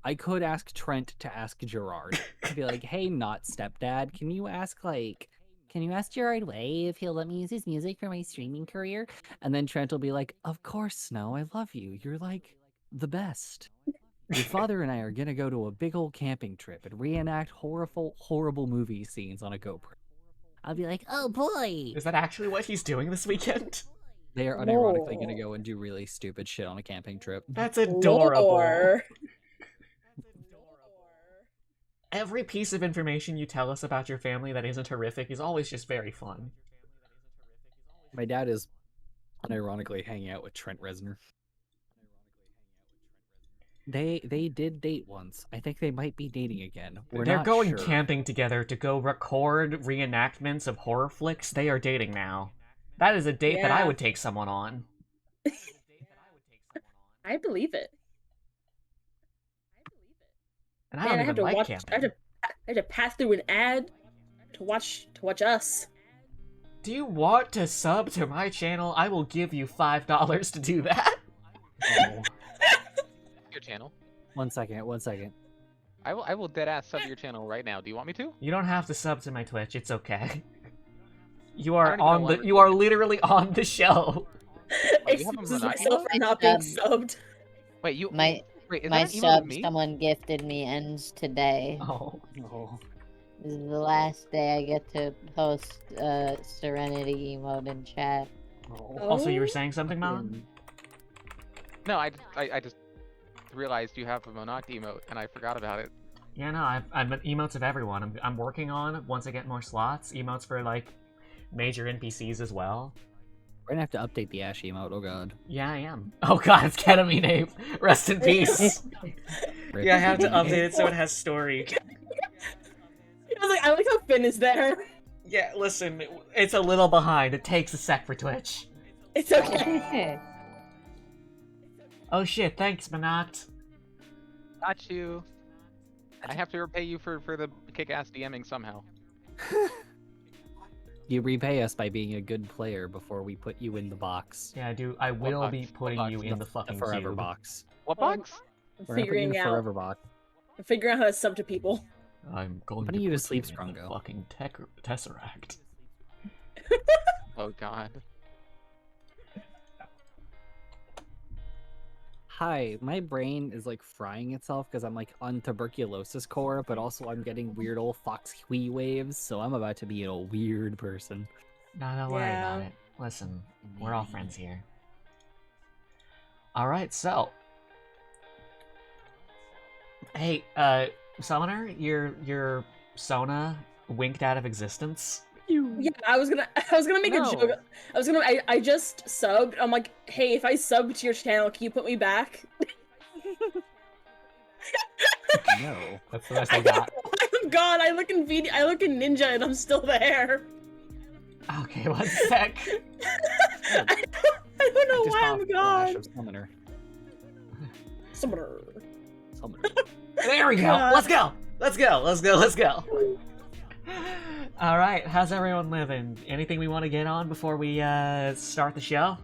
I could ask Trent to ask Gerard. I'd be like, hey, not stepdad, can you ask Gerard Way if he'll let me use his music for my streaming career? And then Trent will be like, of course, Snow, I love you. You're like the best. Your father and I are gonna go to a big old camping trip and reenact horrible movie scenes on a GoPro. I'll be like, oh boy! Is that actually what he's doing this weekend? They are unironically gonna go and do really stupid shit on a camping trip. That's adorable. Lore. Every piece of information you tell us about your family that isn't horrific is always just very fun. My dad is unironically hanging out with Trent Reznor. They did date once. I think they might be dating again. They're going sure. camping together to go record reenactments of horror flicks. They are dating now. That is a date that I would take someone on. I believe it. And I don't even like camping. I have to pass through an ad to watch us. Do you want to sub to my channel? I will give you $5 to do that. Oh. Your channel. One second. I will dead ass sub your channel right now. Do you want me to? You don't have to sub to my Twitch. It's okay. You are you are literally on the show. Excuses myself for not being subbed. Wait, you my sub someone gifted me ends today. Oh. This is the last day I get to post Serenity emote in chat. Also, you were saying something, Mom? No, I just realized you have a Monoct emote, and I forgot about it. Yeah, no, I've been emotes of everyone. I'm working on, once I get more slots, emotes for, like, major NPCs as well. We're gonna have to update the Ash emote, oh god. Yeah, I am. Oh god, it's Ketamine Ape. Rest in peace. Yeah, I have to update it so it has story. I like how Finn is there. Yeah, listen, it's a little behind. It takes a sec for Twitch. It's okay. Oh shit, thanks, Monoct. Got you. I have to repay you for the kick-ass DMing somehow. You repay us by being a good player before we put you in the box. Yeah, I will be putting you in the fucking forever cube. box. What box? We're figuring out forever box. I'm figuring out how to sub to people. I'm going putting to you to put sleep, you in the Scrungo. fucking tesseract. Oh god. Hi, my brain is like frying itself because I'm like on tuberculosis core, but also I'm getting weird old fox wee waves, so I'm about to be a weird person. No, don't worry about it. Listen, we're all friends here. Alright, so. Hey, Summoner, your Sona winked out of existence. Yeah, I was gonna make a joke. I just subbed. I'm like, hey, if I sub to your channel, can you put me back? No. That's the best I got. Oh god, I look in Ninja and I'm still there. Okay, one sec. I don't know why I'm gone. Summoner. There we go. God. Let's go. All right, how's everyone living? Anything we want to get on before we start the show?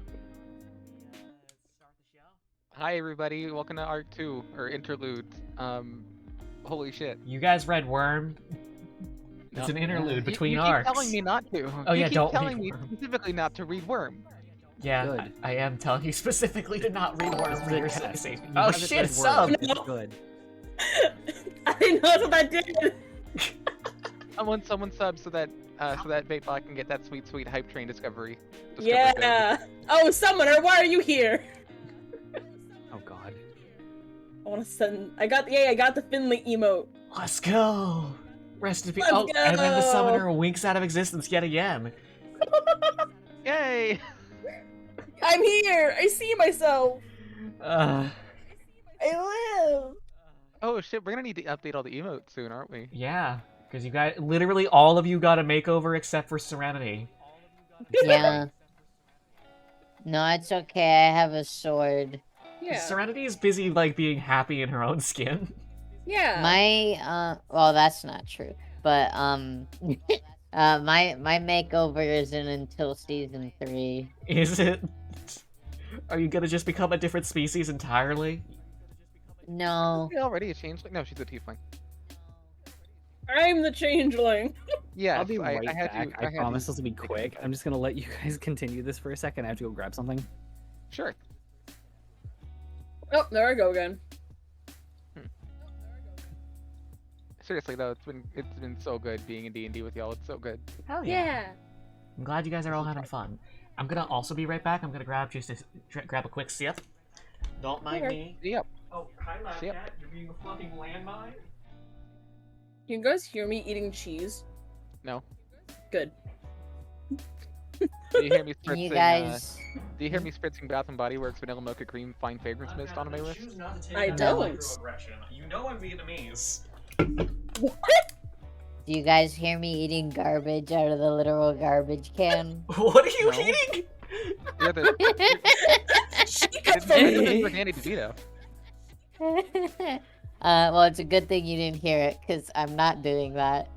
Hi everybody, welcome to Arc 2 or Interlude. Holy shit. You guys read Worm? It's an interlude between arcs. You keep telling me not to. Oh yeah, don't telling read me Worm. specifically not to read Worm. Yeah, I am telling you specifically to not read Worm for your safety. You Oh haven't shit, read sub! Worm. It's good. I didn't know what that did. Someone sub so that Vaitbot can get that sweet hype train discovery. Yeah. Oh, Summoner, why are you here? Oh god. I want to send. I got the Finley emote. Let's go! Rest in peace. Let's Oh, go! and then the Summoner winks out of existence yet again. Yay! I'm here. I see myself. Uh, I live. Oh shit, we're gonna need to update all the emotes soon, aren't we? yeah, because you guys, literally all of you got a makeover except for Serenity. Yeah. No, it's okay. I have a sword. Yeah. Serenity is busy, like, being happy in her own skin. Yeah. Well, that's not true. But, my makeover isn't until season 3. Is it? Are you gonna just become a different species entirely? No. Is she already a changeling? No, she's a tiefling. I'm the changeling. Yes, I'll be right I had back. you. I had promise you this will be take quick. it. I'm just gonna let you guys continue this for a second. I have to go grab something. Sure. Oh, there I go again. Seriously though, it's been so good being in D&D with y'all. It's so good. Hell yeah. Yeah. I'm glad you guys are all having fun. I'm gonna also be right back. I'm gonna grab grab a quick sip. Don't mind Okay. me. Yep. Oh, hi, Lab Yep. Cat. You're being a fucking landmine. Can you guys hear me eating cheese? No. Good. Do you hear me Can spritzing? you guys? Do you hear me spritzing Bath and Body Works Vanilla Mocha Cream Fine Fragrance Mist on my wrist? I don't. You know I'm Vietnamese. What? Do you guys hear me eating garbage out of the literal garbage can? What are you No. eating? Yeah, the She it's confirmed. with Danny DeVito. Well, it's a good thing you didn't hear it, because I'm not doing that.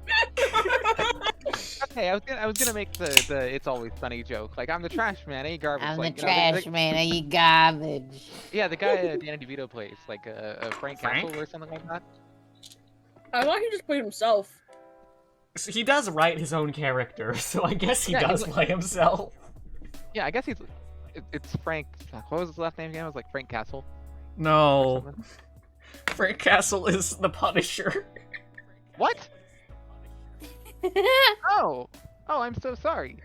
Okay, I was gonna make the It's Always Sunny joke. Like I'm the trash man, I eat garbage. I'm the like, trash man, I eat garbage. Yeah, the guy Danny DeVito plays, like Frank Frank? Castle or something like that. I thought he just played himself. So he does write his own character, so I guess he Yeah, does he's play himself. Yeah, I guess it's Frank. What was his last name again? It was like Frank Castle. Or No. something. Frank Castle is the Punisher. What? Oh, I'm so sorry.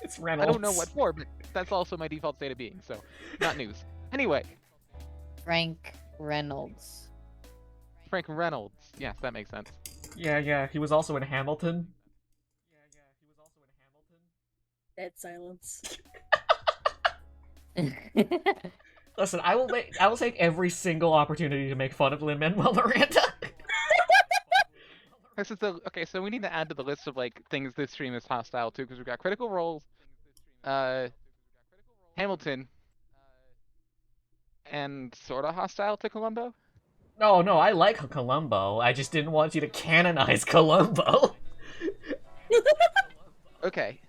It's I Reynolds. don't know what for, but that's also my default state of being, so not news. Anyway, Frank Reynolds. Frank Reynolds. Yes, that makes sense. Yeah, he was also in Hamilton. Dead silence. Listen, I will take every single opportunity to make fun of Lin-Manuel Miranda. This is okay, so we need to add to the list of like things this stream is hostile to, because we've got Critical Roles, Hamilton, and sorta hostile to Columbo. No, I like Columbo. I just didn't want you to canonize Columbo. Okay.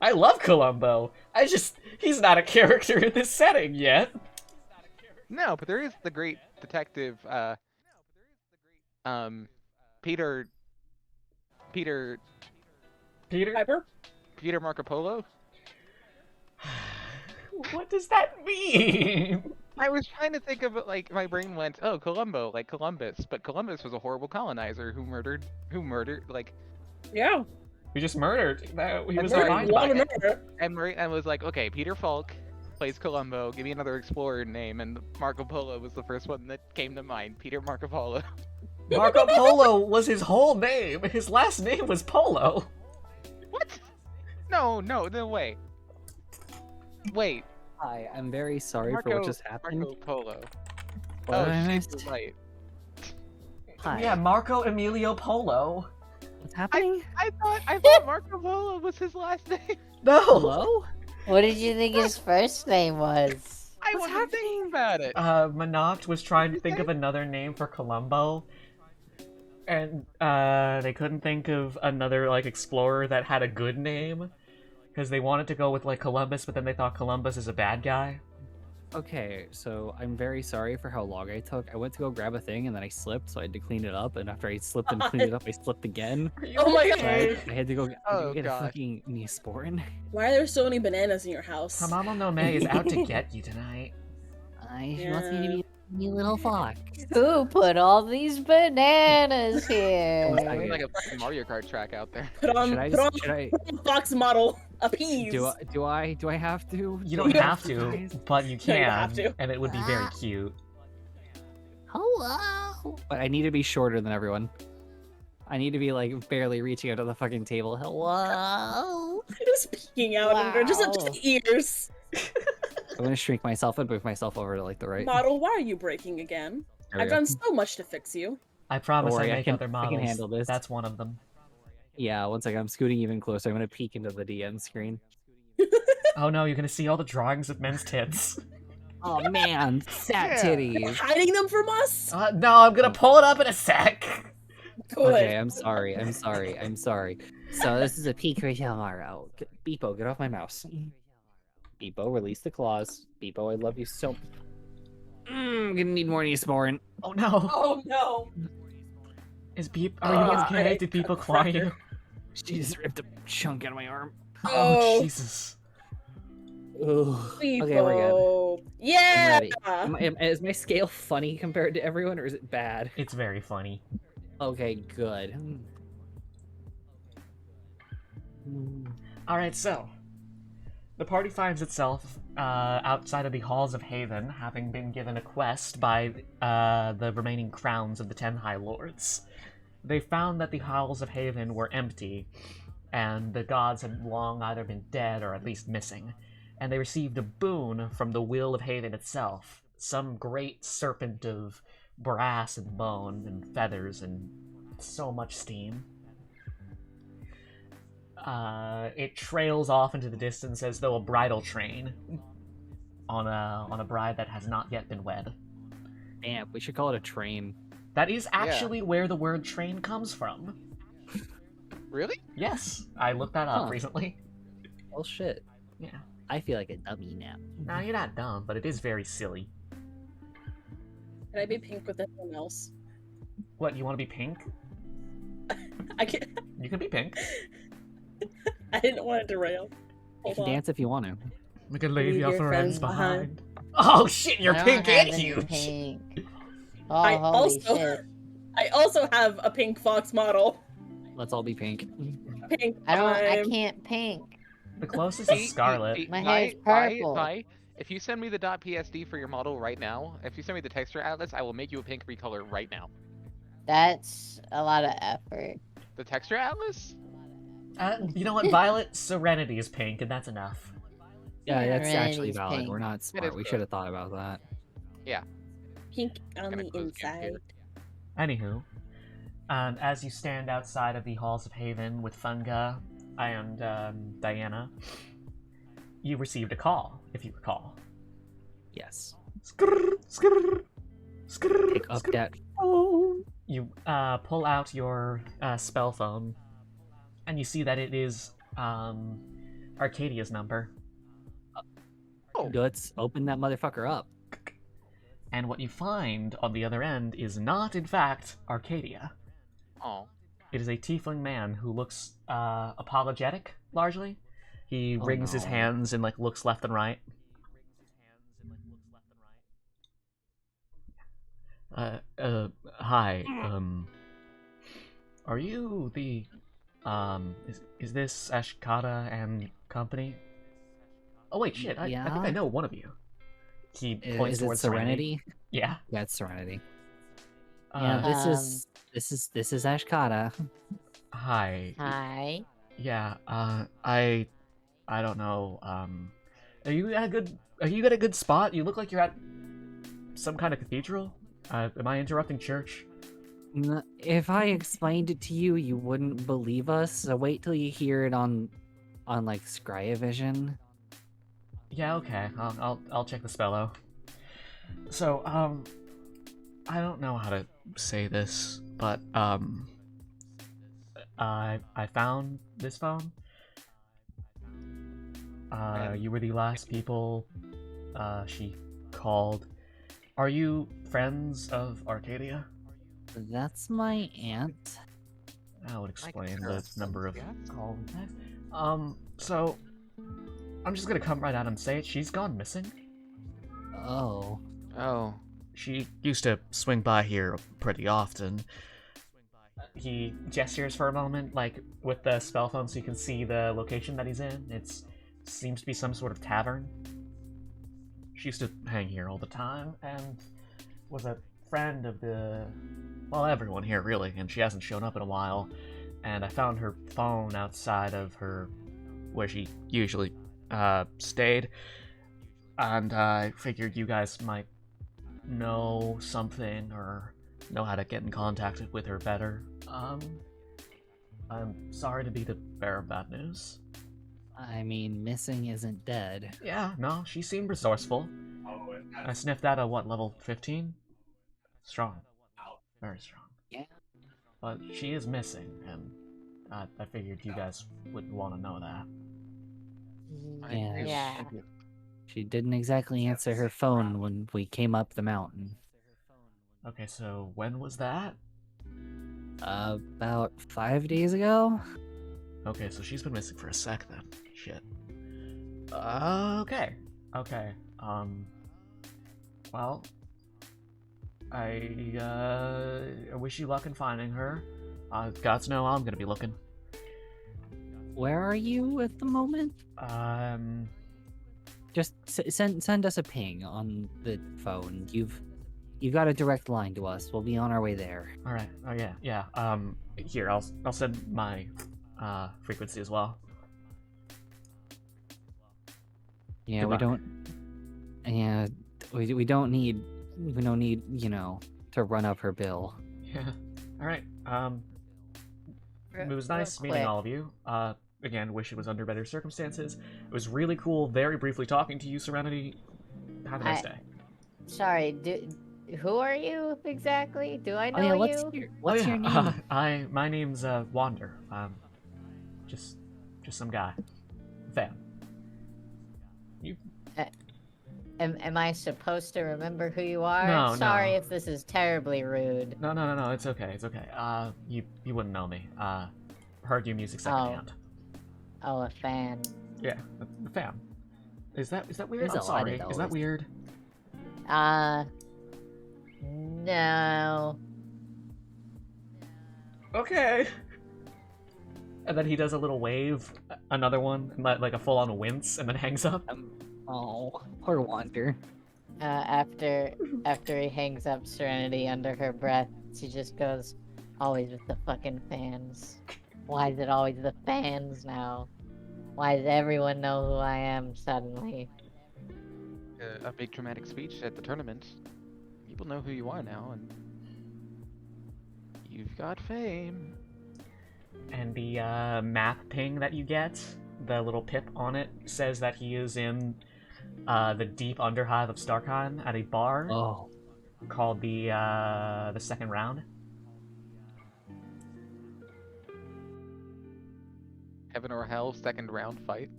I love Columbo. He's not a character in this setting yet. No, but there is the great detective, Peter Piper? Marco Polo. What does that mean? I was trying to think of it, like my brain went, oh, Columbo, like Columbus, but Columbus was a horrible colonizer who murdered, like, Yeah. We just murdered. He was Sorry, defined A lot by of it. murder. and was like, okay, Peter Falk plays Columbo. Give me another explorer name, and Marco Polo was the first one that came to mind. Peter Marco Polo. Marco Polo was his whole name. His last name was Polo. What? No, wait. Wait, Hi, I'm very sorry for what just happened. Marco Polo. What Oh, did I shit, miss? you're right. Hi. Yeah, Marco Emilio Polo. What's happening? I thought Marco Polo was his last name. No. Hello? What did you think his first name was? I wasn't thinking about it. Monoct was trying to think of another name for Columbo, and they couldn't think of another like explorer that had a good name, because they wanted to go with like Columbus, but then they thought Columbus is a bad guy. Okay, so I'm very sorry for how long I took. I went to go grab a thing and then I slipped, so I had to clean it up. And after I slipped and cleaned it up, I slipped again. Oh my So god. I had to go Oh, get a gosh. fucking Neosporin. Why are there so many bananas in your house? Tamamo no Me is out to get you tonight. She wants me to be a wee little fox. Who put all these bananas One There's second. here? like a fucking Mario Kart track out there. Put on, Should I put on just, should I, Fox model. Appease. do I have to? You don't have to, but you No, you can, have to. and it would be very cute. Hello. But I need to be shorter than everyone. I need to be like barely reaching out of the fucking table. Hello. Just peeking out under just Wow. the ears. I'm gonna shrink myself and move myself over to like the right. Model, why are you breaking again? There we I've go. done so much to fix you. I promise Don't worry, I I make can- other I can models. handle this. That's one of them. Yeah, one second. I'm scooting even closer. I'm gonna peek into the DM screen. Oh no, you're gonna see all the drawings of men's tits. Oh man, fat Yeah. titties. Hiding them from us? No, I'm gonna pull it up in a sec. Good. Okay, I'm sorry. So this is a peek right tomorrow. Beepo, get off my mouse. Beepo, release the claws. Beepo, I love you so. I'm gonna need more Neosporin. Oh no! Oh no. Are you I okay? hate Did people claw you? She just ripped a chunk out of my arm. Oh, Oh. Jesus. Ugh. People. Okay, we're good. I'm Yeah. ready. Is my scale funny compared to everyone, or is it bad? It's very funny. Okay, good. Alright, so. The party finds itself outside of the Halls of Haven, having been given a quest by the remaining crowns of the 10 High Lords. They found that the Halls of Haven were empty, and the gods had long either been dead or at least missing. And they received a boon from the Will of Haven itself, some great serpent of brass and bone and feathers and so much steam. It trails off into the distance as though a bridal train on a bride that has not yet been wed. Damn, we should call it a train. That is actually where the word train comes from. Really? Yes, I looked that up Huh. recently. Well, shit. Yeah. I feel like a dummy now. No, you're not dumb, but it is very silly. Can I be pink with everyone else? What, you want to be pink? I can. You can be pink. I didn't want to derail. You Hold can on. dance if you want to. We can leave your friends friends behind. Oh shit, you're I don't pink have and any huge! Pink. Oh, I holy also- shit. I also have a pink fox model. Let's all be pink. Pink. I time. can't pink. The closest is Scarlet. My Vi, hair's purple. Vi, if you send me the .psd for your model right now, if you send me the texture atlas, I will make you a pink recolor right now. That's a lot of effort. The texture atlas? You know what, Violet? Serenity is pink, and that's enough. Yeah, that's actually Serenity's valid. pink. We're not is smart. We good. should have thought about that. Pink on Gonna the close game inside. here. Anywho, as you stand outside of the Halls of Haven with Funga and Diana, you received a call, if you recall. Yes. Skrrr, skrrr, skrrr, Pick up skrrr. that phone. You pull out your spell phone, and you see that it is Arcadia's number. Let's open that motherfucker up. And what you find on the other end is not, in fact, Arcadia. Oh. It is a tiefling man who looks apologetic, largely. He Oh, wrings his no. hands and like looks left and right. Hi. Are you the is this Ashkata and company? Oh wait, shit! I think I Yeah? know one of you. He points Is it towards Serenity? Yeah. Yeah, it's Serenity. Uh, Yeah, Um, this is Ashkata. Hi. Hi. Yeah. I don't know. Are you at a good spot? You look like you're at some kind of cathedral. Am I interrupting church? If I explained it to you, you wouldn't believe us. So wait till you hear it on like Scryovision. Yeah. Okay. I'll check the spello. So I don't know how to say this, but I found this phone. You were the last people she called. Are you friends of Arcadia? That's my aunt. That would explain sure the have number of friends, yes. calls and texts. So I'm just gonna come right out and say it. She's gone missing. Oh. Oh. She used to swing by here pretty often. He gestures for a moment, like with the spell phone, so you can see the location that he's in. It seems to be some sort of tavern. She used to hang here all the time, and was a friend of everyone here really, and she hasn't shown up in a while. And I found her phone outside of her, where she usually stayed, and I figured you guys might know something or know how to get in contact with her better. I'm sorry to be the bearer of bad news. I mean, missing isn't dead. Yeah, no, she seemed resourceful. I sniffed at a level 15? Strong. Very strong. Yeah. But she is missing, and I figured you guys would want to know that. I Yeah. agree. Yeah. She didn't exactly answer her phone when we came up the mountain. Okay, so when was that? About 5 days ago? Okay, so she's been missing for a sec then. Shit. Okay. Okay. Well, I wish you luck in finding her. Gods know I'm gonna be looking. Where are you at the moment? Just send us a ping on the phone. You've got a direct line to us. We'll be on our way there. All right. Oh yeah. Here, I'll send my frequency as well. Yeah, Goodbye. we don't. Yeah, we don't need to run up her bill. Yeah. All right. It was Real nice meeting quick. all of you. Again, wish it was under better circumstances. It was really cool, very briefly talking to you, Serenity. Have a nice day. Sorry, who are you exactly? Do I know Oh yeah, you? what's your name? My name's Wander. Just some guy. Fan. You Am I supposed to remember who you are? No, Sorry no. if this is terribly rude. No, it's okay, it's okay. You wouldn't know me. Heard your music secondhand. Oh, a fan. Yeah, the fan. Is that weird? There's I'm a lot sorry. of Is that those. weird? No. Okay. And then he does a little wave, another one, like a full-on wince, and then hangs up. Oh, poor Wander. After he hangs up Serenity under her breath, she just goes, always with the fucking fans. Why is it always the fans now? Why does everyone know who I am suddenly? A big dramatic speech at the tournament. People know who you are now, and you've got fame. And the map ping that you get, the little pip on it, says that he is in the deep underhive of Starkheim at a bar Oh, called the second round. Heaven or hell, second round fight.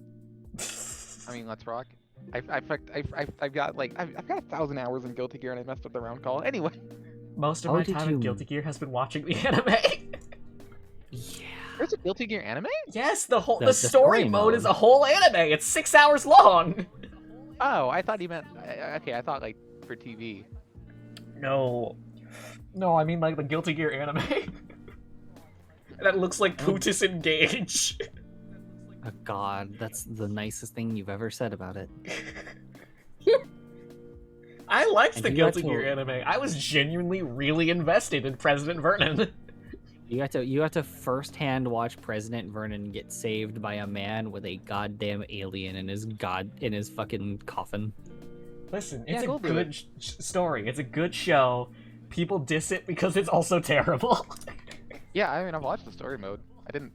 I mean, let's rock. I've got 1,000 hours in Guilty Gear and I messed up the round call. Anyway. Most of Oh, my did time in you- Guilty Gear has been watching the anime. yeah. There's a Guilty Gear anime? Yes, the The story story mode is mode. a whole anime. It's 6 hours long. Oh, I thought he meant. Okay, I thought like for TV. No, I mean like the Guilty Gear anime. That looks like Putis Engage. Oh God, that's the nicest thing you've ever said about it. I liked And the you got Guilty to- Gear anime. I was genuinely really invested in President Vernon. You got to firsthand watch President Vernon get saved by a man with a goddamn alien in his fucking coffin. Listen, Yeah, it's a go do good story. It's a good show. People diss it because it's also terrible. Yeah, I mean, I've watched the story mode. I didn't.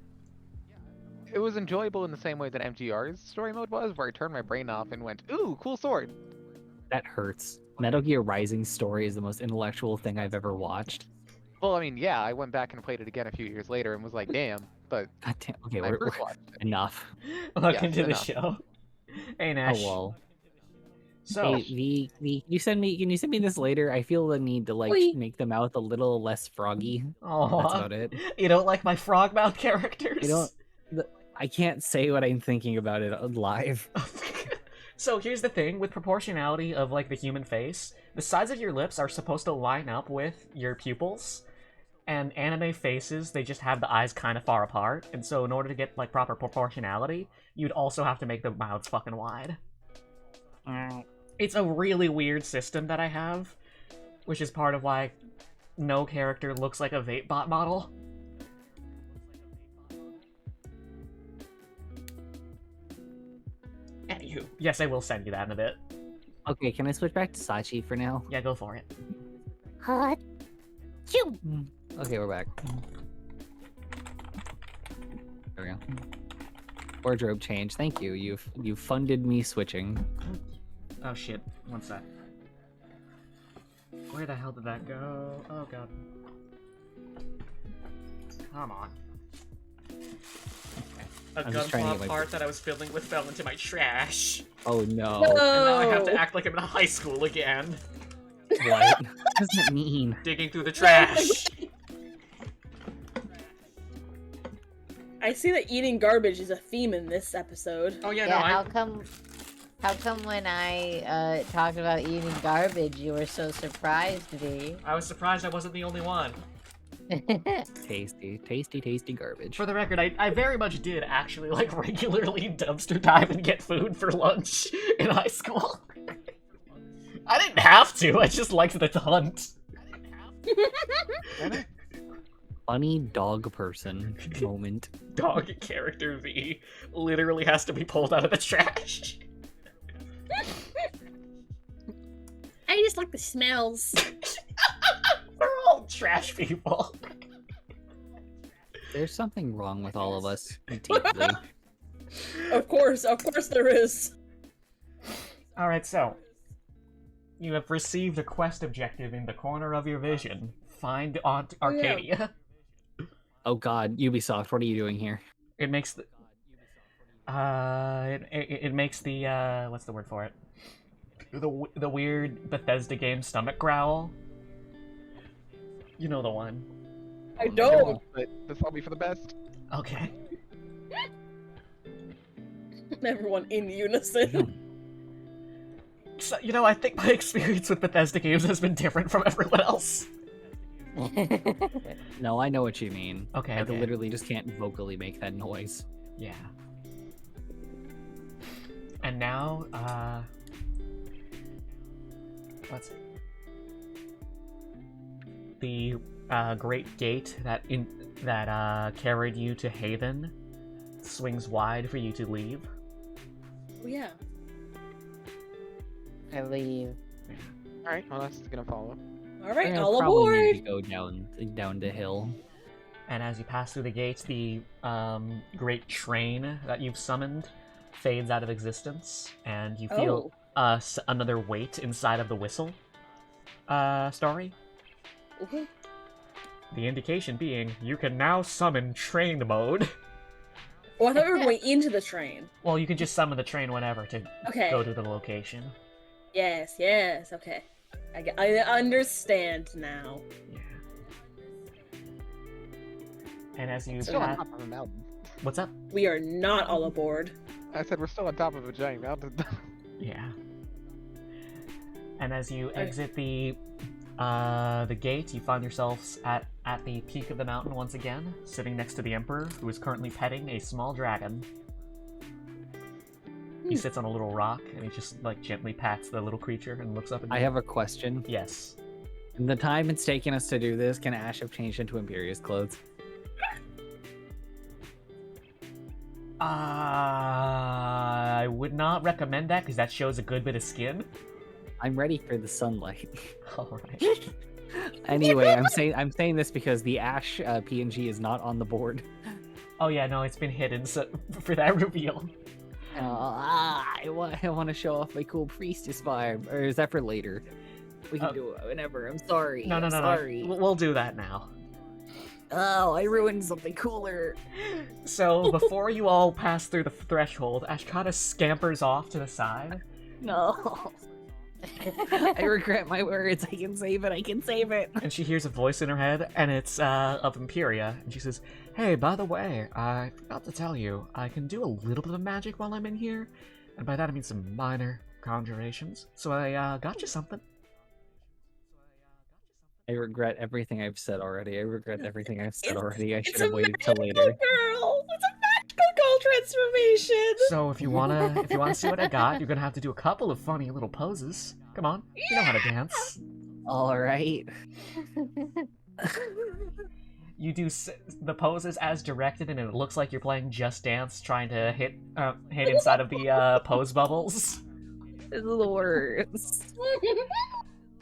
It was enjoyable in the same way that MGR's story mode was, where I turned my brain off and went, "Ooh, cool sword." That hurts. Metal Gear Rising story is the most intellectual thing I've ever watched. Well, I mean, yeah, I went back and played it again a few years later and was like, "Damn!" But God damn. Okay, when I we're first watched it, enough. Welcome to the enough. show. Hey Oh Nash. well. So, Hey, V, can you send me this later? I feel the need to like Wait. make the mouth a little less froggy. aw, That's about it. You don't like my frog mouth characters? I don't. I can't say what I'm thinking about it live. So here's the thing, with proportionality of like the human face, the sides of your lips are supposed to line up with your pupils, and anime faces, they just have the eyes kind of far apart, and so in order to get like proper proportionality, you'd also have to make the mouths fucking wide. It's a really weird system that I have, which is part of why no character looks like a Vapebot model. Anywho, yes, I will send you that in a bit. Okay, can I switch back to Sachi for now? Yeah, go for it. Hot. Choo. Okay, we're back. There we go. Wardrobe change. Thank you. You've funded me switching. Oh shit, one sec. Where the hell did that go? Oh god. Come on. Okay. A I'm just trying to gunpla get my- part that I was filling with fell into my trash. Oh no. And now I have to No. act like I'm in high school again. What? What does that mean? Digging through the trash. I see that eating garbage is a theme in this episode. Oh yeah, Yeah, no, how come when I talked about eating garbage, you were so surprised, V? I was surprised I wasn't the only one. Tasty garbage. For the record, I very much did actually like regularly dumpster dive and get food for lunch in high school. I didn't have to, I just liked the hunt. Funny dog person moment. Dog character V literally has to be pulled out of the trash. I just like the smells. We're all trash people. There's something wrong with all of us. Deeply. Of course there is. Alright, so. You have received a quest objective in the corner of your vision. Find Aunt Arcadia. Oh god, Ubisoft, what are you doing here? It makes the... It makes the, what's the word for it? The weird Bethesda game stomach growl. You know the one. I don't. But this will be for the best. Okay. Everyone in unison. So, you know, I think my experience with Bethesda games has been different from everyone else. No, I know what you mean. Okay, I okay. literally just can't vocally make that noise. Yeah. And now, let's see. The great gate that carried you to Haven swings wide for you to leave. Oh, yeah. I leave. Alright, well, that's gonna follow. All right, I'll all probably need aboard. to go down the hill. And as you pass through the gates, the great train that you've summoned fades out of existence, and you feel another weight inside of the whistle story. Mhm. The indication being, you can now summon train mode. Oh, I thought we were going into the train. Well, you can just summon the train whenever to Okay. go to the location. Yes, okay. I understand now. Yeah. And as you Still on pass... top of a mountain. What's up? We are not all aboard. I said we're still on top of a giant mountain. Yeah. And as you exit the gate, you find yourselves at the peak of the mountain once again, sitting next to the Emperor, who is currently petting a small dragon. He sits on a little rock, and he just, like, gently pats the little creature and looks up at you. I have a question. Yes. In the time it's taken us to do this, can Ash have changed into Imperious clothes? I would not recommend that, because that shows a good bit of skin. I'm ready for the sunlight. Alright. Anyway, I'm saying this because the Ash PNG is not on the board. Oh yeah, no, it's been hidden for that reveal. I want to show off my cool priestess vibe. Or is that for later? We can do it whenever. I'm sorry. No, I'm sorry. We'll do that now. Oh, I ruined something cooler. So, before you all pass through the threshold, Ashkata scampers off to the side. No. I regret my words. I can save it. And she hears a voice in her head, and it's of Imperia. And she says, "Hey, by the way, I forgot to tell you, I can do a little bit of magic while I'm in here. And by that I mean some minor conjurations. So I got you something." I regret everything I've said already. I should It's have a waited till magical later. girl. It's a magical girl transformation. So if you wanna see what I got, you're gonna have to do a couple of funny little poses. Come on, you know how to dance. All right. You do the poses as directed, and it looks like you're playing Just Dance, trying to hit inside of the pose bubbles. This is the worst.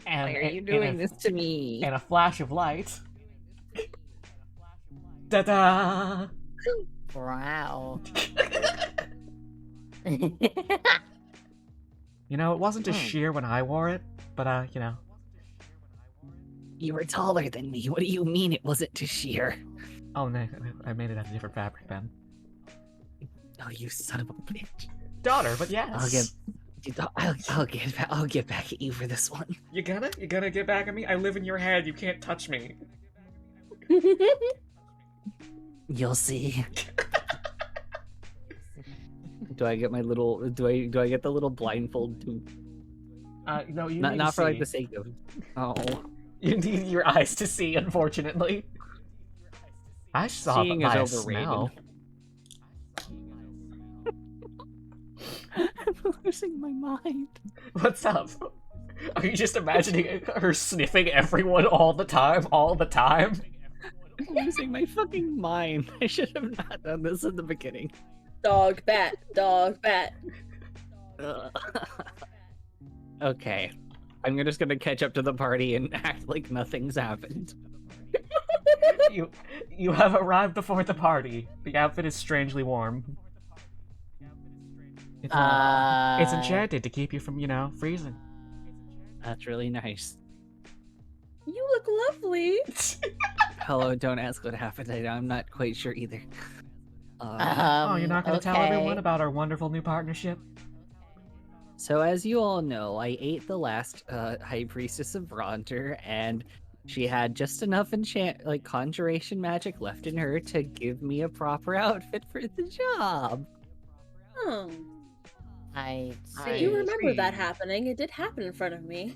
And, Why are you doing this to me? And a flash of light. Da-da! Wow. You know, it wasn't a sheer when I wore it, but you know. You were taller than me. What do you mean it wasn't to sheer? Oh no, I made it out of different fabric then. Oh, you son of a bitch. Daughter, but I'll get, yes. dude, I'll get back at you for this one. You gonna get back at me? I live in your head. You can't touch me. You'll see. Do I get my little? Do I get the little blindfold too? No, you need Not to for like see. the sake of. Oh, You need your eyes to see, unfortunately. I saw seeing by is a overrated. smell. I'm losing my mind. What's up? Are you just imagining her sniffing everyone all the time? I'm losing my fucking mind. I should have not done this in the beginning. Dog, bat, dog, bat. Okay. I'm just gonna catch up to the party and act like nothing's happened. You have arrived before the party. The outfit is strangely warm. It's enchanted to keep you from, freezing. That's really nice. You look lovely. Hello, don't ask what happened. I'm not quite sure either. Oh, you're not gonna tell everyone Okay. about our wonderful new partnership? So as you all know, I ate the last High Priestess of Bronter, and she had just enough conjuration magic left in her to give me a proper outfit for the job. Oh, I I do remember that see. happening. It did happen in front of me.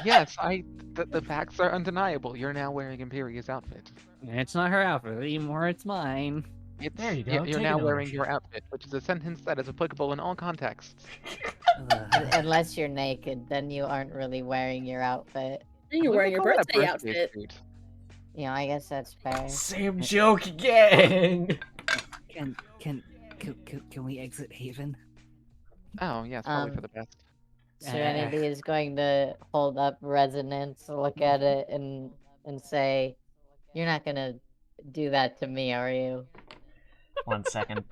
Yes, the facts are undeniable. You're now wearing Imperia's outfit. It's not her outfit anymore, it's mine. It's, There you go, You're take now an wearing ownership. your outfit, which is a sentence that is applicable in all contexts. Unless you're naked, then you aren't really wearing your outfit. And you're wearing your Call it a birthday outfit. suit. You know, I guess that's fair. Same joke again! Can we exit Haven? Oh, yeah, it's probably for the best. Serenity is going to hold up Resonance, look at it, and say, "You're not gonna do that to me, are you?" 1 second.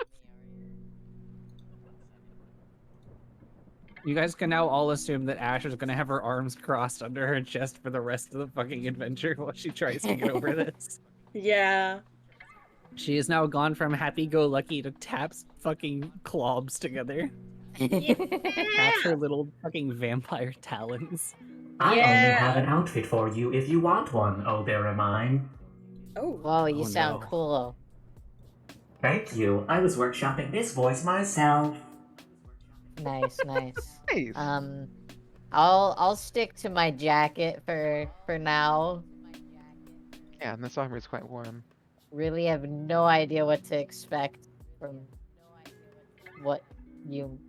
You guys can now all assume that Ash is gonna have her arms crossed under her chest for the rest of the fucking adventure while she tries to get over this. Yeah. She is now gone from happy-go-lucky to taps fucking clobs together. Taps her little fucking vampire talons. I only Yeah. have an outfit for you if you want one, oh bear of mine. Oh. Whoa, you Oh, sound no. cool. Thank you. I was workshopping this voice myself. Nice, nice. Nice. I'll stick to my jacket for now. Yeah, and the summer is quite warm. Really have no idea what to expect from what you.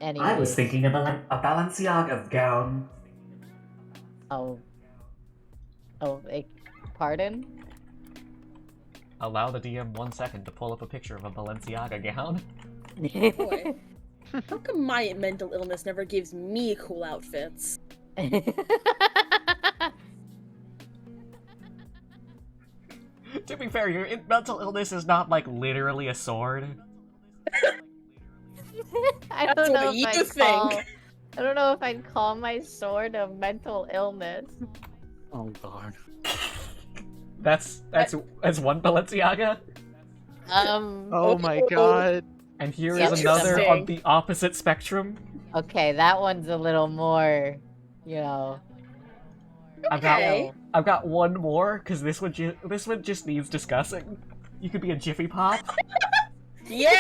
Anyways. I was thinking of a Balenciaga gown. Oh, pardon? Allow the DM 1 second to pull up a picture of a Balenciaga gown. Boy. How come my mental illness never gives me cool outfits? To be fair, your mental illness is not, like, literally a sword. I That's don't know what if you I'd think. I don't know if I'd call my sword a mental illness. Oh god. That's one Balenciaga. Oh my Oh. god. And here Yep. is another on Interesting. the opposite spectrum. Okay, that one's a little more, you know. Okay. I've got one more because this one just needs discussing. You could be a Jiffy Pop. Yeah.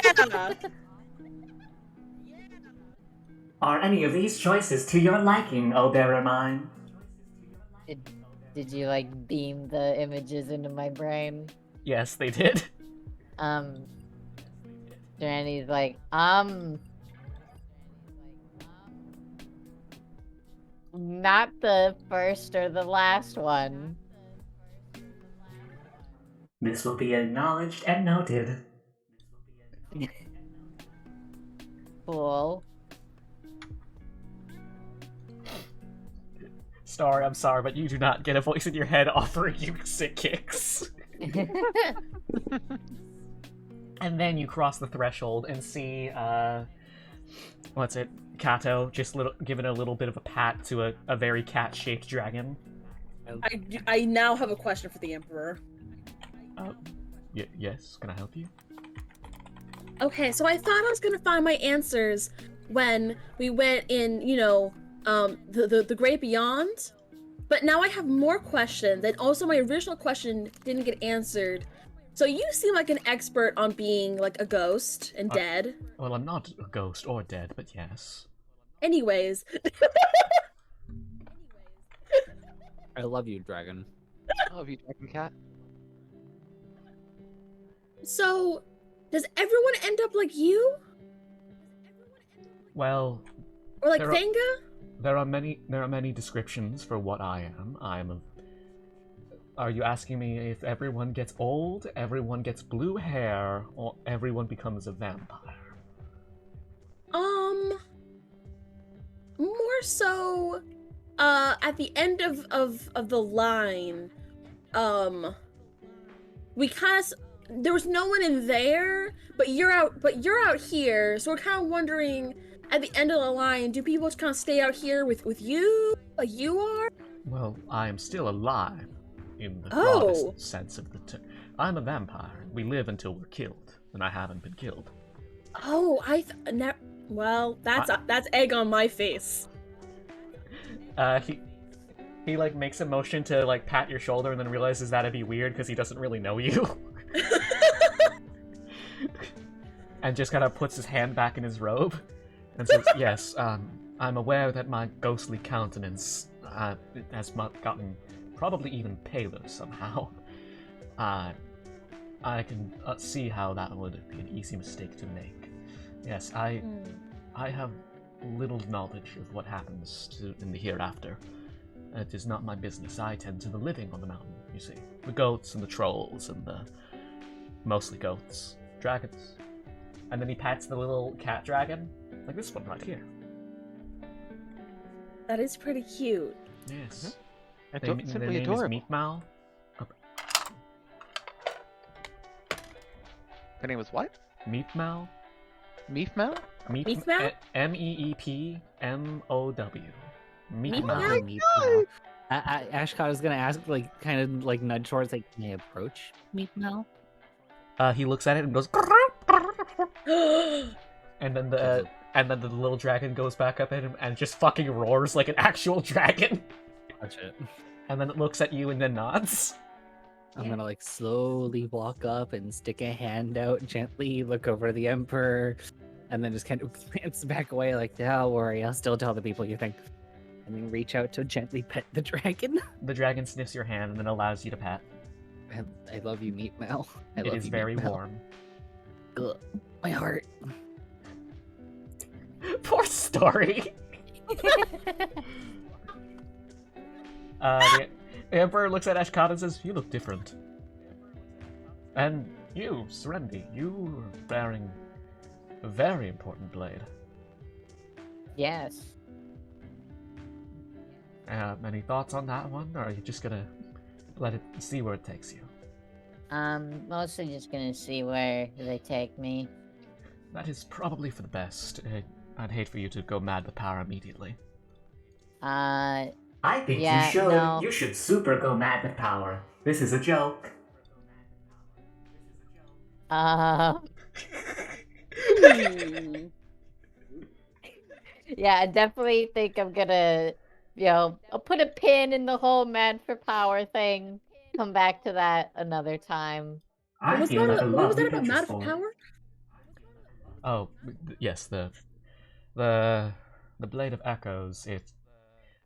Are any of these choices to your liking, oh bear of mine? Did you like beam the images into my brain? Yes, they did. Serenity's like, not the first or the last one. This will be acknowledged and noted. Cool. Star, I'm sorry, but you do not get a voice in your head offering you sick kicks. And then you cross the threshold and see, Kato just giving a little bit of a pat to a very cat-shaped dragon. I now have a question for the Emperor. Yes, can I help you? Okay, so I thought I was gonna find my answers when we went in, the Great Beyond. But now I have more questions, and also my original question didn't get answered. So you seem like an expert on being like a ghost and dead. Well, I'm not a ghost or dead, but yes. Anyways, I love you, dragon. I love you, Dragon Cat. so does everyone end up like you? Well, Or like There are- Thanga? there are many descriptions for what I am. Are you asking me if everyone gets old, everyone gets blue hair, or everyone becomes a vampire? More so at the end of the line, we kind of there was no one in there, but you're out here, so we're kind of wondering at the end of the line, do people kind of stay out here with you like you are? Well, I am still alive, in the Oh. broadest sense of the term. I'm a vampire. We live until we're killed, and I haven't been killed. Oh, well, that's egg on my face. He like makes a motion to like pat your shoulder and then realizes that'd be weird because he doesn't really know you. And just kind of puts his hand back in his robe and says, "Yes, I'm aware that my ghostly countenance has gotten probably even paler somehow. I can see how that would be an easy mistake to make. Yes, I have little knowledge of what happens in the hereafter. It is not my business. I tend to the living on the mountain, you see. The goats and the trolls and the... mostly goats. Dragons. And then he pats the little cat dragon, like this one right here. That is pretty cute. Yes. Their Their simply name adorable. is Meatmal. Their name was what? Meatmal? Meefmouth? Meatmal? Meepmow. Meatmal? Meatmal. Ashcott is gonna ask, like, kind of like nudge towards, like, can I approach Meatmal? He looks at it and goes, and then the little dragon goes back up at him and just fucking roars like an actual dragon. Touch it. And then it looks at you and then nods. I'm gonna like slowly walk up and stick a hand out, gently look over the Emperor, and then just kind of glance back away like, don't worry, I'll still tell the people you think. And then reach out to gently pet the dragon. The dragon sniffs your hand and then allows you to pat. I love you, Meatmal. It is very warm. Ugh, my heart. Poor story. The Emperor looks at Ashkata and says, "You look different. And you, Serenity, you are bearing a very important blade. Yes. Any thoughts on that one, or are you just gonna let it see where it takes you?" Mostly just gonna see where they take me. That is probably for the best. I'd hate for you to go mad with power immediately. I think Yeah, you should. no. You should super go mad with power. This is a joke. Hmm. Yeah, I definitely think I'm gonna, I'll put a pin in the whole mad for power thing. Come back to that another time. I What feel like a was lovely that about picture Mad sport. Power? Oh, yes, the Blade of Echoes, it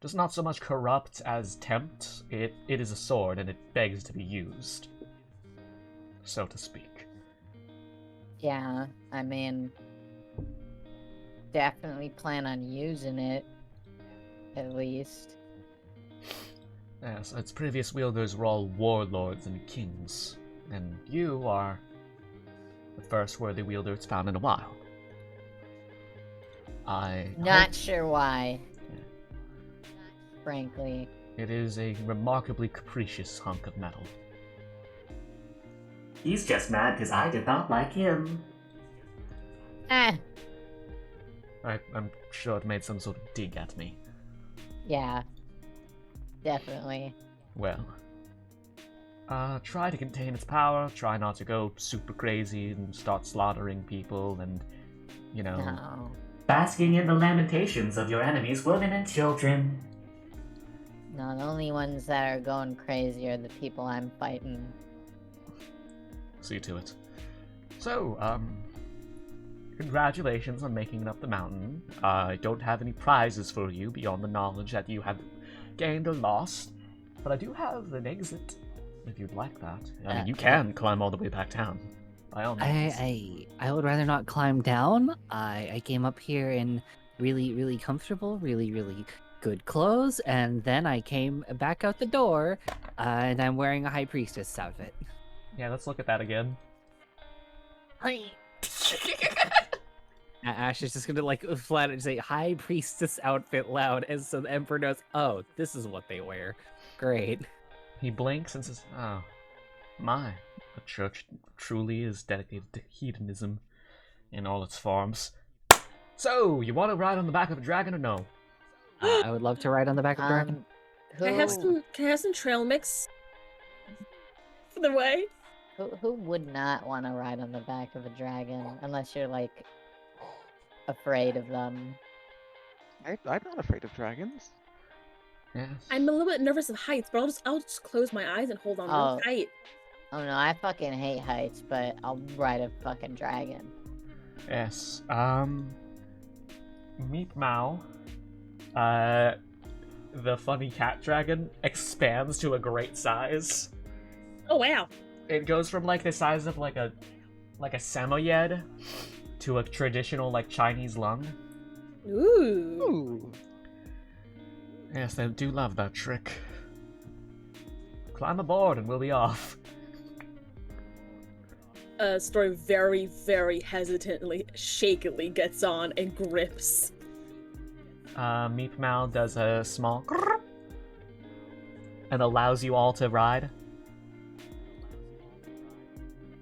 does not so much corrupt as tempt. It is a sword, and it begs to be used, so to speak. Yeah, I mean, definitely plan on using it, at least. Yes, its previous wielders were all warlords and kings, and you are the first worthy wielder it's found in a while. Not sure why. Frankly. It is a remarkably capricious hunk of metal. He's just mad because I did not like him. Ah, I'm sure it made some sort of dig at me. yeah. Definitely. Well, try to contain its power, try not to go super crazy and start slaughtering people and, you know... No. Basking in the lamentations of your enemies, women and children. No, the only ones that are going crazy are the people I'm fighting. See to it. So, congratulations on making it up the mountain. I don't have any prizes for you beyond the knowledge that you have gained or lost, but I do have an exit, if you'd like that. I mean, you can climb all the way back down, by all means. I would rather not climb down. I came up here in really comfortable, really good clothes, and then I came back out the door, and I'm wearing a high priestess outfit. Yeah, let's look at that again. Ash is just gonna like flat out say high priestess outfit loud, and so the emperor knows, oh, this is what they wear. Great. He blinks and says, oh, my, the church truly is dedicated to hedonism in all its forms. So, you want to ride on the back of a dragon or no? I would love to ride on the back of a dragon. Who, Can I have some trail mix for the way? who would not want to ride on the back of a dragon unless you're like afraid of them? I'm not afraid of dragons. Yes. I'm a little bit nervous of heights, but I'll just close my eyes and hold on real Oh. tight. Oh no, I fucking hate heights, but I'll ride a fucking dragon. Yes. Meet Mao. The funny cat dragon expands to a great size. Oh wow. It goes from like the size of like a samoyed to a traditional like Chinese lung. Ooh. Ooh. Yes, they do love that trick. Climb aboard and we'll be off. Story very hesitantly, shakily gets on and grips. Meep Mao does a small grrr and allows you all to ride.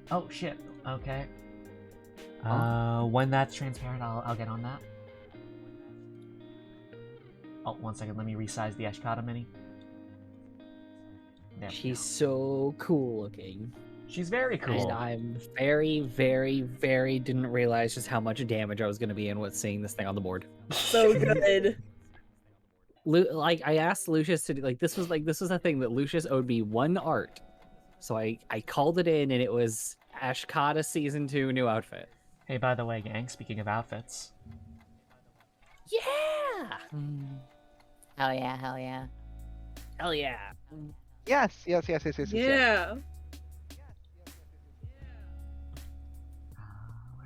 Oh shit. Okay. When that's transparent, I'll get on that. Oh, 1 second. Let me resize the Eshkata mini. There we She's go. so cool looking. She's very cool. And I'm very didn't realize just how much damage I was going to be in with seeing this thing on the board. So good. Like I asked Lucius to do, this was a thing that Lucius owed me one art. So I called it in and it was Ashkata Season 2 new outfit. Hey, by the way, gang, speaking of outfits. Yeah! Hell yeah, hell yeah. Hell yeah. Yes. Yeah.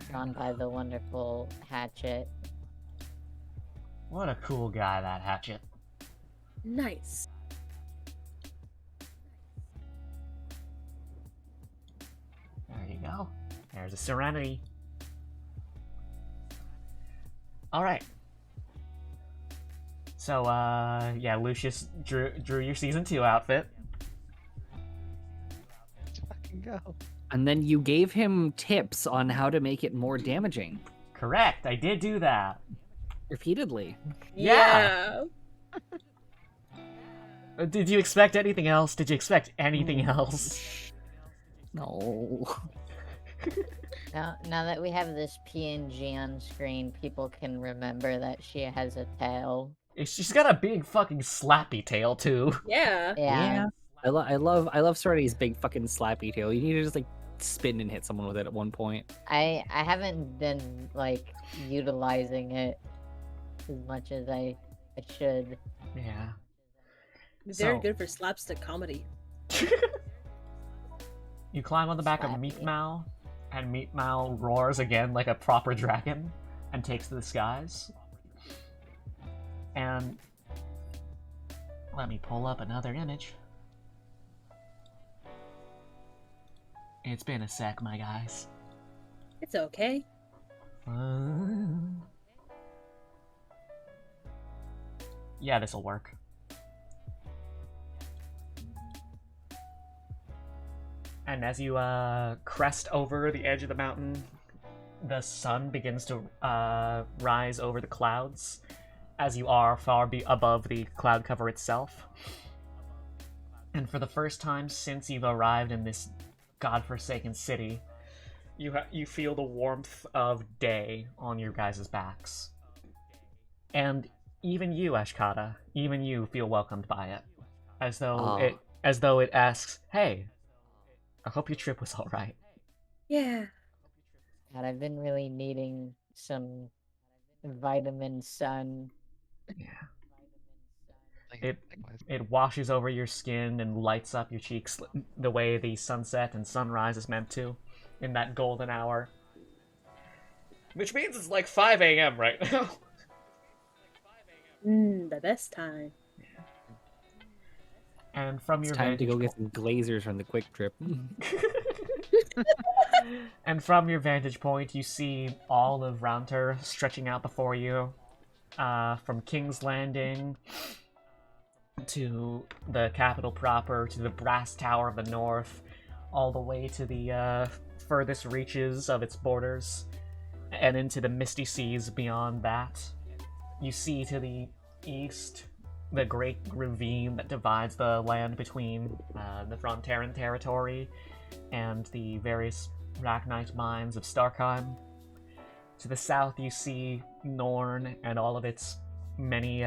Drawn by the wonderful Hatchet. What a cool guy, that Hatchet. Nice. There you go. There's a Serenity. Alright. So, yeah, Lucius drew your Season 2 outfit. Let's fucking go. And then you gave him tips on how to make it more damaging. Correct, I did do that. Repeatedly. Yeah. Did you expect anything else? Did you expect anything else? No. Now that we have this PNG on screen, people can remember that she has a tail. She's got a big fucking slappy tail, too. Yeah. Yeah. I love Serenity's big fucking slappy tail. You need to just like spin and hit someone with it at one point. I haven't been like utilizing it as much as I should. Yeah. Very So- good for slapstick comedy. You climb on the back of Slappy. Meat Mao, and Meat Mao roars again like a proper dragon and takes to the skies. And let me pull up another image. It's been a sec, my guys. It's okay. Yeah, this'll work. And as you crest over the edge of the mountain, the sun begins to rise over the clouds as you are far above the cloud cover itself. And for the first time since you've arrived in this godforsaken city, you feel the warmth of day on your guys' backs. And even you, Ashkata, even you feel welcomed by it. As though it asks, "Hey, I hope your trip was alright." Yeah. God, I've been really needing some vitamin sun. Yeah. Likewise. It washes over your skin and lights up your cheeks the way the sunset and sunrise is meant to, in that golden hour. Which means it's like 5 a.m. right now. The best time. And from It's your time to vantage go get some glazers from the Quick Trip. And from your vantage point, you see all of Rounter stretching out before you, from King's Landing to the capital proper, to the Brass Tower of the North, all the way to the furthest reaches of its borders, and into the misty seas beyond that. You see to the east the great ravine that divides the land between the Fronteran territory and the various Ragnite mines of Starkheim. To the south, you see Norn and all of its many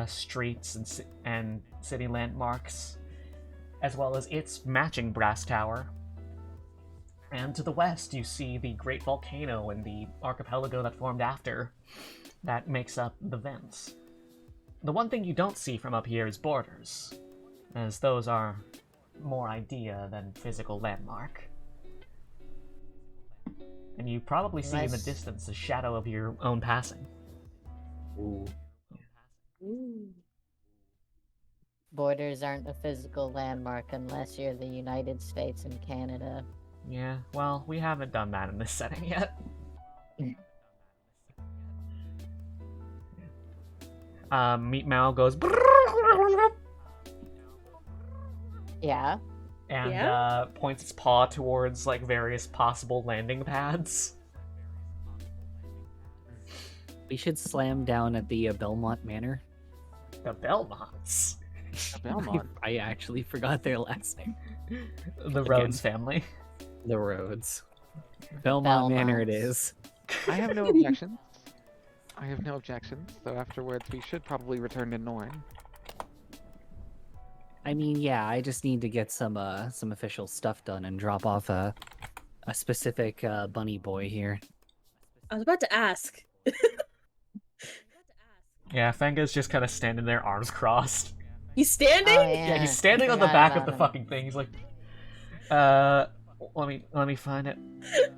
streets and city landmarks, as well as its matching brass tower. And to the west, you see the great volcano and the archipelago that formed after that makes up the vents. The one thing you don't see from up here is borders, as those are more idea than physical landmark. And you probably see in the distance a shadow of your own passing. Ooh. Borders aren't a physical landmark unless you're the United States and Canada. Yeah, well, we haven't done that in this setting yet. Meat Mao goes Yeah. and points its paw towards like various possible landing pads. We should slam down at the Belmont Manor. The Belmonts. Belmont. I actually forgot their last name. The Rhodes family. The Rhodes. Belmont Manor it Belmonts. is. I have no objections. So afterwards, we should probably return to Norn. I mean, yeah, I just need to get some official stuff done and drop off a specific bunny boy here. I was about to ask. Yeah, Fenga's just kind of standing there, arms crossed. He's standing? Oh, yeah. Yeah, he's standing on the Forgot back of about the him. fucking thing. He's like, let me find it.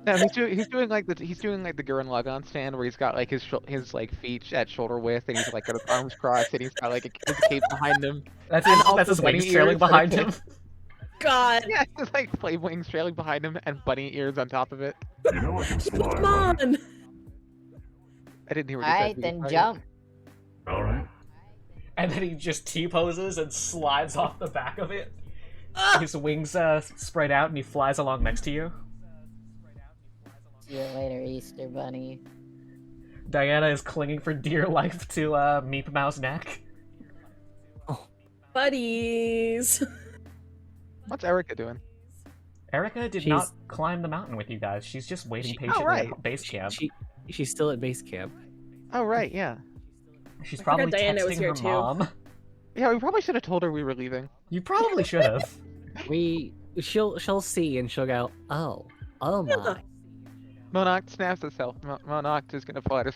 No, he's doing like the Gurren Lagann stand where he's got like his like feet at shoulder width and he's like got his arms crossed and he's got like his cape behind him. That's And his, also that's his bunny wings trailing ears. behind him. God. Yeah, it's like flame wings trailing behind him and bunny ears on top of it. You know I can fly, Come right? on. I didn't hear what he Alright, said. then jump. Alright. And then he just T-poses and slides off the back of it. His wings spread out and he flies along next to you. See you later, Easter Bunny. Diana is clinging for dear life to Meep Mao's neck. Buddies. What's Erica doing? Erica did not climb the mountain with you guys. She's just waiting patiently right. at base camp. She's still at base camp. Oh right, yeah. She's I forgot probably Diana was texting here her too. mom. Yeah, we probably should have told her we were leaving. You probably should have. She'll see and she'll go, oh my. Monoct snaps herself. Monoct is gonna pull out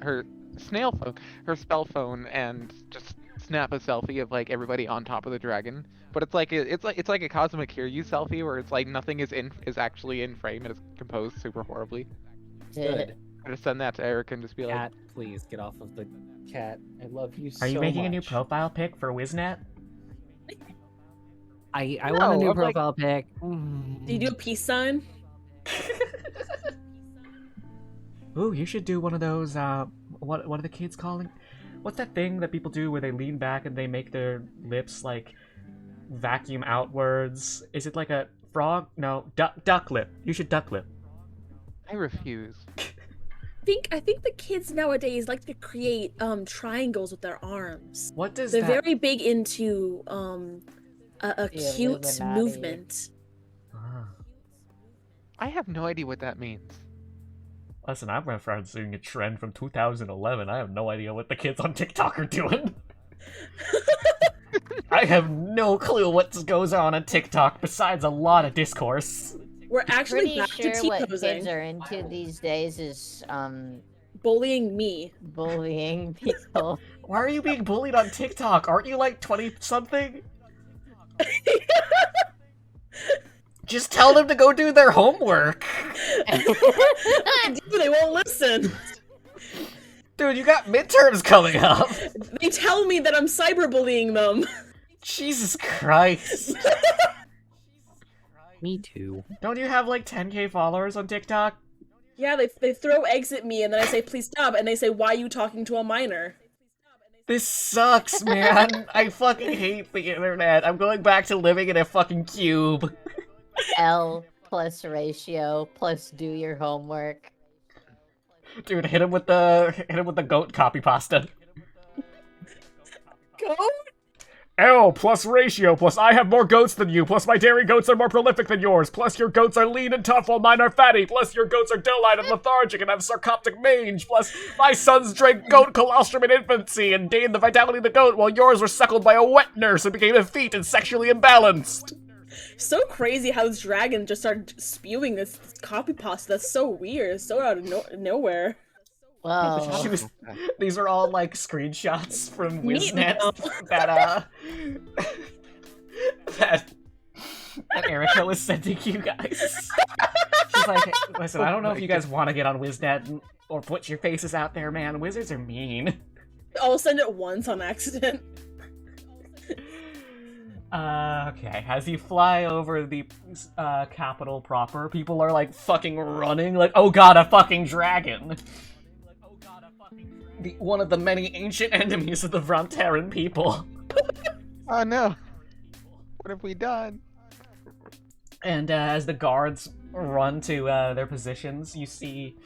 her snail phone, her spell phone, and just snap a selfie of like everybody on top of the dragon. But it's like a Cosmic Kiryu selfie where it's like nothing is actually in frame and it's composed super horribly. Good. I just send that to Eric and just be like, Cat, please get off of the cat. I love you so Are much. you making a new profile pic for Wiznet? I No, want a new I'm like- profile pic. Do you do a peace sign? Ooh, you should do one of those, what are the kids calling? What's that thing that people do where they lean back and they make their lips, like, vacuum outwards? Is it like a frog? No, duck lip. You should duck lip. I refuse. I think the kids nowadays like to create triangles with their arms. What does They're that... very big into a The cute Illuminati. movement. Ah. I have no idea what that means. Listen, I'm referencing a trend from 2011. I have no idea what the kids on TikTok are doing. I have no clue what goes on TikTok besides a lot of discourse. We're actually Pretty back sure to what T-posing. kids are into these days is Bullying me. bullying people. Why are you being bullied on TikTok? Aren't you like 20-something? Just tell them to go do their homework. They won't listen. Dude, you got midterms coming up. They tell me that I'm cyberbullying them. Jesus Christ. Me too. Don't you have like 10k followers on TikTok? Yeah, they throw eggs at me, and then I say, please stop, and they say, why are you talking to a minor? This sucks, man. I fucking hate the internet. I'm going back to living in a fucking cube. L plus ratio plus do your homework. Dude, hit him with the goat copy pasta. Go? L plus ratio plus I have more goats than you, plus my dairy goats are more prolific than yours, plus your goats are lean and tough while mine are fatty, plus your goats are dull-eyed and lethargic and have sarcoptic mange, plus my sons drank goat colostrum in infancy and gained the vitality of the goat while yours were suckled by a wet nurse and became effete and sexually imbalanced. So crazy how this dragon just started spewing this copy pasta. That's so weird. So out of nowhere. Whoa. These are all like screenshots from Neat, Wiznet though. that Erica was sending you guys. She's like, listen, I don't know if you guys want to get on Wiznet or put your faces out there, man. Wizards are mean. I'll send it once on accident. Okay, as you fly over the capital proper, people are like fucking running, like, oh god, a fucking dragon. One of the many ancient enemies of the Fronteran people. Oh no. What have we done? And as the guards run to their positions, you see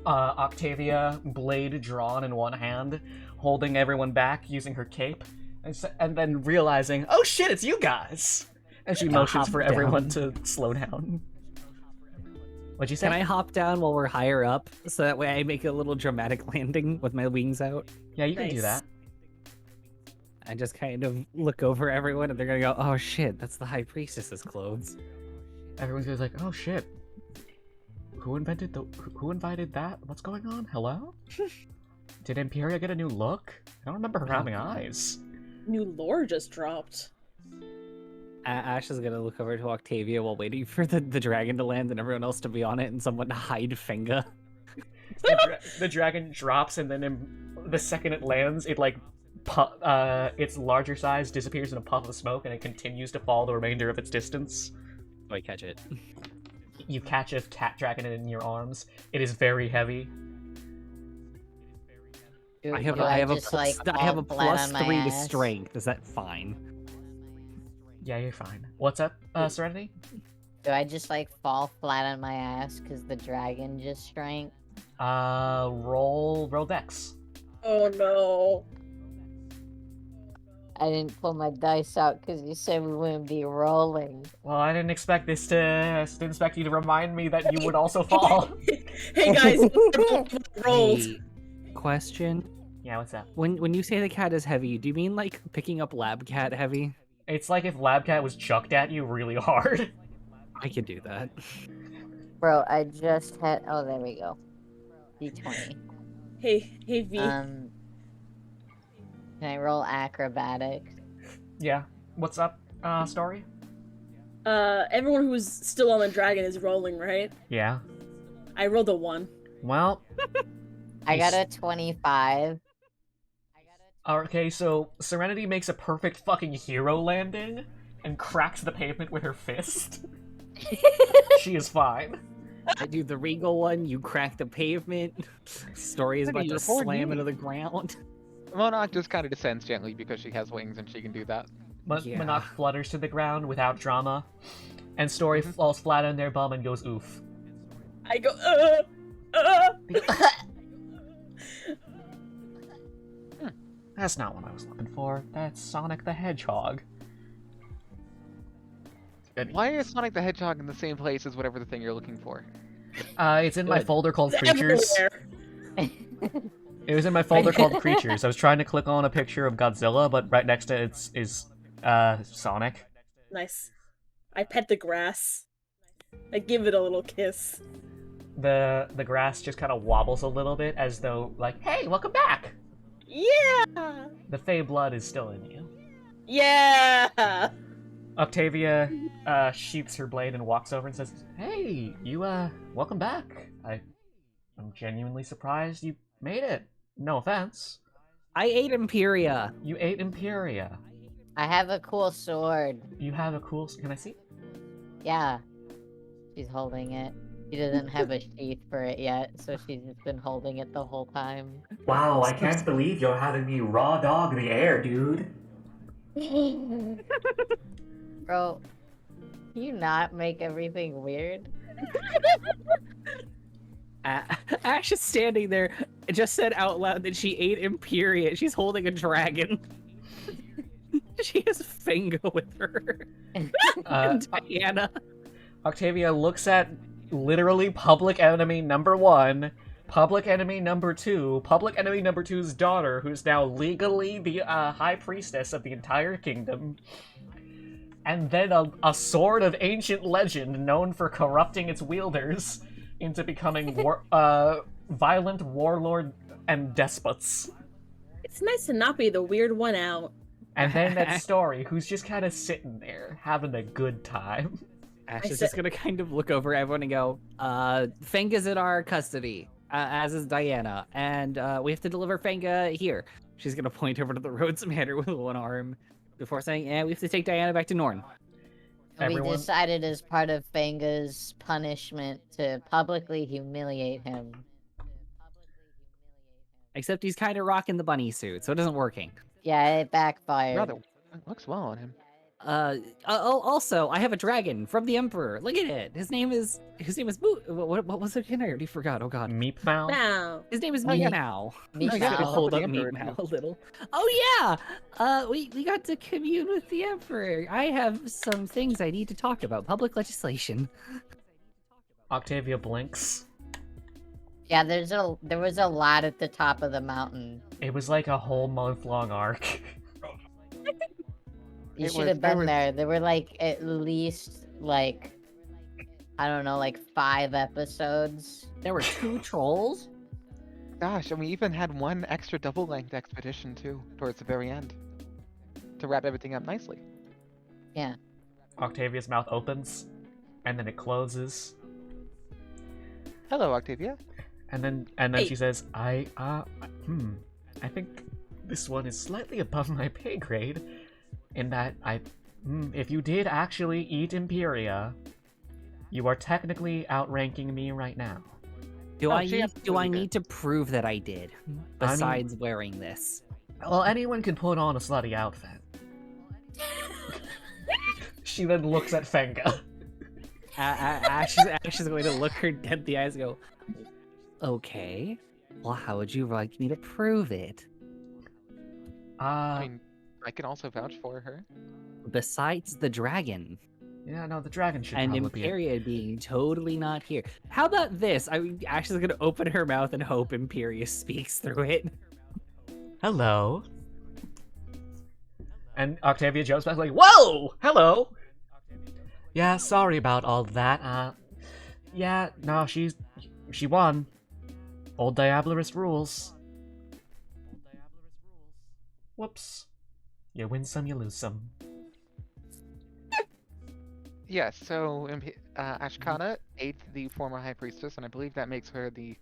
Octavia, blade drawn in one hand, holding everyone back using her cape, and then realizing, oh shit, it's you guys! And she motions for everyone to slow down. What'd you say? Can I hop down while we're higher up, so that way I make a little dramatic landing with my wings out? Yeah, you can do Nice. that. I just kind of look over everyone, and they're gonna go, "Oh shit, that's the High Priestess's clothes." Everyone's gonna be like, oh shit. Who invited that? What's going on? Hello? Did Imperia get a new look? I don't remember her having eyes. New lore just dropped. Ash is gonna look over to Octavia while waiting for the dragon to land and everyone else to be on it, and someone to hide Finga. The dragon drops, and then the second it lands, it like its larger size disappears in a puff of smoke, and it continues to fall the remainder of its distance. So I catch it. You catch a cat dragon in your arms. It is very heavy. I have Do a just, plus, like, I have a fall flat plus on my 3 to ass? strength. Is that fine? Yeah, you're fine. What's up, Serenity? Do I just like fall flat on my ass because the dragon just shrank? Roll dex. Oh no. I didn't pull my dice out because you said we wouldn't be rolling. Well, I didn't expect didn't expect you to remind me that you would also fall. Hey guys, rolled. Hey, question. Yeah, what's up? When you say the cat is heavy, do you mean like picking up lab cat heavy? It's like if Labcat was chucked at you really hard. I could do that. Bro, I just had. Oh, there we go. D20. Hey V. Can I roll acrobatics? Yeah. What's up, Story? Everyone who's still on the dragon is rolling, right? Yeah. I rolled a 1. Well, I got a 25. okay, so Serenity makes a perfect fucking hero landing and cracks the pavement with her fist. She is fine. I do the regal one, you crack the pavement. Story is What are about you, to a 4D? slam into the ground. Monarch just kind of descends gently because she has wings and she can do that. Yeah. Monarch flutters to the ground without drama, and Story falls flat on their bum and goes oof. I go, That's not what I was looking for. That's Sonic the Hedgehog. Why is Sonic the Hedgehog in the same place as whatever the thing you're looking for? It's in my Good. folder called Creatures. Everywhere. It was in my folder called Creatures. I was trying to click on a picture of Godzilla, but right next to it is Sonic. Nice. I pet the grass. I give it a little kiss. The grass just kind of wobbles a little bit as though, like, hey, welcome back! Yeah! The Fey blood is still in you. Yeah! Octavia sheaths her blade and walks over and says, hey, you, welcome back. I'm genuinely surprised you made it. No offense. I ate Imperia. You ate Imperia. I have a cool sword. You have a cool... Can I see? Yeah. She's holding it. She doesn't have a sheath for it yet, so she's just been holding it the whole time. Wow, I can't believe you're having me raw dog the air, dude. Bro, can you not make everything weird? Ash is standing there, just said out loud that she ate Imperia. She's holding a dragon. She has Finga with her. And Diana. Octavia looks at literally public enemy number 1, public enemy number 2, public enemy number 2's daughter, who's now legally the high priestess of the entire kingdom, and then a sword of ancient legend known for corrupting its wielders into becoming violent warlord and despots. It's nice to not be the weird one out. And then that story, who's just kind of sitting there, having a good time. Ash is just gonna kind of look over everyone and go, Fenga's in our custody, as is Diana, and we have to deliver Fenga here. She's gonna point over to the Rhodes Manor with one arm before saying, we have to take Diana back to Norn. Everyone... We decided as part of Fanga's punishment to publicly humiliate him. Except he's kind of rocking the bunny suit, so it isn't working. Yeah, it backfired. Rather, it looks well on him. Also, I have a dragon from the Emperor. Look at it. His name is what was it again? I already forgot. Oh god. Meepmau? Wow. His name is Oh, yeah. Meepmau. Meepmau. I gotta hold up The Emperor Meepmau a little. Oh yeah. We got to commune with the Emperor. I have some things I need to talk about. Public legislation. Octavia blinks. Yeah, there was a lot at the top of the mountain. It was like a whole month-long arc. You It should was- have there been was- there. There were like at least like I don't know, like 5 episodes. There were 2 trolls. Gosh, and we even had one extra double-length expedition too, towards the very end, to wrap everything up nicely. Yeah. Octavia's mouth opens, and then it closes, Hello, Octavia. and then Hey. she says, I think this one is slightly above my pay grade, in that if you did actually eat Imperia, you are technically outranking me right now. Do Oh, I she need absolutely did. to prove that I did? Besides wearing this. Well, anyone can put on a slutty outfit. She then looks at Fenga. Ash is going to look her dead in the eyes and go, okay, well, how would you like me to prove it? I mean, I can also vouch for her. Besides the dragon Yeah, no, the dragon should and probably be... Imperia being totally not here. How about this? Ash is going to open her mouth and hope Imperia speaks through it. Hello. And Octavia jumps back like, whoa! Hello! Yeah, sorry about all that. Yeah, no, she won. Old Diablerist rules. Whoops. You win some, you lose some. Yes, so Ashkana ate the former High Priestess, and I believe that makes her the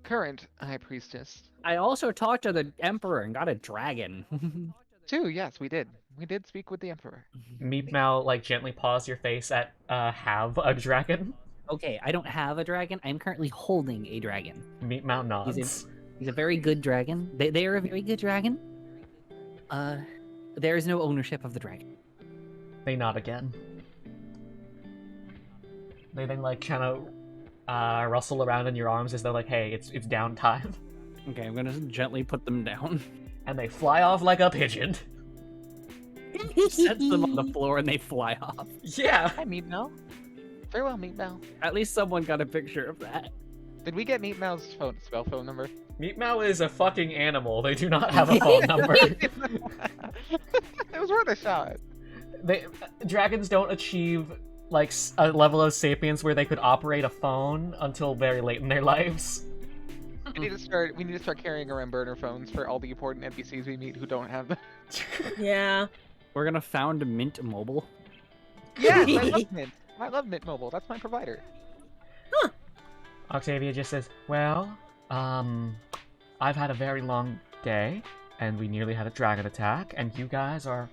current High Priestess. I also talked to the Emperor and got a dragon. Too, yes, we did. We did speak with the Emperor. Meepmau, like, gently paws your face at, have a dragon. Okay, I don't have a dragon. I'm currently holding a dragon. Meepmau nods. He's a very good dragon. They are a very good dragon. There is no ownership of the dragon. They nod again. They then, like, kind of, rustle around in your arms as though, like, hey, it's downtime. Okay, I'm gonna gently put them down. And they fly off like a pigeon. Sets them on the floor and they fly off. Yeah. Hi, Meat Mel. Farewell, Meat Mel. At least someone got a picture of that. Did we get Meat Mel's spell phone number? Meatmao is a fucking animal. They do not have a phone number. It was worth a shot. Dragons don't achieve like a level of sapience where they could operate a phone until very late in their lives. We need to start carrying around burner phones for all the important NPCs we meet who don't have them. Yeah. We're gonna found Mint Mobile. Yes, I love Mint. I love Mint Mobile. That's my provider. Octavia just says, well, I've had a very long day, and we nearly had a dragon attack, and you guys are,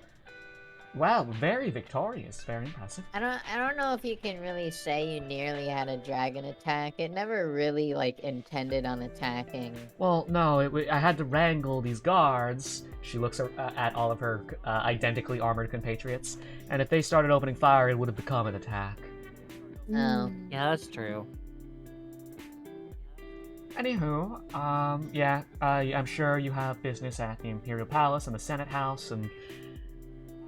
well, very victorious. Very impressive. I don't know if you can really say you nearly had a dragon attack. It never really like intended on attacking. Well, no, I had to wrangle these guards. She looks at all of her identically armored compatriots, and if they started opening fire, it would have become an attack. Oh. Yeah, that's true. Anywho, I'm sure you have business at the Imperial Palace and the Senate House, and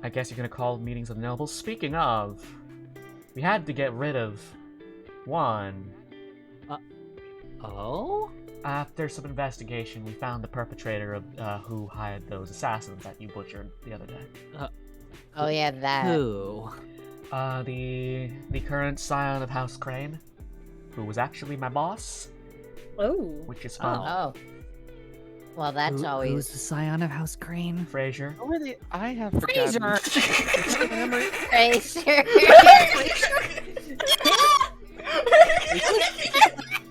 I guess you're gonna call meetings of the nobles. Speaking of, we had to get rid of one. Oh? After some investigation, we found the perpetrator of who hired those assassins that you butchered the other day. Oh yeah, that. Who? The current scion of House Crane, who was actually my boss, Oh. which is fun. Oh. Well, that's Who's always. the scion of House Crane? Fraser. What were they? I have Fraser! Fraser.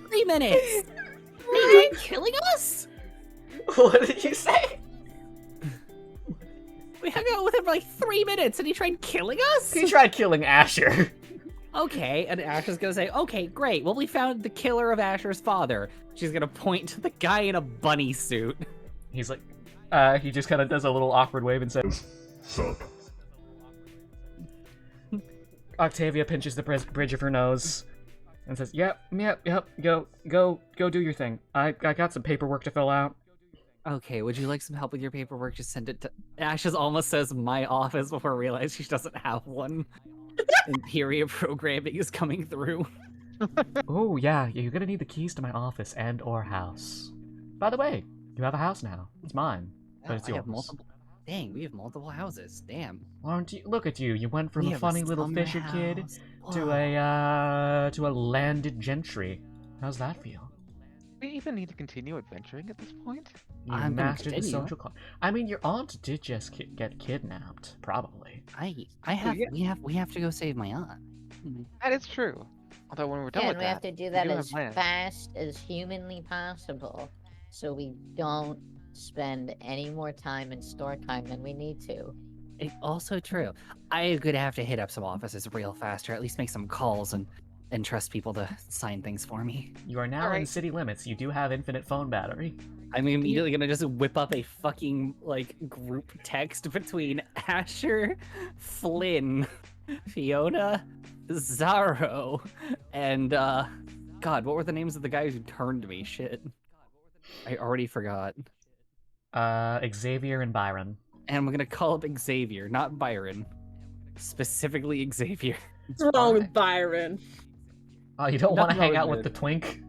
3 minutes! Are you killing us? What did you say? We hung out with him for like 3 minutes and he tried killing us? He tried killing Asher. Okay, and Asher's gonna say, okay, great. Well, we found the killer of Asher's father. She's gonna point to the guy in a bunny suit. He's like, he just kind of does a little awkward wave and says, Sup? Octavia pinches the bridge of her nose and says, yep, go do your thing. I got some paperwork to fill out. Okay, would you like some help with your paperwork? Just send it to... Ashes almost says my office before realizing she doesn't have one. Imperia programming is coming through. Oh, yeah, you're gonna need the keys to my office and or house. By the way, you have a house now. It's mine, but it's I yours. have multiple... Dang, we have multiple houses. Damn. Aren't you? Look at you. You went from We a have funny little summer fisher kid house. to Whoa. a landed gentry. How's that feel? Do we even need to continue adventuring at this point? You I'm gonna mastered the continue. social I mean, your aunt did just get kidnapped, probably. I have... We have to go save my aunt. That is true. Although when we're done Yeah, with and we have that, to do that do have as plans. fast as humanly possible, so we don't spend any more time in store time than we need to. It's also true. I'm gonna have to hit up some offices real fast, or at least make some calls and trust people to sign things for me. You are now in Alright. city limits. You do have infinite phone battery. I'm immediately gonna just whip up a fucking, like, group text between Asher, Flynn, Fiona, Zaro, and, God, what were the names of the guys who turned me? Shit. I already forgot. Xavier and Byron. And I'm gonna call up Xavier, not Byron. Specifically Xavier. What's wrong with Byron? Oh, you don't want to Nothing wrong hang out with with the twink?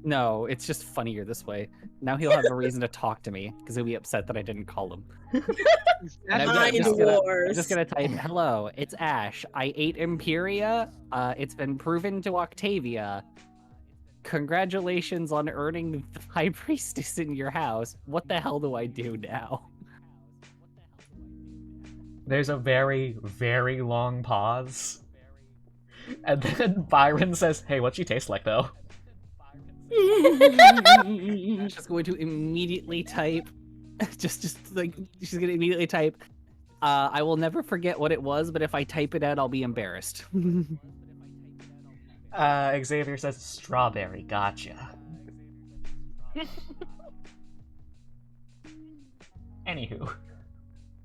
No, it's just funnier this way. Now he'll have a reason to talk to me, because he'll be upset that I didn't call him. And Mind just gonna- wars. I'm just gonna type, hello, it's Ash. I ate Imperia. It's been proven to Octavia. Congratulations on earning the High Priestess in your house. What the hell do I do now? There's a very, very long pause. And then Byron says, hey, what'd she taste like, though? Ash is going to immediately type, just like, she's gonna immediately type, I will never forget what it was, but if I type it out, I'll be embarrassed. Xavier says, strawberry, gotcha. Anywho.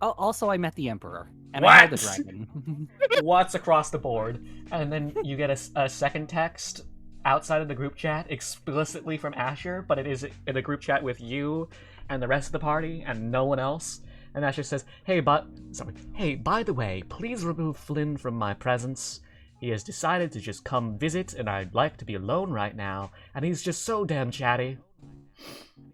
Oh, also, I met the Emperor, and I know the What? dragon. What's across the board? And then you get a second text outside of the group chat explicitly from Asher, but it is in a group chat with you and the rest of the party and no one else. And Asher says, hey, by the way, please remove Flynn from my presence. He has decided to just come visit, and I'd like to be alone right now, and he's just so damn chatty.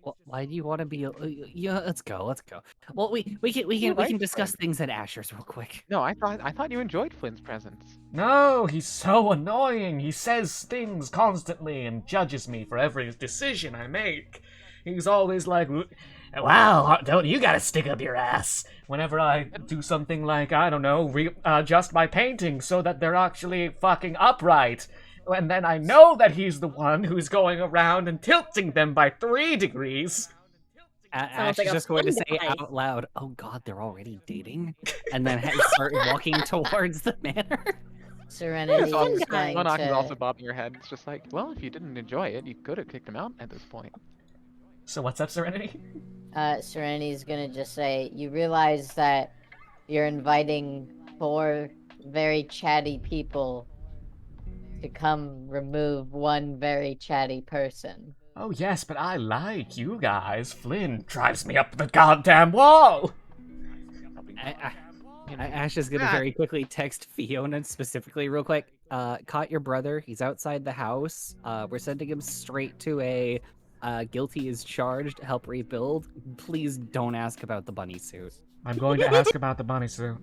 Well, why do you want to be? Yeah, let's go. Let's go. Well, we You can like discuss Flynn. things at Asher's real quick. No, I thought you enjoyed Flynn's presence. No, he's so annoying. He says things constantly and judges me for every decision I make. He's always like, wow, don't you gotta stick up your ass whenever I do something like, I don't know, adjust my paintings so that they're actually fucking upright. And then I know that he's the one who's going around and tilting them by 3 degrees. Ash like is a just going to fun say guy. out loud, "Oh God, they're already dating," and then start walking towards the manor. Serenity is Fun guy. going Monarch is also to. bobbing her head. It's just like, well, if you didn't enjoy it, you could have kicked him out at this point. So what's up, Serenity? Serenity is gonna just say, you realize that you're inviting 4 very chatty people to come remove one very chatty person. Oh yes, but I like you guys. Flynn drives me up the goddamn wall! Ash is gonna very quickly text Fiona specifically, real quick. Caught your brother. He's outside the house. We're sending him straight to a guilty is charged. Help rebuild. Please don't ask about the bunny suit. I'm going to ask about the bunny suit.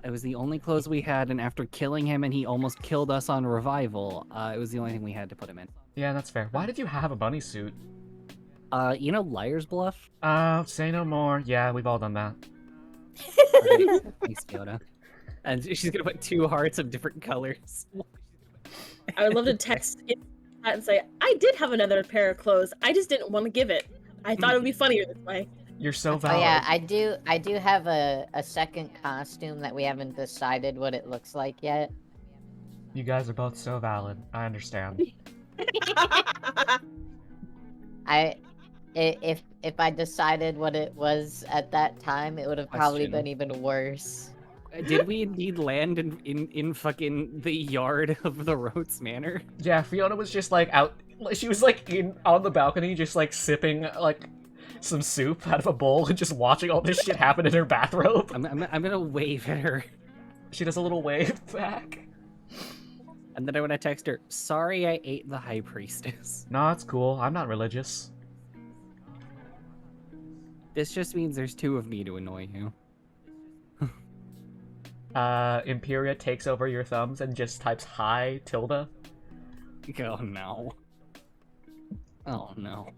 It was the only clothes we had, and after killing him and he almost killed us on revival, it was the only thing we had to put him in. Yeah, that's fair. Why did you have a bunny suit? You know Liar's Bluff? Say no more. Yeah, we've all done that. Okay, thanks, Fiona. And she's gonna put 2 hearts of different colors. I would love to text it and say, I did have another pair of clothes. I just didn't want to give it. I thought it would be funnier this way. You're so Oh valid. yeah, I do have a second costume that we haven't decided what it looks like yet. You guys are both so valid. I understand. If I decided what it was at that time, it would have probably Question. been even worse. Did we indeed land in fucking the yard of the Rhodes Manor? Yeah, Fiona was just like out. She was like on the balcony, just like sipping like some soup out of a bowl and just watching all this shit happen in her bathrobe. I'm gonna wave at her, She does a little wave back. and then I want to text her. Sorry, I ate the High Priestess. No, it's cool. I'm not religious. This just means there's 2 of me to annoy you. Imperia takes over your thumbs and just types hi tilde. Oh no. Oh no.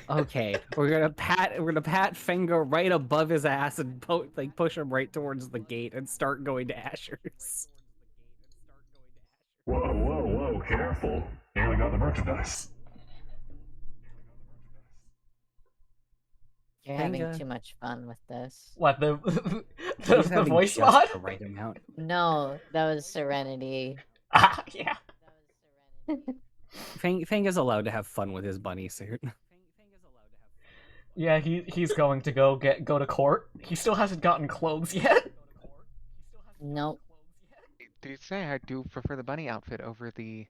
Okay, we're gonna pat Finger right above his ass and push him right towards the gate and start going to Asher's. Whoa, whoa, whoa, careful. Nearly got the merchandise. You're having Kinda. too much fun with this. What the He's the having voice just mod? the right amount. No, that was Serenity. Ah, yeah. Fanga's allowed to have fun with his bunny suit. Yeah, he's going to go to court. He still hasn't gotten clothes yet. Nope. Did you say I do prefer the bunny outfit over the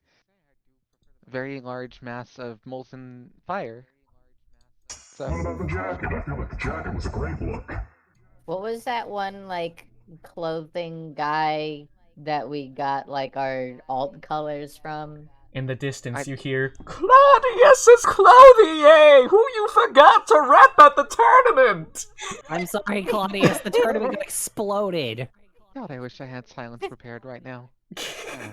very large mass of molten fire? So, What about the jacket? I feel like the jacket was a great look. What was that one, like, clothing guy that we got, like, our alt colors from? In the distance, I- you hear Claudius is Clothier, who you forgot to rep at the tournament. I'm sorry, Claudius. The tournament exploded. God, I wish I had silence prepared right now. I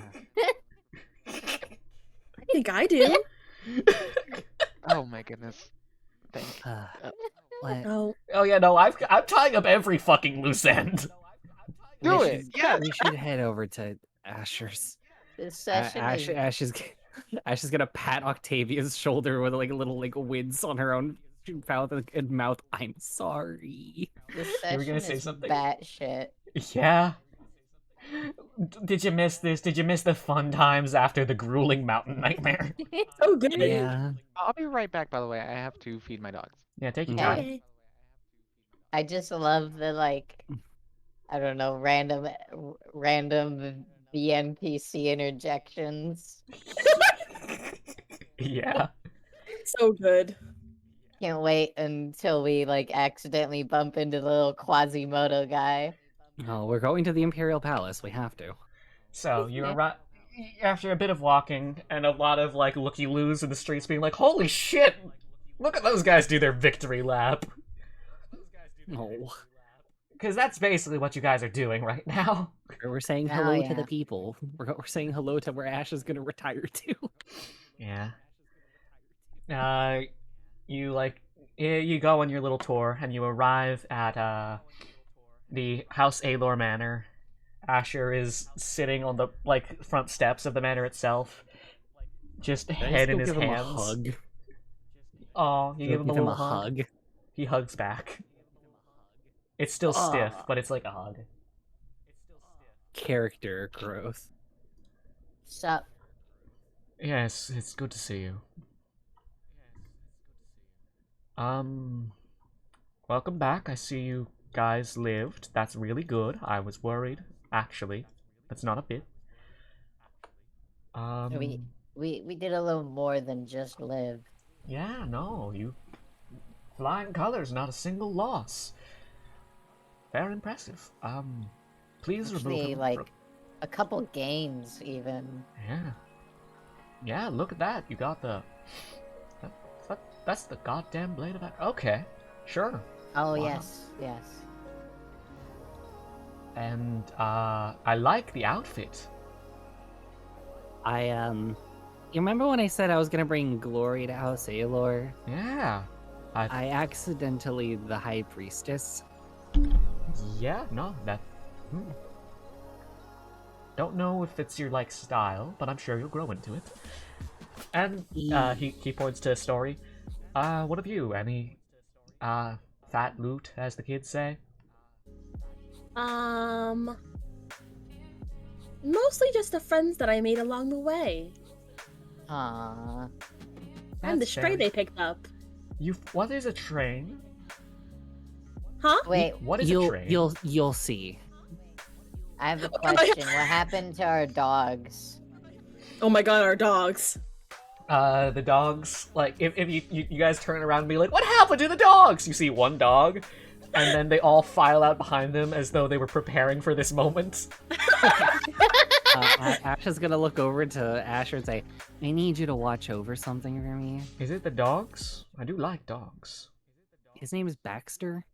think I do. Oh my goodness. Thank Oh, Oh yeah, no, I'm tying up every fucking loose end. Do it! Yeah! We should head over to Asher's. This session is... Ash is gonna pat Octavia's shoulder with like a little like wince on her own mouth. I'm sorry. This You were session gonna say is something? batshit. Yeah. Did you miss this? Did you miss the fun times after the grueling mountain nightmare? so good. Yeah. I'll be right back, by the way. I have to feed my dogs. Yeah, take your Okay. time. Okay. I just love the, like, I don't know, random VNPC interjections. Yeah. So good. can't wait until we like accidentally bump into the little Quasimodo guy. Oh, we're going to the Imperial Palace. We have to. So you Yeah. arrive after a bit of walking and a lot of like looky-loos in the streets, being like, "Holy shit! Look at those guys do their victory lap." No. Because that's basically what you guys are doing right now. We're saying Oh, hello to yeah. the people. We're saying hello to where Ash is going to retire to. Yeah. You go on your little tour and you arrive at the House Aelor Manor. Asher is sitting on the front steps of the manor itself, just Can I head just in go his give him a hands. hug? Oh, you Go give him a give him little a hug. He hugs back. It's still stiff, Ah. but it's like a hug. Character growth. Sup? Yes, it's good to see you. Welcome back. I see you guys lived. That's really good. I was worried, actually. That's not a bit. We did a little more than just live. Yeah, no, you flying colors, not a single loss. Very impressive. Please remove Actually, him. like a couple games even. Yeah. Yeah, look at that. You got the that's the goddamn blade of that. Okay. Sure. Oh Wow. yes, yes. And I like the outfit. You remember when I said I was gonna bring glory to House Aelor? Yeah. I accidentally the High Priestess. Yeah, no, that don't know if it's your style, but I'm sure you'll grow into it. And he points to a story. What have you? Any fat loot, as the kids say? Mostly just the friends that I made along the way. Aww. And the That's stray fair. they picked up. What is a train? Huh? Wait, What is a train? You'll see. I have a question. What happened to our dogs? Oh my god, our dogs. The dogs, if you guys turn around and be like, what happened to the dogs? You see one dog, and then they all file out behind them as though they were preparing for this moment. Ash is gonna look over to Asher and say, I need you to watch over something for me. Is it the dogs? I do like dogs. His name is Baxter.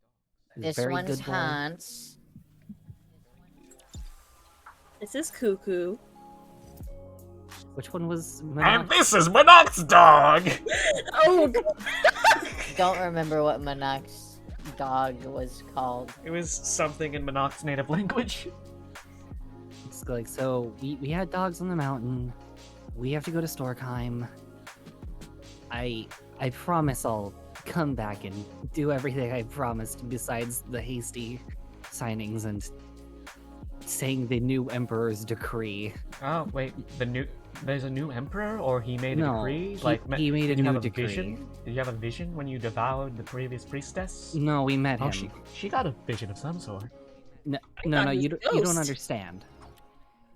He's a This very one's good boy. Hans. This is Cuckoo. Which one was And Monarch? this is Monarch's dog! Oh, god. Don't remember what Monarch's dog was called. It was something in Monarch's native language. It's like, so we had dogs on the mountain. We have to go to Storkheim. I promise I'll come back and do everything I promised besides the hasty signings and saying the new emperor's decree. Oh, wait, there's a new emperor, or he made a No, decree? he made a did you new have a decree. vision? Did you have a vision when you devoured the previous priestess? No, we met Oh, him. she got a vision of some sort. No, thought he was you a don't ghost. understand.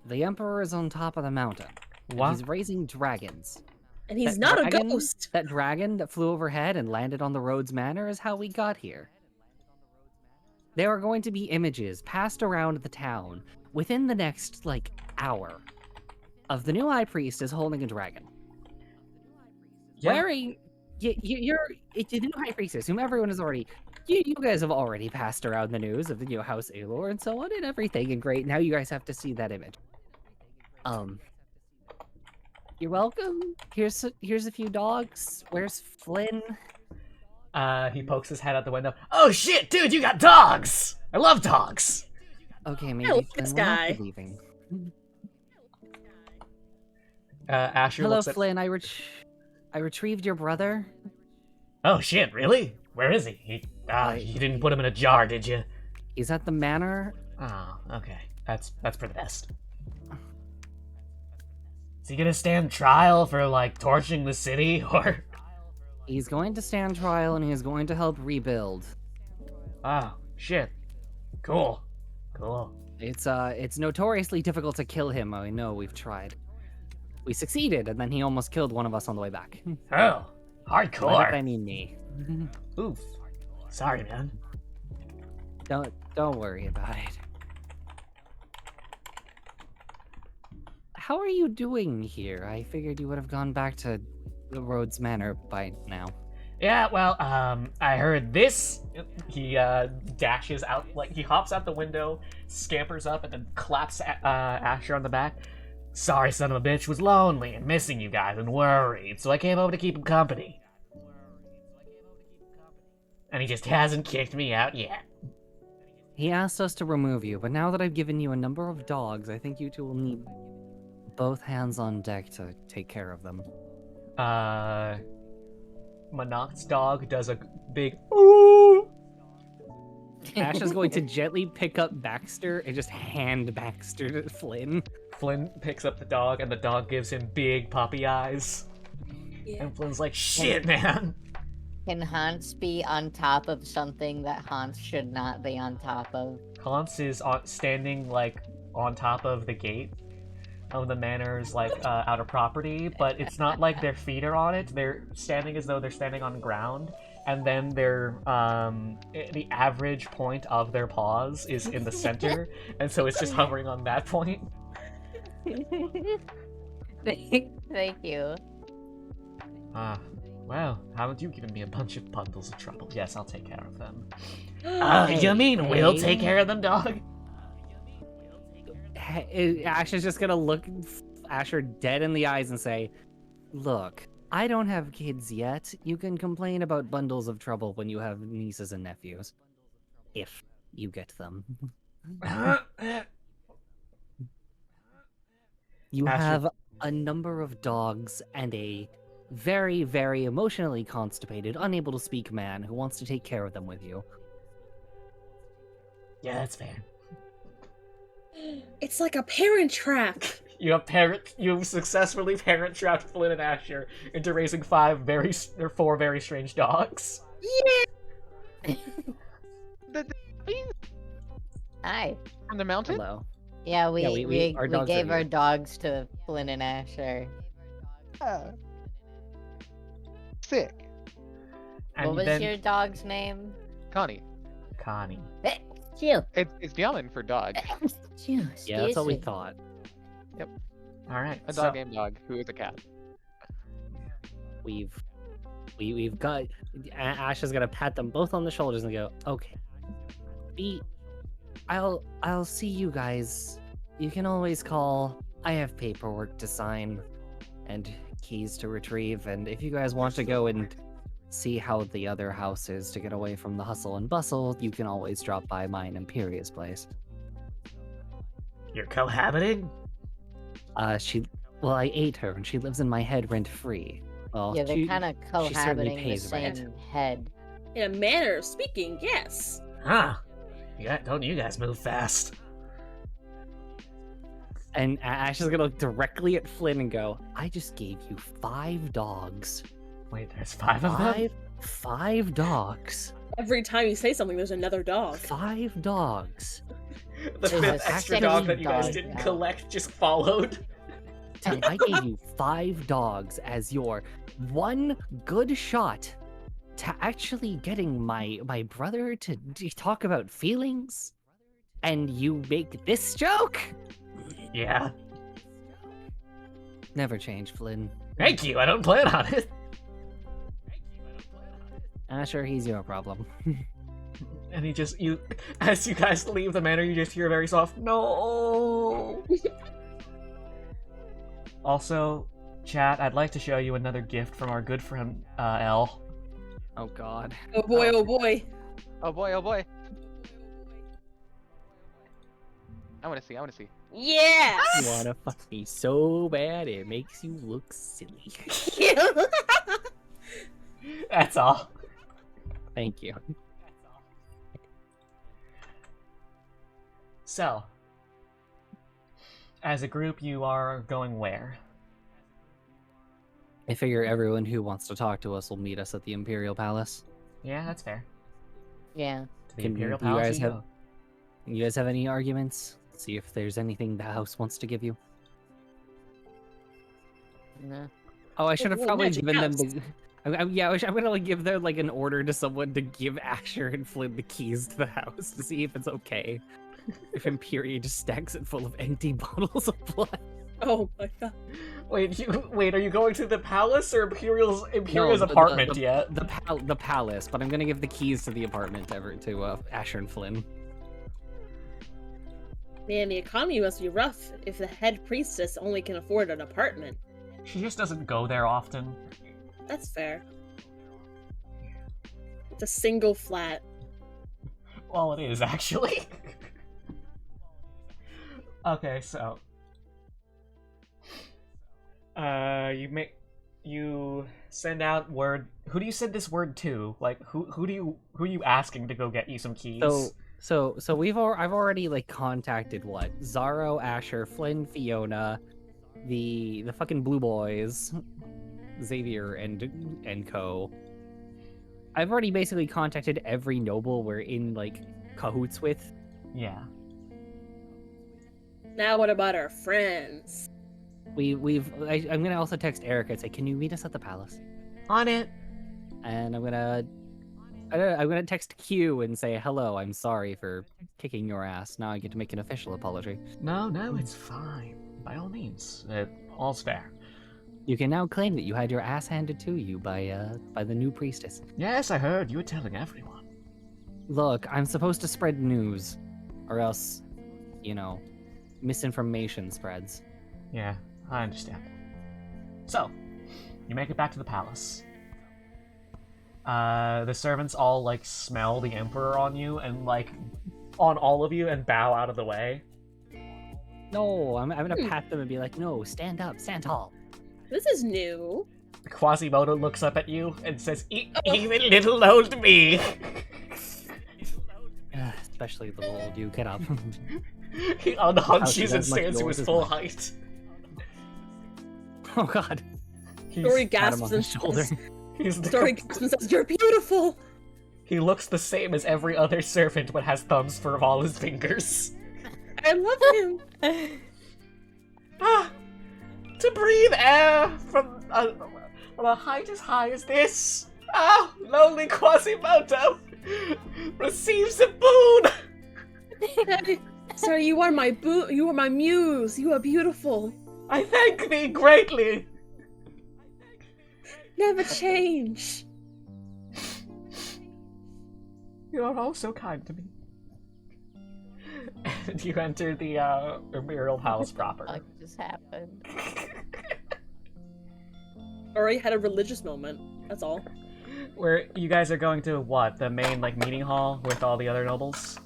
The emperor is on top of the mountain. and What? He's raising dragons. And he's That not dragon- a ghost. That dragon that flew overhead and landed on the Rhodes Manor is how we got here. There are going to be images passed around the town within the next, hour of the new high priestess holding a dragon. Yeah. Wearing... It's the new high priestess, whom everyone has already... You guys have already passed around the news of the new House Aelor and so on and everything, and great, now you guys have to see that image. You're welcome. Here's a few dogs. Where's Flynn? He pokes his head out the window. Oh shit, dude, you got dogs! I love dogs! Okay, maybe like Flynn this will not guy. be leaving. Asher Hello, looks at... Flynn. I retrieved your brother. Oh shit, really? Where is he? You didn't put him in a jar, did you? He's at the manor. Oh, okay. That's for the best. Is he gonna stand trial for, torching the city, or... He's going to stand trial and he is going to help rebuild. Oh, shit. Cool. Cool. It's notoriously difficult to kill him. I know we've tried. We succeeded, and then he almost killed one of us on the way back. Oh, By that I Hardcore. mean me. Oof. Sorry, man. Don't worry about it. How are you doing here? I figured you would have gone back to the Rhodes Manor by now. Yeah, well, I heard this. He dashes out, like he hops out the window, scampers up, and then claps Asher on the back. Sorry, son of a bitch, was lonely and missing you guys and worried, so I came over to keep him company. And he just hasn't kicked me out yet. He asked us to remove you, but now that I've given you a number of dogs, I think you two will need both hands on deck to take care of them. Monoc's dog does a big ooh. Ash is going to gently pick up Baxter and just hand Baxter to Flynn. Flynn picks up the dog, and the dog gives him big puppy eyes. Yeah. And Flynn's like, shit, man. Can Hans be on top of something that Hans should not be on top of? Hans is standing, like, on top of the gate of the manor's, like, outer property, but it's not like their feet are on it. They're standing as though they're standing on ground, and then their, the average point of their paws is in the center, and so it's just hovering on that point. Thank you. Well, haven't you given me a bunch of bundles of trouble? Yes, I'll take care of them. Hey, You mean we'll hey. take care of them, dog? Ash is just gonna look Asher dead in the eyes and say, "Look, I don't have kids yet. You can complain about bundles of trouble when you have nieces and nephews. If you get them. You Asher- have a number of dogs and a very, very emotionally constipated, unable to speak man who wants to take care of them with you. Yeah, that's fair. It's like a parent trap. You've successfully parent trapped Flynn and Asher into raising four very strange dogs. Hi. From the mountain? Hello. Yeah, we our dogs are gave our here. dogs to Flynn and Asher. Sick. And What was then your dog's name? Connie. Connie. Chew. It's Yaman for dog. Yeah, that's what we thought. All right. A so- dog named Dog, who is a cat. We've got Ash is gonna pat them both on the shoulders and go, okay. I'll see you guys. You can always call. I have paperwork to sign and keys to retrieve, and if you guys want to go and see how the other house is to get away from the hustle and bustle, you can always drop by mine Imperia's place. You're cohabiting? I ate her and she lives in my head rent free. Well, Yeah, they're kind of she certainly cohabiting the pays rent. same head. In a manner of speaking, yes. Huh. Yeah, don't you guys move fast. And Ash is gonna look directly at Flynn and go, I just gave you 5 dogs. Wait, there's 5 of them? Five dogs. Every time you say something, there's another dog. 5 dogs. The There's 5th a extra second dog that you guys dog didn't now. collect just followed. And I gave you 5 dogs as your one good shot to actually getting my brother to talk about feelings. And you make this joke? Yeah. Never change, Flynn. Thank you, I don't plan on it. Asher, he's your problem. And as you guys leave the manor, you just hear a very soft, no. Also, chat, I'd like to show you another gift from our good friend, Elle. Oh god. Oh boy, oh boy. Oh boy, oh boy. I want to see. Yeah. You wanna fuck me so bad it makes you look silly. That's all. Thank you. So, as a group, you are going where? I figure everyone who wants to talk to us will meet us at the Imperial Palace. Yeah, that's fair. Yeah. To the Can Imperial you Palace guys you have- go. You guys have any arguments? See if there's anything the house wants to give you. No. Oh, I should have Ooh, probably magic given them house. Yeah, I'm gonna like give them like an order to someone to give Asher and Flynn the keys to the house to see if it's okay. If Imperia just stacks it full of empty bottles of blood. Oh my god. Wait, are you going to the palace or Imperial's No, apartment yet? The palace, but I'm gonna give the keys to the apartment to Asher and Flynn. Man, the economy must be rough if the head priestess only can afford an apartment. She just doesn't go there often. That's fair. It's a single flat. Well, it is actually. Okay, so you send out word. Who do you send this word to? Like, who are you asking to go get you some keys? So I've already like contacted what? Zaro, Asher, Flynn, Fiona, the fucking Blue Boys, Xavier and co. I've already basically contacted every noble we're in like cahoots with. Yeah. Now what about our friends? I'm gonna also text Erica and say, can you meet us at the palace? On it. And I'm gonna text Q and say, hello, I'm sorry for kicking your ass. Now I get to make an official apology. No, it's fine. By all means, all's fair. You can now claim that you had your ass handed to you by the new priestess. Yes, I heard you were telling everyone. Look, I'm supposed to spread news, or else, misinformation spreads. Yeah, I understand. So, you make it back to the palace. The servants all, like, smell the Emperor on you and, like, on all of you and bow out of the way. No, I'm gonna pat them and be like, no, stand up, stand tall. This is new. Quasimodo looks up at you and says, even little old me. Especially the old you, get up. He unhunches and stands to his full height. Oh god. Story Pat him gasps on and the shoulder. Story gasps and says, "You're beautiful." He looks the same as every other servant, but has thumbs for all his fingers. I love him. To breathe air from a height as high as this. Lonely Quasimodo receives a boon. Sir, you are my you are my muse. You are beautiful. I thank thee greatly. Never change. You are all so kind to me. And you enter the Imperial Palace proper. What just happened? Ori had a religious moment. That's all. Where you guys are going to what? The main meeting hall with all the other nobles?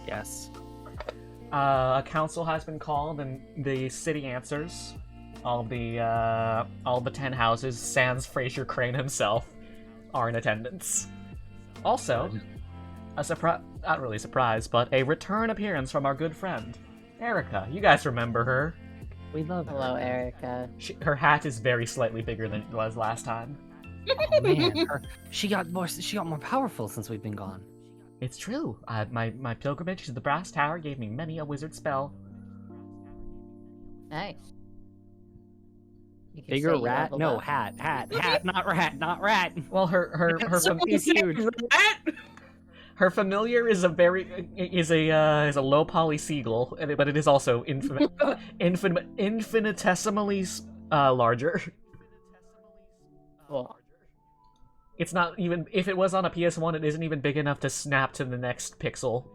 Yes. A council has been called, and the city answers. All the 10 houses, sans Fraser Crane himself, are in attendance. Also, not really surprise, but a return appearance from our good friend, Erica. You guys remember her? We love her. Hello, Erica. Her hat is very slightly bigger than it was last time. Oh man, she got more powerful since we've been gone. It's true. My pilgrimage to the Brass Tower gave me many a wizard spell. Nice. You can Bigger say you rat? leveled No, up. hat, not rat. Well, her He's huge. her familiar is a low poly seagull, but it is also infinitesimally larger. Cool. It's not even, if it was on a PS1, it isn't even big enough to snap to the next pixel.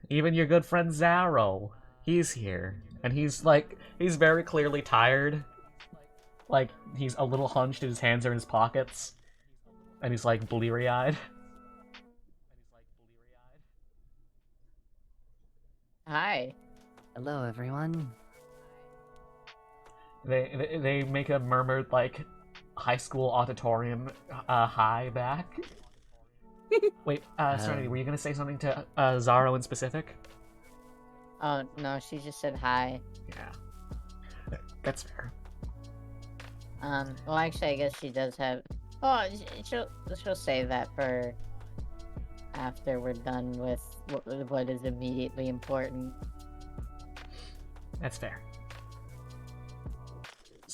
Even your good friend Zaro, he's here. And he's very clearly tired. Like, he's a little hunched, his hands are in his pockets. And he's bleary-eyed. Hi. Hello, everyone. They make a murmured, high school auditorium hi back. Wait, Serenity, were you gonna say something to Zaro in specific? Oh, no, she just said hi. Yeah. That's fair. Well, actually, I guess she does have... Oh, she'll save that for after we're done with what is immediately important. That's fair.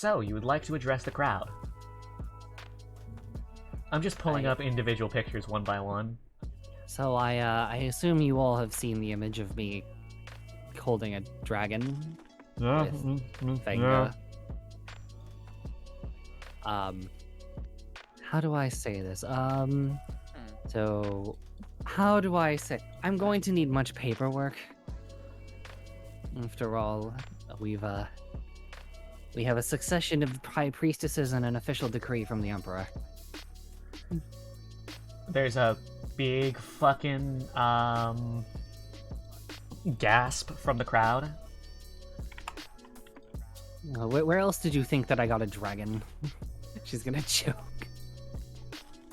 So, you would like to address the crowd. I'm just pulling up individual pictures one by one. So I assume you all have seen the image of me holding a dragon Yeah, with Fenga. How do I say this? So how do I say? I'm going to need much paperwork. After all, we have a succession of high priestesses and an official decree from the emperor. There's a big fucking gasp from the crowd. Where else did you think that I got a dragon? She's gonna choke.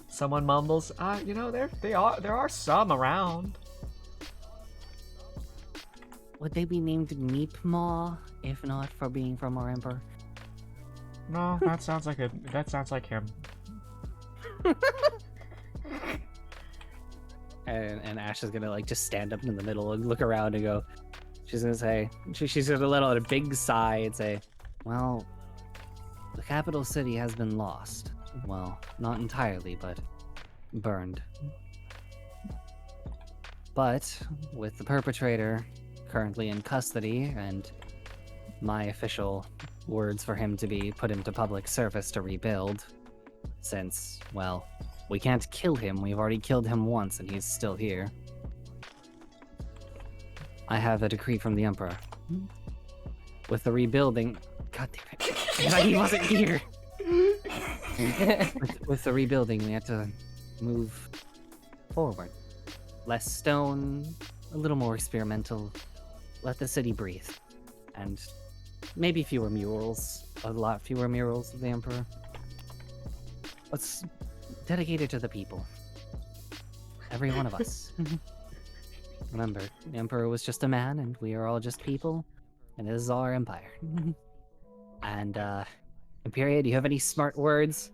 Someone mumbles, you know, there are some around. Would they be named Meepmaw, if not for being from our emperor? No, that sounds like him. And Ash is gonna like just stand up in the middle and look around and go. She's gonna say, she's gonna let out a big sigh and say, "Well, the capital city has been lost. Well, not entirely, but burned. But with the perpetrator currently in custody and my official words for him to be put into public service to rebuild, since, well, we can't kill him. We've already killed him once and he's still here. I have a decree from the Emperor. With the rebuilding... God damn it. He wasn't here! with the rebuilding, we have to move forward. Less stone, a little more experimental. Let the city breathe. And maybe fewer murals. A lot fewer murals of the Emperor. Let's dedicate it to the people. Every one of us. Remember, the Emperor was just a man, and we are all just people, and this is our empire. And, Imperia, do you have any smart words?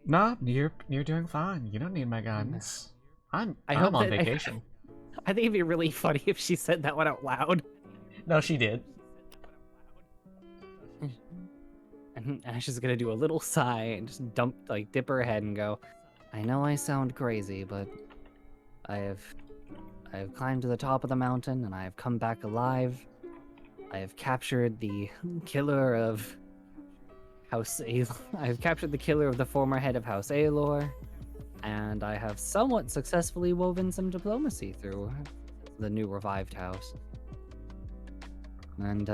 No, you're doing fine. You don't need my guidance. I'm hope on that- vacation. I think it'd be really funny if she said that one out loud. No, she did. And Ash is gonna do a little sigh and just dip her head and go, I know I sound crazy, but I have climbed to the top of the mountain and I have come back alive. I have captured the killer of House Aelor. I have captured the killer of the former head of House Aelor, and I have somewhat successfully woven some diplomacy through the new revived house. And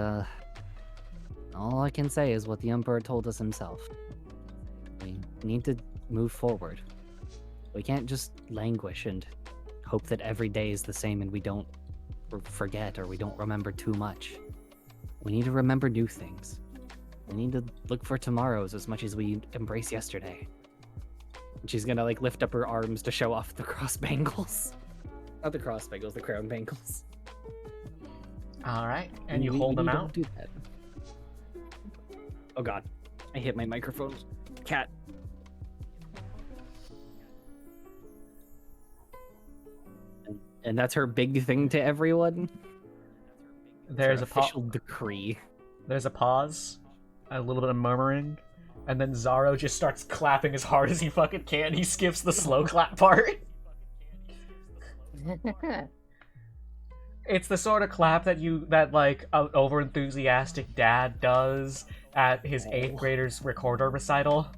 all I can say is what the Emperor told us himself. We need to move forward. We can't just languish and hope that every day is the same and we don't forget or we don't remember too much. We need to remember new things. We need to look for tomorrows as much as we embrace yesterday. And she's gonna lift up her arms to show off the cross bangles. Not the cross bangles, the crown bangles. Alright, and you hold them need to out? do that. Oh god, I hit my microphone. Cat. And that's her big thing to everyone. There's Her a official decree. There's a pause, a little bit of murmuring, and then Zaro just starts clapping as hard as he fucking can. He skips the slow clap part. It's the sort of clap that an over enthusiastic dad does at his 8th grader's recorder recital.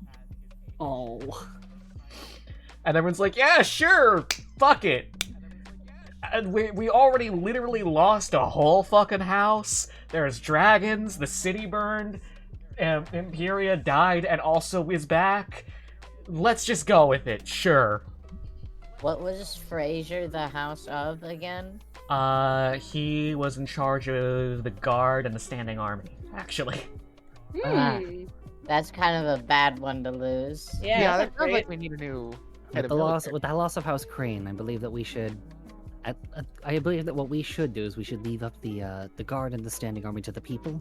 Oh. And everyone's like, yeah, sure, fuck it. And we already literally lost a whole fucking house. There's dragons, the city burned, Imperia died and also is back. Let's just go with it, sure. What was Fraser the house of again? He was in charge of the guard and the standing army, actually. That's kind of a bad one to lose. Yeah, that's that sounds great. like we need a new head With of the military. loss of House Crane, I believe that we should. I believe that what we should do is we should leave up the guard and the standing army to the people.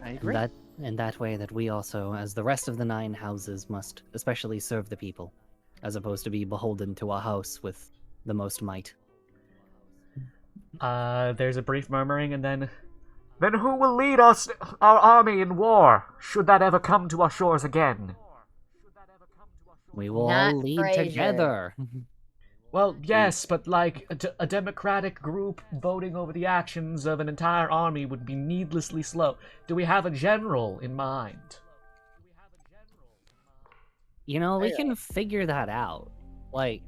I agree. And that way that we also, as the rest of the 9 houses, must especially serve the people, as opposed to be beholden to a house with the most might. There's a brief murmuring, and then Then who will lead our army in war, should that ever come to our shores again? We will Not all lead Frasier. together. Well, yes, but like a democratic group voting over the actions of an entire army would be needlessly slow. Do we have a general in mind? You know, we can figure that out. Like,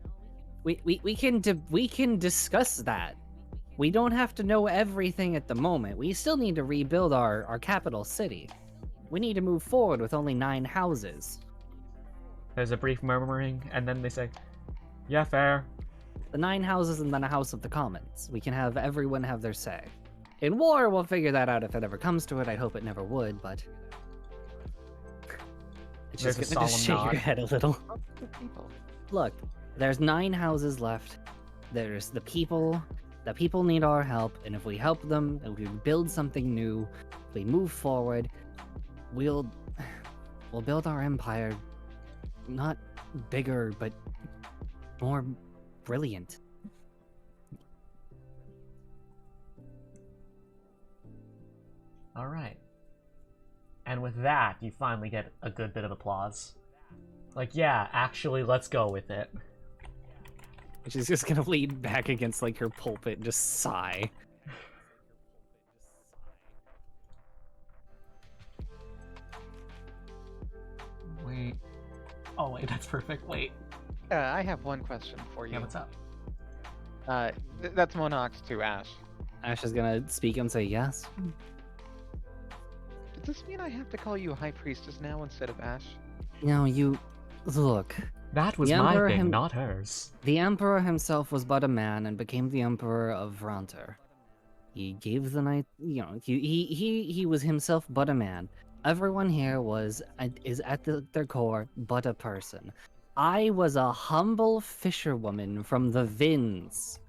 we can discuss that. We don't have to know everything at the moment. We still need to rebuild our capital city. We need to move forward with only 9 houses. There's a brief murmuring, and then they say, "Yeah, fair." The 9 houses and then a House of the Commons. We can have everyone have their say. In war, we'll figure that out if it ever comes to it. I hope it never would, but... It's just There's a gonna just shake solemn your nod. head a little. People. Look, there's 9 houses left. There's the people. The people need our help, and if we help them, and we build something new, if we move forward, we'll build our empire not bigger, but more brilliant. All right. And with that, you finally get a good bit of applause. Like, yeah, actually, let's go with it. She's just gonna lean back against like her pulpit and just sigh. Wait. Oh, wait, that's perfect. Wait. I have one question for you. Yeah, what's up? That's Monox to Ash. Ash is gonna speak and say yes. Does this mean I have to call you High Priestess now instead of Ash? Now you look. That was The my Emperor thing, not hers. The Emperor himself was but a man and became the Emperor of Vranter. He gave the night, you know, he was himself but a man. Everyone here is at their core but a person. I was a humble fisherwoman from the Vins,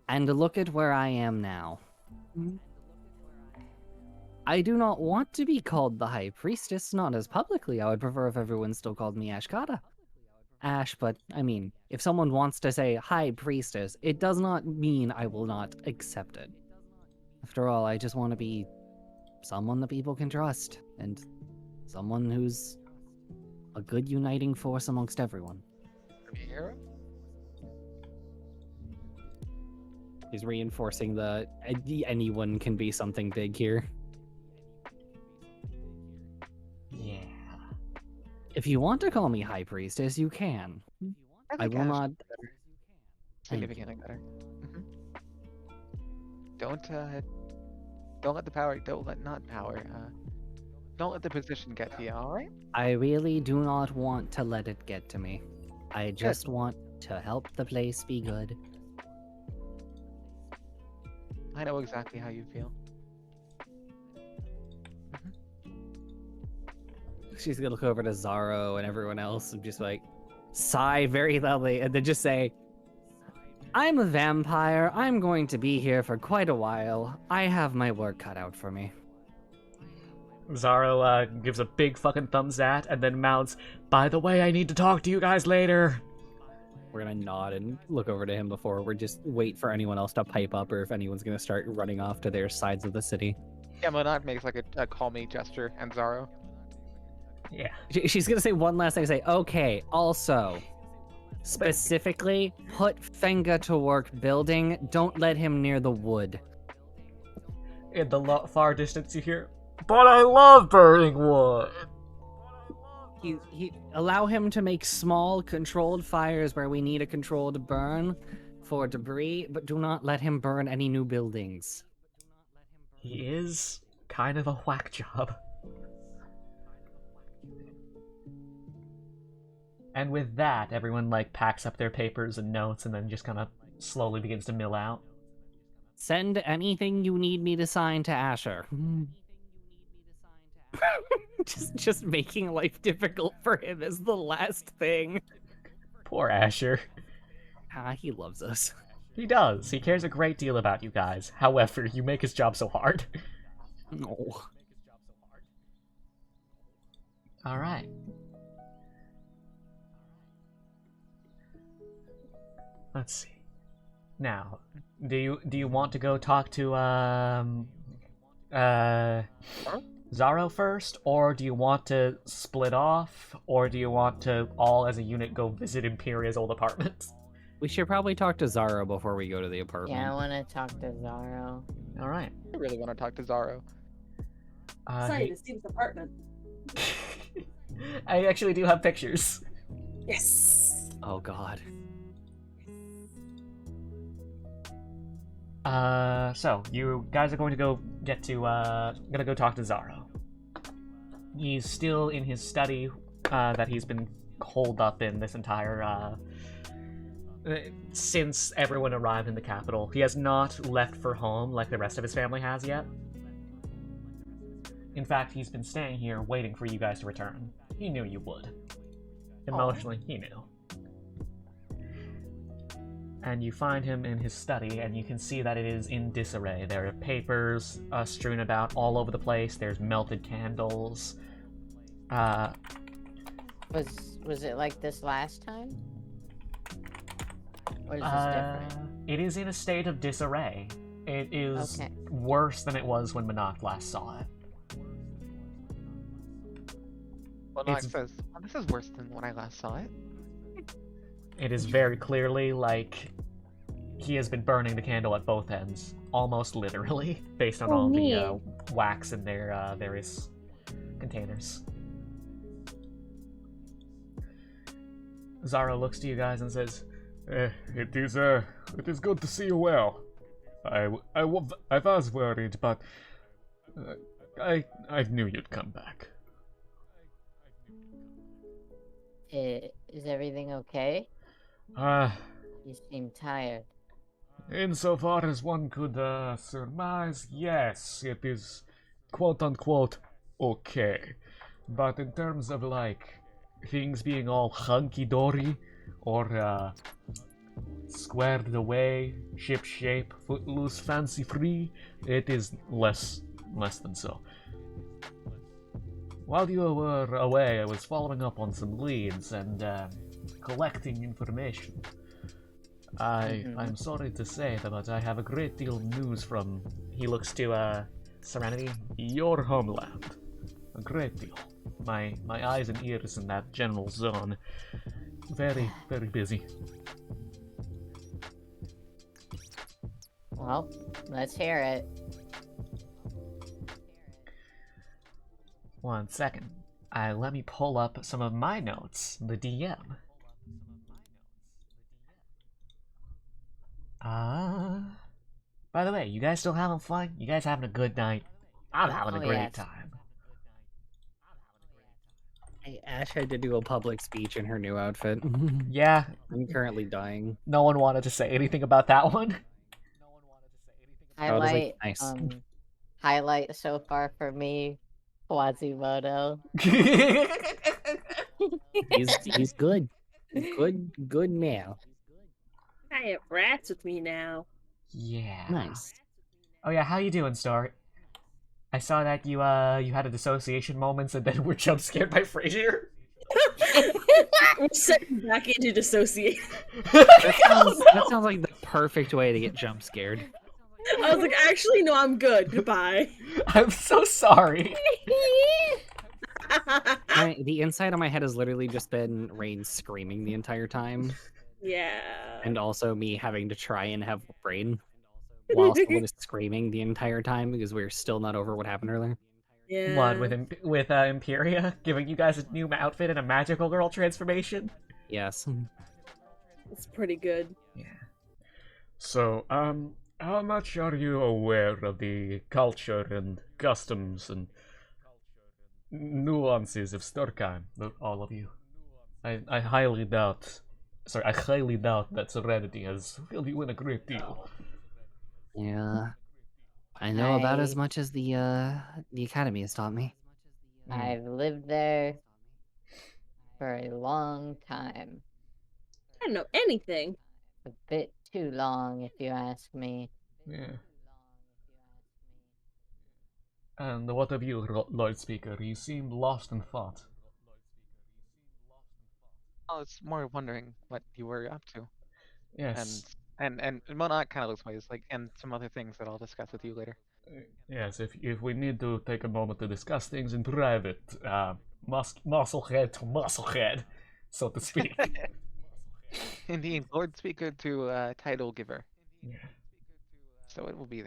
and look at where I am now. I do not want to be called the High Priestess, not as publicly. I would prefer if everyone still called me Ashkata. Ash, but I mean, if someone wants to say High Priestess, it does not mean I will not accept it. After all, I just want to be someone that people can trust, and someone who's a good uniting force amongst everyone. Hero? He's reinforcing the anyone can be something big here. Yeah. If you want to call me High Priestess, you can. I think will Ash not. is better. Thank Significantly better. Mhm. Don't let the power. Don't let not power. Don't let the position get to you. All right. I really do not want to let it get to me. I just want to help the place be good. I know exactly how you feel. She's gonna look over to Zaro and everyone else and just like sigh very loudly and then just say, I'm a vampire. I'm going to be here for quite a while. I have my work cut out for me. Zaro gives a big fucking thumbs at, and then mouths, "By the way, I need to talk to you guys later." We're gonna nod and look over to him before we just wait for anyone else to pipe up or if anyone's gonna start running off to their sides of the city. Yeah, Monarch makes like a call me gesture, and Zaro. Yeah. She's gonna say one last thing. Say, okay. Also, specifically, put Fenga to work building. Don't let him near the wood. In the far distance, you hear, "But I love burning wood." He allow him to make small, controlled fires where we need a controlled burn for debris, but do not let him burn any new buildings. He is kind of a whack job. And with that, everyone like packs up their papers and notes and then just kind of slowly begins to mill out. Send anything you need me to sign to Asher. just making life difficult for him is the last thing. Poor Asher. He loves us. He does. He cares a great deal about you guys. However, you make his job so hard. No. All right. Let's see. Now, do you want to go talk to Zaro first, or do you want to split off, or do you want to all as a unit go visit Imperia's old apartment? We should probably talk to Zara before we go to the apartment. Yeah, I want to talk to Zaro. All right. I really want to talk to Zaro. Excited to see this apartment. I actually do have pictures. Yes. Oh god. So you guys are going to go gonna go talk to Zaro. He's still in his study, that he's been holed up in this entire, since everyone arrived in the capital. He has not left for home like the rest of his family has yet. In fact, he's been staying here waiting for you guys to return. He knew you would. Emotionally, he knew. And you find him in his study, and you can see that it is in disarray. There are papers strewn about all over the place. There's melted candles. Was it like this last time? Or is this different? It is in a state of disarray. It is Okay. worse than it was when Monarch last saw it. Monarch It's- says, oh, this is worse than when I last saw it. It is very clearly like he has been burning the candle at both ends, almost literally, based on Oh, all the neat. wax in their various containers. Zara looks to you guys and says, It is good to see you well. I was worried, but I knew you'd come back. Is everything okay? Ah, You seem tired. insofar as one could surmise, yes, it is quote unquote okay. But in terms of like things being all hunky dory or squared away, ship shape, footloose, fancy free, it is less than so. While you were away, I was following up on some leads and collecting information. I'm sorry to say that, but I have a great deal of news from. He looks to Serenity, your homeland. A great deal. My eyes and ears in that general zone. Very busy. Well, let's hear it. 1 second. Let me pull up some of my notes. The DM. By the way, you guys still having fun? You guys having a good night? I'm having a Oh, great yes. time. Hey, Ash had to do a public speech in her new outfit. Yeah, I'm currently dying. no one wanted to say anything about that one. I was like, Highlight, nice. highlight so far for me, Quasimodo. He's good. Good man. I have rats with me now. Yeah. Nice. Oh yeah, how you doing, Star? I saw that you had a dissociation moments and then were jump scared by Frasier. We're setting back into dissociate. That sounds like the perfect way to get jump scared. I was like, actually, no, I'm good. Goodbye. I'm so sorry. The inside of my head has literally just been Rain screaming the entire time, Yeah. and also me having to try and have a brain while someone is screaming the entire time because we're still not over what happened earlier. Yeah. What with Imperia giving you guys a new outfit and a magical girl transformation? Yes. It's pretty good. Yeah. So, how much are you aware of the culture and customs and nuances of Sturkheim, all of you? I highly doubt. Sorry, I highly doubt that Serenity has filled you in a great deal. Yeah. I know about as I- much as the academy has taught me. I've lived there for a long time. I don't know anything. A bit too long, if you ask me. Yeah. And what of you, Lord Speaker? You seemed lost in thought. I was more wondering what you were up to. Yes. And Monarch kind of looks ways, like, and some other things that I'll discuss with you later. Yes, if we need to take a moment to discuss things in private, musclehead to musclehead, so to speak. Indeed, Lord Speaker to title giver. Yeah. So it will be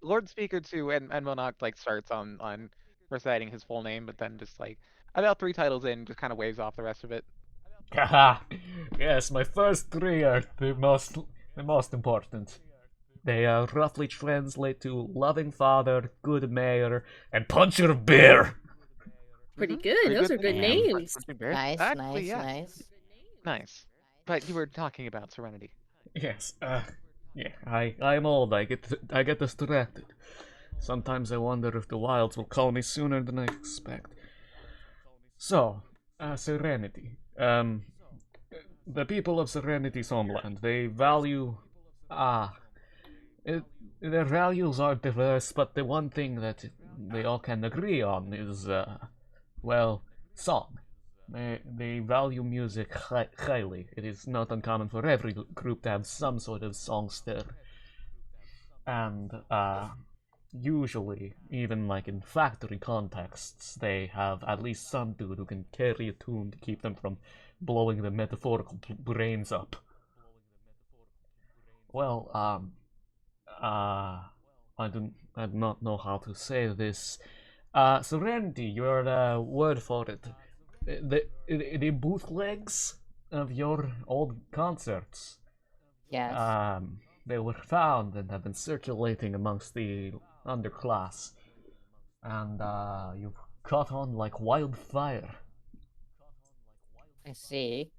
Lord Speaker to and Monarch like starts on reciting his full name, but then just like about 3 titles in, just kind of waves off the rest of it. Haha. Yes, my first 3 are the most important. They roughly translate to loving father, good mayor, and puncher of bear. Pretty Mhm. good. Very Those are good name. names. Nice, Actually, nice, yeah, nice. nice. But you were talking about Serenity. Yes. Yeah. I'm old. I get distracted. Sometimes I wonder if the wilds will call me sooner than I expect. So, Serenity. The people of Serenity's homeland, they value it, their values are diverse, but the one thing that they all can agree on is, well, song. They value music highly. It is not uncommon for every group to have some sort of songster. And, usually, even like in factory contexts, they have at least some dude who can carry a tune to keep them from blowing their metaphorical brains up. Well, I do not know how to say this. Serenity, your word for it. The bootlegs of your old concerts. Yes. They were found and have been circulating amongst the underclass, and you've caught on like wildfire. I see.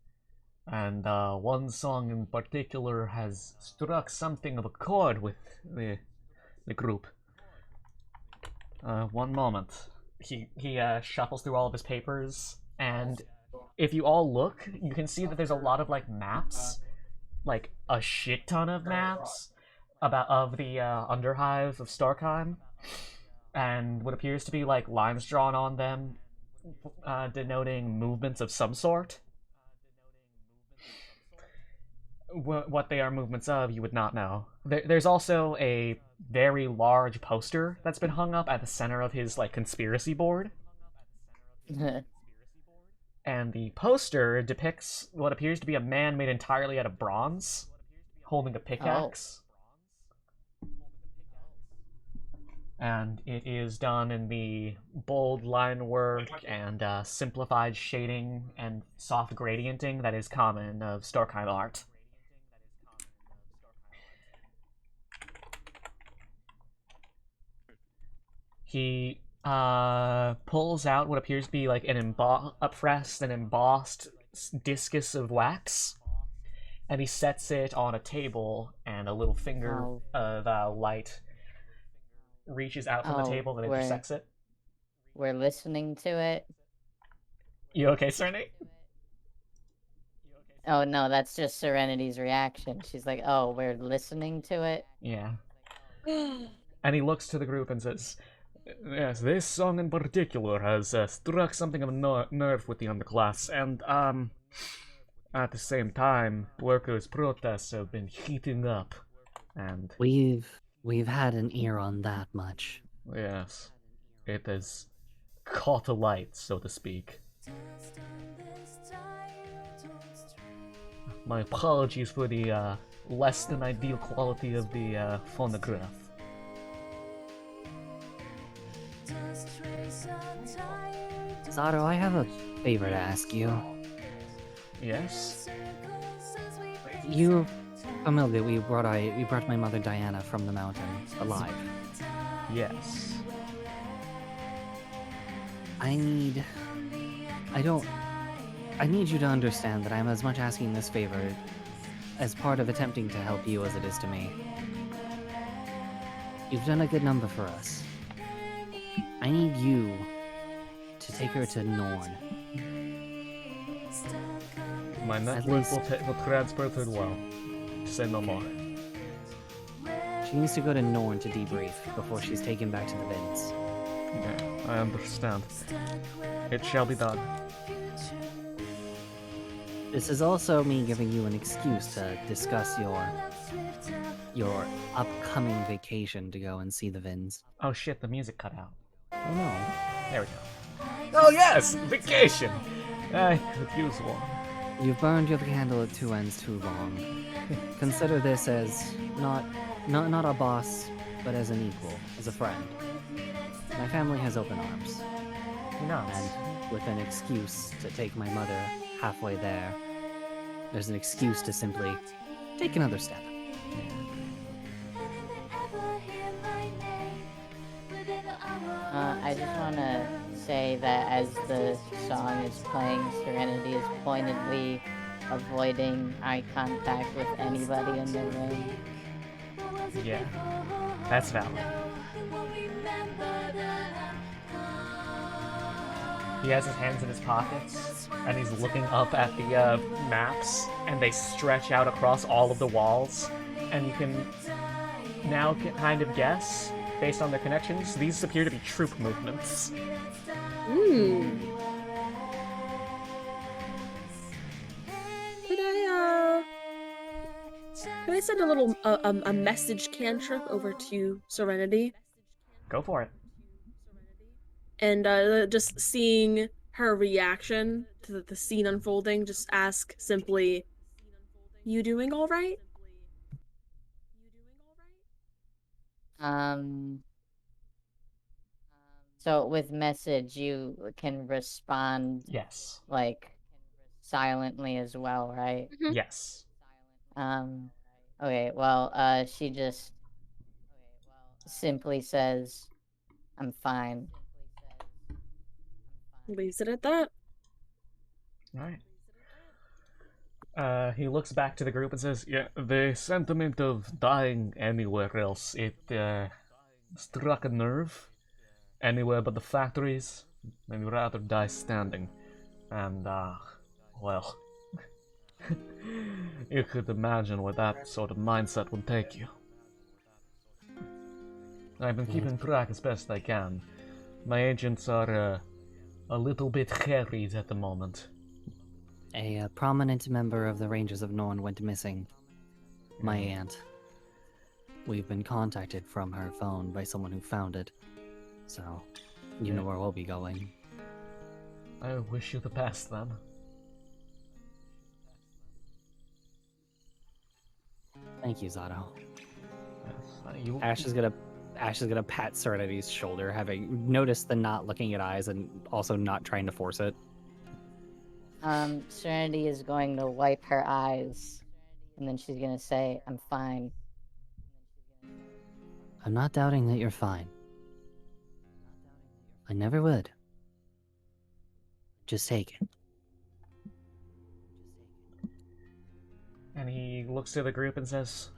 And one song in particular has struck something of a chord with the group. One moment. He shuffles through all of his papers, and if you all look, you can see that there's a lot of like maps, like a shit ton of maps of the Underhive of Starkheim, and what appears to be like lines drawn on them, denoting movements of some sort. What they are movements of, you would not know. There's also a very large poster that's been hung up at the center of his like conspiracy board, and the poster depicts what appears to be a man made entirely out of bronze, holding a pickaxe. And it is done in the bold line work and simplified shading and soft gradienting that is common of Starkheim art. He pulls out what appears to be like an pressed and embossed discus of wax, and he sets it on a table, and a little finger of light reaches out from the table and intersects it. We're listening to it. You okay, Serenity? Oh no, that's just Serenity's reaction. She's like, "Oh, we're listening to it." Yeah. And he looks to the group and says, "Yes, this song in particular has struck something of a nerve with the underclass, and at the same time, workers' protests have been heating up, and we've had an ear on that much. Yes, it has caught alight, so to speak. My apologies for the less than ideal quality of the phonograph." Zato, I have a favor to ask you. Yes? You're familiar, we brought my mother Diana from the mountain, alive. Yes. I need you to understand that I'm as much asking this favor as part of attempting to help you as it is to me. You've done a good number for us. I need you to take her to Norn. My network will transport her well. Say no more. She needs to go to Norn to debrief before she's taken back to the Vince. Okay, I understand. It shall be done. This is also me giving you an excuse to discuss your upcoming vacation to go and see the Vins. Oh shit, the music cut out. Oh no. There we go. Oh yes, vacation! I could use one. You've burned your candle at two ends too long. Consider this as not a boss, but as an equal, as a friend. My family has open arms, Nuts. and with an excuse to take my mother halfway there, there's an excuse to simply take another step. I just want to say that as the song is playing, Serenity is pointedly avoiding eye contact with anybody in the room. Yeah, that's valid. He has his hands in his pockets, and he's looking up at the maps, and they stretch out across all of the walls, and you can now kind of guess, based on their connections, these appear to be troop movements. Can I send a little a message cantrip over to Serenity? Go for it. And just seeing her reaction to the scene unfolding, just ask simply, "You doing all right?" So with message, you can respond Yes. like silently as well, right? Yes. Okay, well, she just simply says, I'm fine. Leaves it at that. Alright. He looks back to the group and says, Yeah, the sentiment of dying anywhere else, it struck a nerve. Anywhere but the factories, I'd rather die standing. And, well, you could imagine where that sort of mindset would take you. I've been keeping track as best I can. My agents are a little bit harried at the moment. A prominent member of the Rangers of Norn went missing. My aunt. We've been contacted from her phone by someone who found it. So, you know where we'll be going. I wish you the best then. Thank you, Zato. You... Ash is gonna pat Serenity's shoulder, having noticed the not looking at eyes and also not trying to force it. Serenity is going to wipe her eyes, and then she's gonna say, I'm fine. I'm not doubting that you're fine. I never would. Just take it. and he looks to the group and says,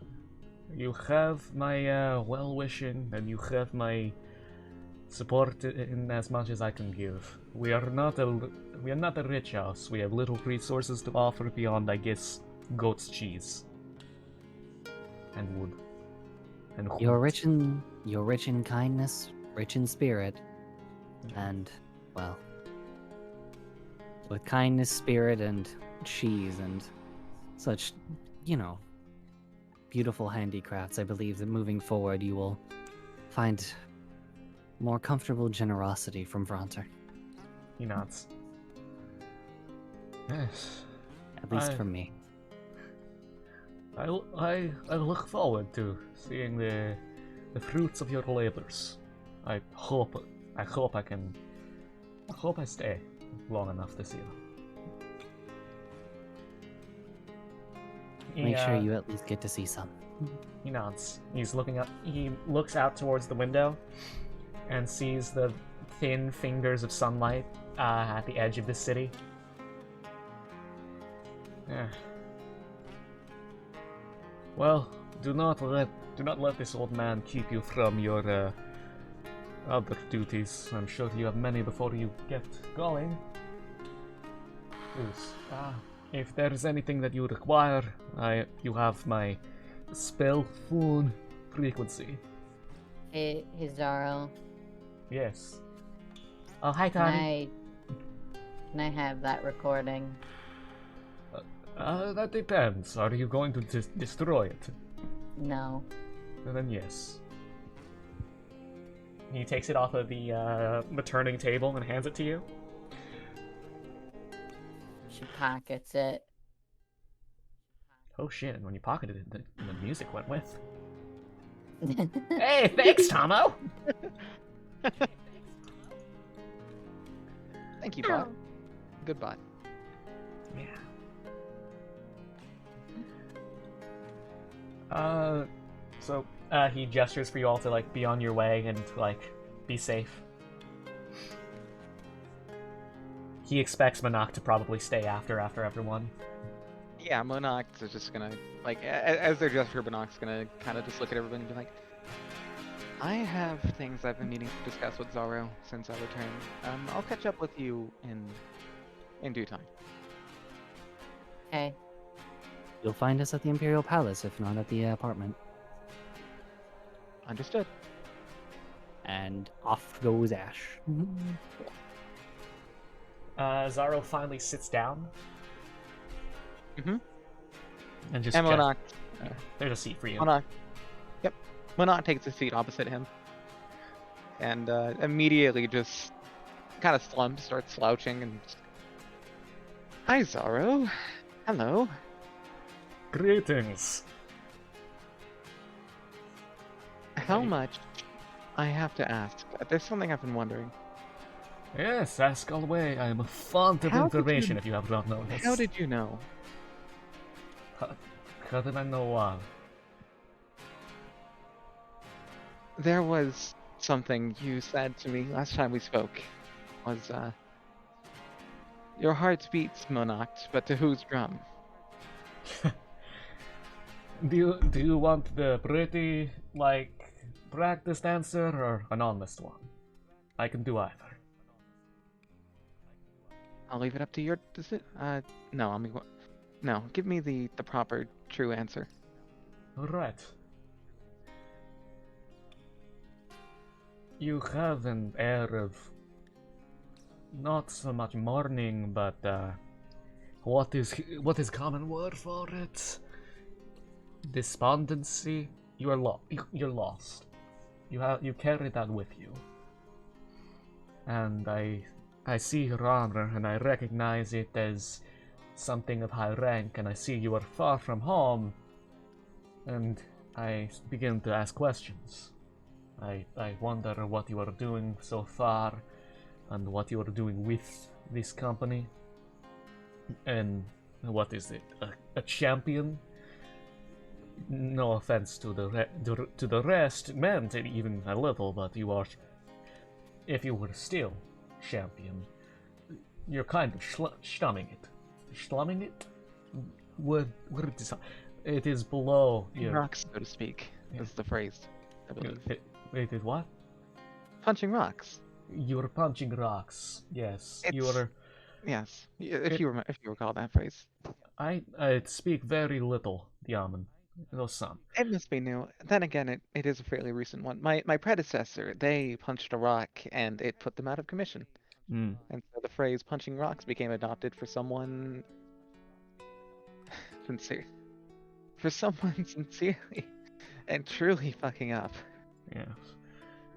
You have my well-wishing, and you have my support in as much as I can give. We are not a rich house. We have little resources to offer beyond, I guess, goat's cheese and wood. And You're wheat. rich in kindness, rich in spirit, and, well, with kindness, spirit, and cheese, and such, you know, beautiful handicrafts, I believe that moving forward you will find more comfortable generosity from Vronter. he nods. Yes. At least I- from me. I look forward to seeing the fruits of your labors. I hope I stay long enough to see them. He, Make sure you at least get to see some. He nods. He's looking up. He looks out towards the window and sees the thin fingers of sunlight at the edge of the city. Yeah. Well, do not let this old man keep you from your other duties. I'm sure you have many before you get going. Please, if there is anything that you require, you have my spell phone frequency. Hey, Zaro, Yes. Oh, hi, can Connie. I have that recording? That depends. Are you going to destroy it? No. Then yes. He takes it off of the turning table and hands it to you. She pockets it. Oh shit, and when you pocketed it, the music went with. Hey, thanks, Tomo! Thank you, bot. Good bot. Yeah. So he gestures for you all to like be on your way and like be safe. He expects Manak to probably stay after everyone. Yeah, Monox is just gonna, like, as their gesture, Monox is gonna kind of just look at everybody and be like, I have things I've been meaning to discuss with Zaro since I returned. I'll catch up with you in due time. Okay. You'll find us at the Imperial Palace, if not at the apartment. Understood. And off goes Ash. Zaro finally sits down. Mm-hmm. And just And Monox, there's a seat for you. Monox, yep. Monox takes a seat opposite him. And immediately just kind of starts slouching and just, Hi, Zaro. Hello. Greetings. How much? I have to ask. There's something I've been wondering. Yes, ask away. I am fond of How did information you- if you have not noticed. How did you know? How did I know what? There was something you said to me last time we spoke. Was your heart beats, Monox, but to whose drum? Do you want the pretty, like, practiced answer or an honest one? I can do either. I'll leave it up to your decision. No, I mean, no. Give me the proper, true answer. Alright. You have an air of not so much mourning, but what is common word for it? Despondency. You're lost. You carry that with you. And I see your honor, and I recognize it as something of high rank, and I see you are far from home, and I begin to ask questions. I wonder what you are doing so far, and what you are doing with this company, and what is it? A champion? No offense to the rest, meant it even a little, but you are. If you were still champion, you're kind of slumming it. Slumming it? What is it is below your Rocks, so to speak, is the phrase, I believe. It is what? Punching rocks. You're punching rocks. Yes, It's- you are. Yes, if you recall that phrase. I speak very little Diamond. No some. It must be new. Then again, it is a fairly recent one. My predecessor, they punched a rock and it put them out of commission. Mm. And so the phrase punching rocks became adopted for someone sincere. For someone sincerely and truly fucking up. Yes.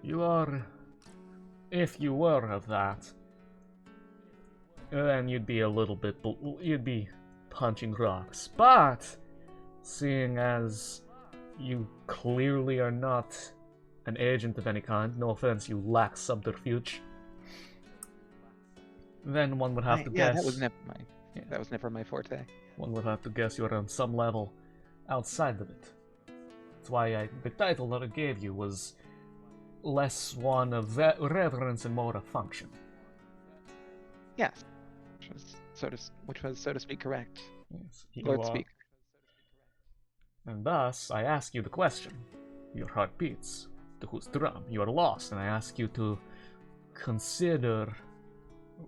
You are. If you were of that, then you'd be a little bit. You'd be punching rocks. But, seeing as you clearly are not an agent of any kind, no offense, you lack subterfuge, then one would have to Yeah, guess. that was never my forte. One would have to guess you're on some level outside of it. That's why the title that I gave you was less one of reverence and more of function. Yes, which was so to speak correct. Yes, you Lord are. speak. And thus, I ask you the question. Your heart beats. To whose drum? You are lost, and I ask you to consider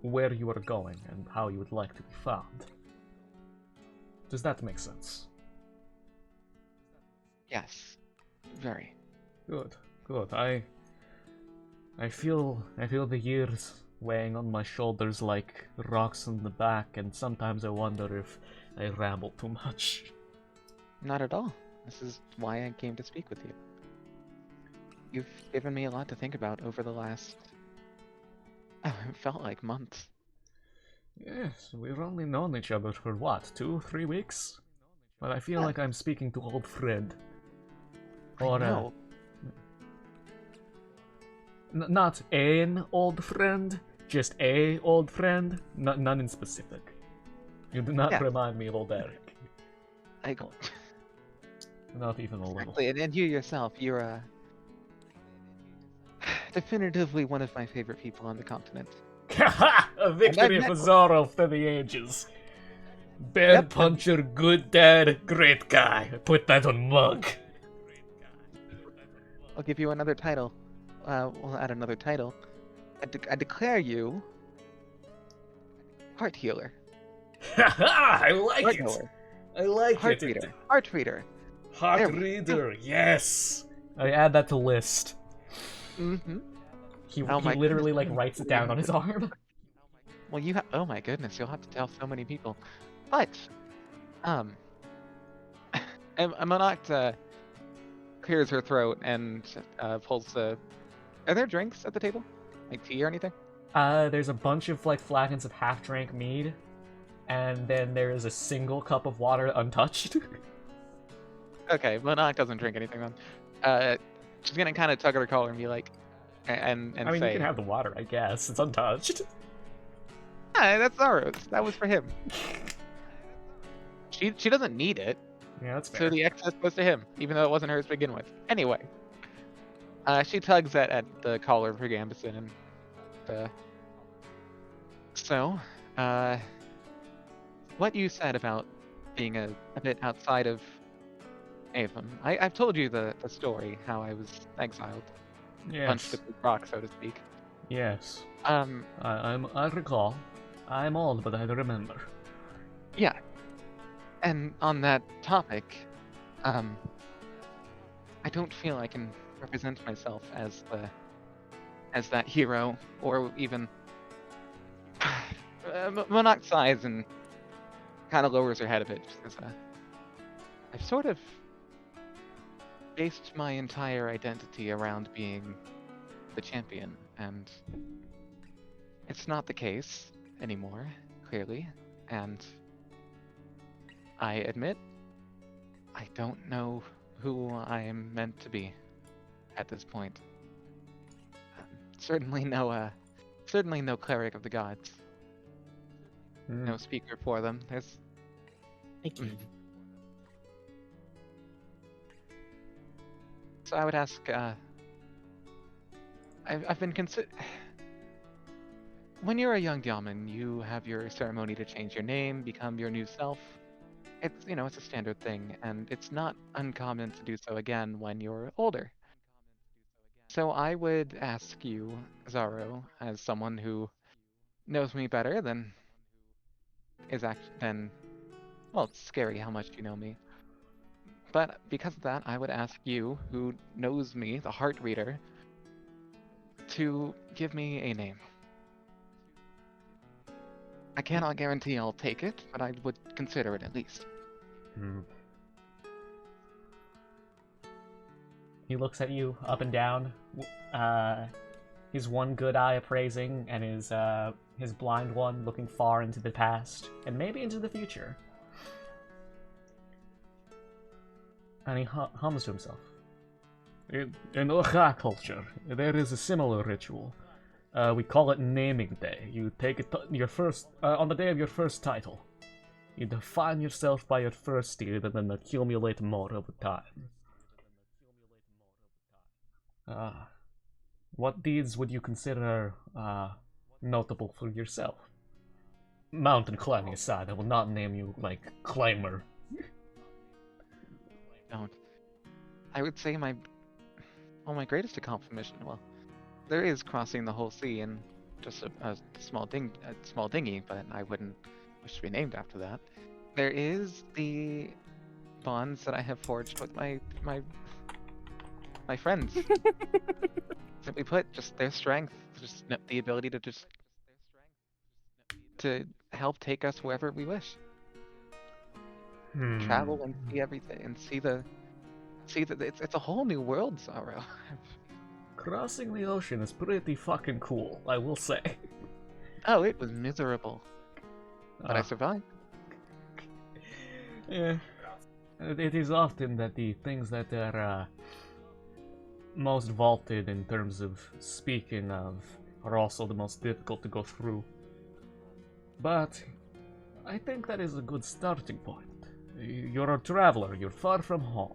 where you are going and how you would like to be found. Does that make sense? Yes, very. Good, good. I feel the years weighing on my shoulders like rocks on the back, and sometimes I wonder if I ramble too much. Not at all. This is why I came to speak with you. You've given me a lot to think about over the last... Oh, it felt like months. Yes, we've only known each other for what, 2-3 weeks? But I feel Yeah. like I'm speaking to old friend. I Or, know. not an old friend, just a old friend, none in specific. You do not Yeah. remind me of old Eric. I... Not even a little. Exactly, and you yourself, you're definitively one of my favorite people on the continent. A victory met- for Zorro for the ages. Bad Yep. puncher, good dad, great guy. Put that on mug. I'll give you another title. We'll add another title. I declare you heart healer. I like Heart it. knower. I like Heart it. reader. Heart reader. Heart There we reader, yes. I add that to list. Mm-hmm. He Oh my literally goodness. like writes it down on his arm. Well, you have... Oh my goodness, you'll have to tell so many people. But, and Monarch clears her throat and pulls the... Are there drinks at the table? Like tea or anything? There's a bunch of like flagons of half-drank mead, and then there is a single cup of water untouched. Okay, Monarch doesn't drink anything then. She's gonna kind of tug at her collar and be like... And I mean, say... you can have the water, I guess. It's untouched. Yeah, that's Zoro's. That was for him. She doesn't need it, Yeah, that's so fair. the excess goes to him, even though it wasn't hers to begin with. Anyway, she tugs at the collar of her gambeson, and so, what you said about being a bit outside of Avon, I've told you the story, how I was exiled, punched Yes. at the rock, so to speak. Yes. Um, I recall. I'm old, but I remember. yeah. And on that topic, I don't feel I can represent myself as that hero, or even Monarch sighs and kind of lowers her head a bit, because I've sort of based my entire identity around being the champion, and it's not the case anymore, clearly, and I admit I don't know who I am meant to be at this point. Certainly no cleric of the gods. No speaker for them. There's Thank you. So I would ask, I've been when you're a young Diamond, you have your ceremony to change your name, become your new self. It's, it's a standard thing, and it's not uncommon to do so again when you're older. So I would ask you, Zaro, as someone who knows me better than well, it's scary how much you know me. But because of that, I would ask you, who knows me, the heart reader, to give me a name. I cannot guarantee I'll take it, but I would consider it at least. He looks at you up and down, his one good eye appraising, and his blind one looking far into the past, and maybe into the future. And he hums to himself. In Ocha culture, there is a similar ritual. We call it naming day. You take it your first on the day of your first title. You define yourself by your first deed and then accumulate more over time. What deeds would you consider notable for yourself? Mountain climbing aside, I will not name you like climber. Don't. I would say my greatest accomplishment. Well, there is crossing the whole sea in just a small dinghy, but I wouldn't wish to be named after that. There is the bonds that I have forged with my friends. Simply put, just their strength, just the ability to help take us wherever we wish. travel and see everything and see that it's a whole new world, Zaro. Crossing the ocean is pretty fucking cool, I will say. Oh, it was miserable, but I Ah, survived. yeah. It is often that the things that are most vaulted in terms of speaking of are also the most difficult to go through. But I think that is a good starting point. You're a traveler, you're far from home.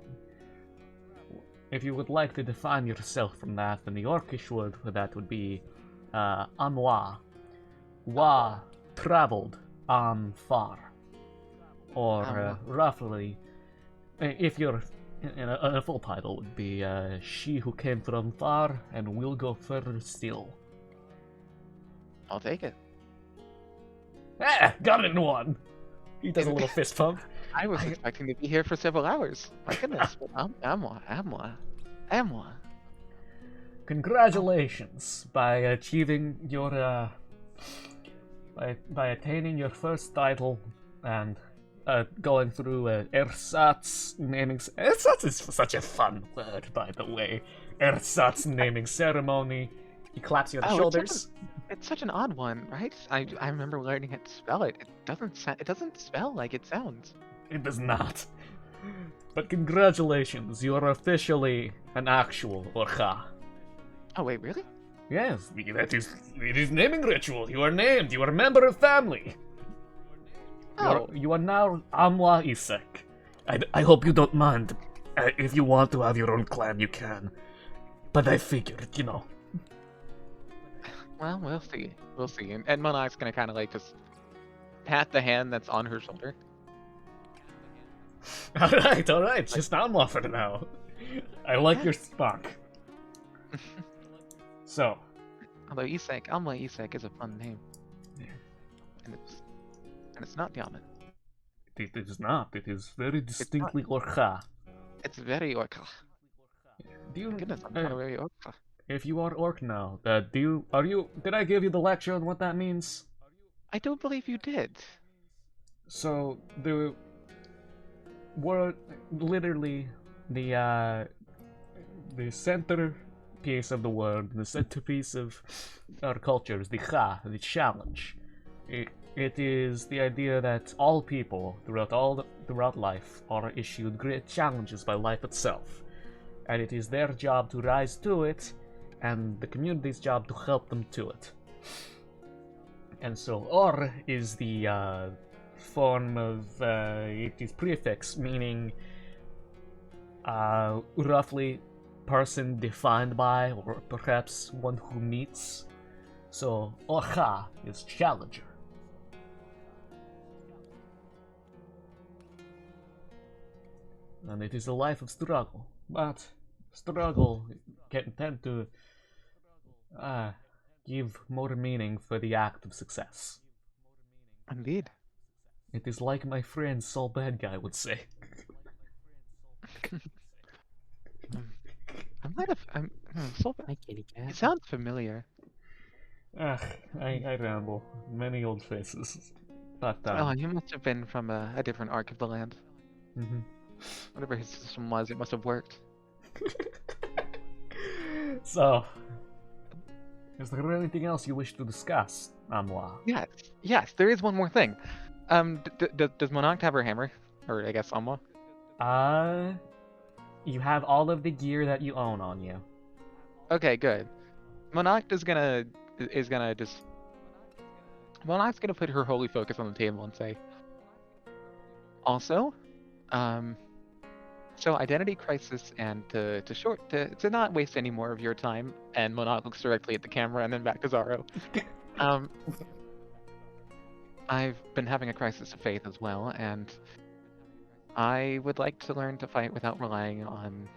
If you would like to define yourself from that, in the Orcish word for that would be Amwa. Wa, traveled, Am, far. Or Amwa. roughly, if you're in a full title would be She Who Came From Far and Will Go Further Still. I'll take it. Ah, got it in one! He does a little fist pump. I was expecting to be here for several hours. My goodness. Amwa. Congratulations by achieving your by attaining your first title and going through Ersatz naming. Ersatz is such a fun word, by the way. Ersatz naming ceremony. He claps you on the shoulders. It's such an odd one, right? I remember learning it to spell it. It doesn't spell like it sounds. It does not. But congratulations, you are officially an actual Orca. Oh wait, really? Yes, it is naming ritual. You are named. You are a member of family. Oh, You are now Amwa Isek. I hope you don't mind. If you want to have your own clan, you can. But I figured, you know. well, we'll see. We'll see. And Monarch's gonna kind of like just pat the hand that's on her shoulder. Alright, just Amwa for now. I like your spunk. So, Although Amwa Isek is a fun name. Yeah. And it's not Yaman. it is not. It is very distinctly Orca. It's very Orca. Do you, Goodness, I'm kind of very Orca. if you are Orc now, did I give you the lecture on what that means? I don't believe you did. So, the word, literally, the centerpiece of the word, the centerpiece of our culture is the Cha, the challenge. It is the idea that all people throughout life are issued great challenges by life itself, and it is their job to rise to it, and the community's job to help them to it. And so, or is the form of it is prefix meaning roughly person defined by, or perhaps one who meets. So, Orcha is challenger. And it is a life of struggle, but struggle can tend to give more meaning for the act of success. Indeed. It is like my friend Saul Bad Guy would say. Hi, kitty cat. It sounds familiar. I ramble. Many old faces. But, Oh, you must have been from a different arc of the land. mhm. Whatever his system was, it must have worked. So, is there anything else you wish to discuss, Amwa? Yes, there is one more thing. Does Monarch have her hammer? Or I guess Amwa? You have all of the gear that you own on you. Okay, good. Monarch is gonna just Monarch's gonna put her holy focus on the table and say, also, so identity crisis, and to not waste any more of your time. And Monarch looks directly at the camera and then back to Zaro. I've been having a crisis of faith as well, and I would like to learn to fight without relying on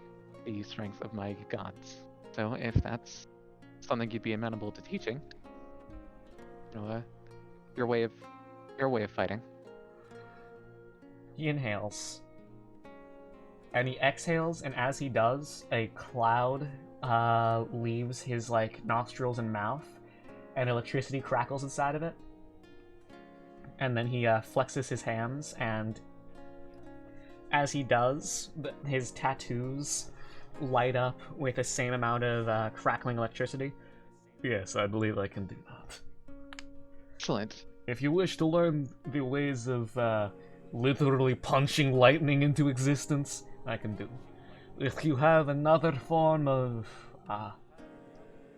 the strength of my gods. So if that's something you'd be amenable to teaching, you know, your way of fighting. He inhales. And he exhales, and as he does, a cloud leaves his nostrils and mouth, and electricity crackles inside of it. And then he flexes his hands, and as he does, his tattoos light up with the same amount of crackling electricity. Yes, I believe I can do that. Excellent. If you wish to learn the ways of literally punching lightning into existence, I can do. If you have another form of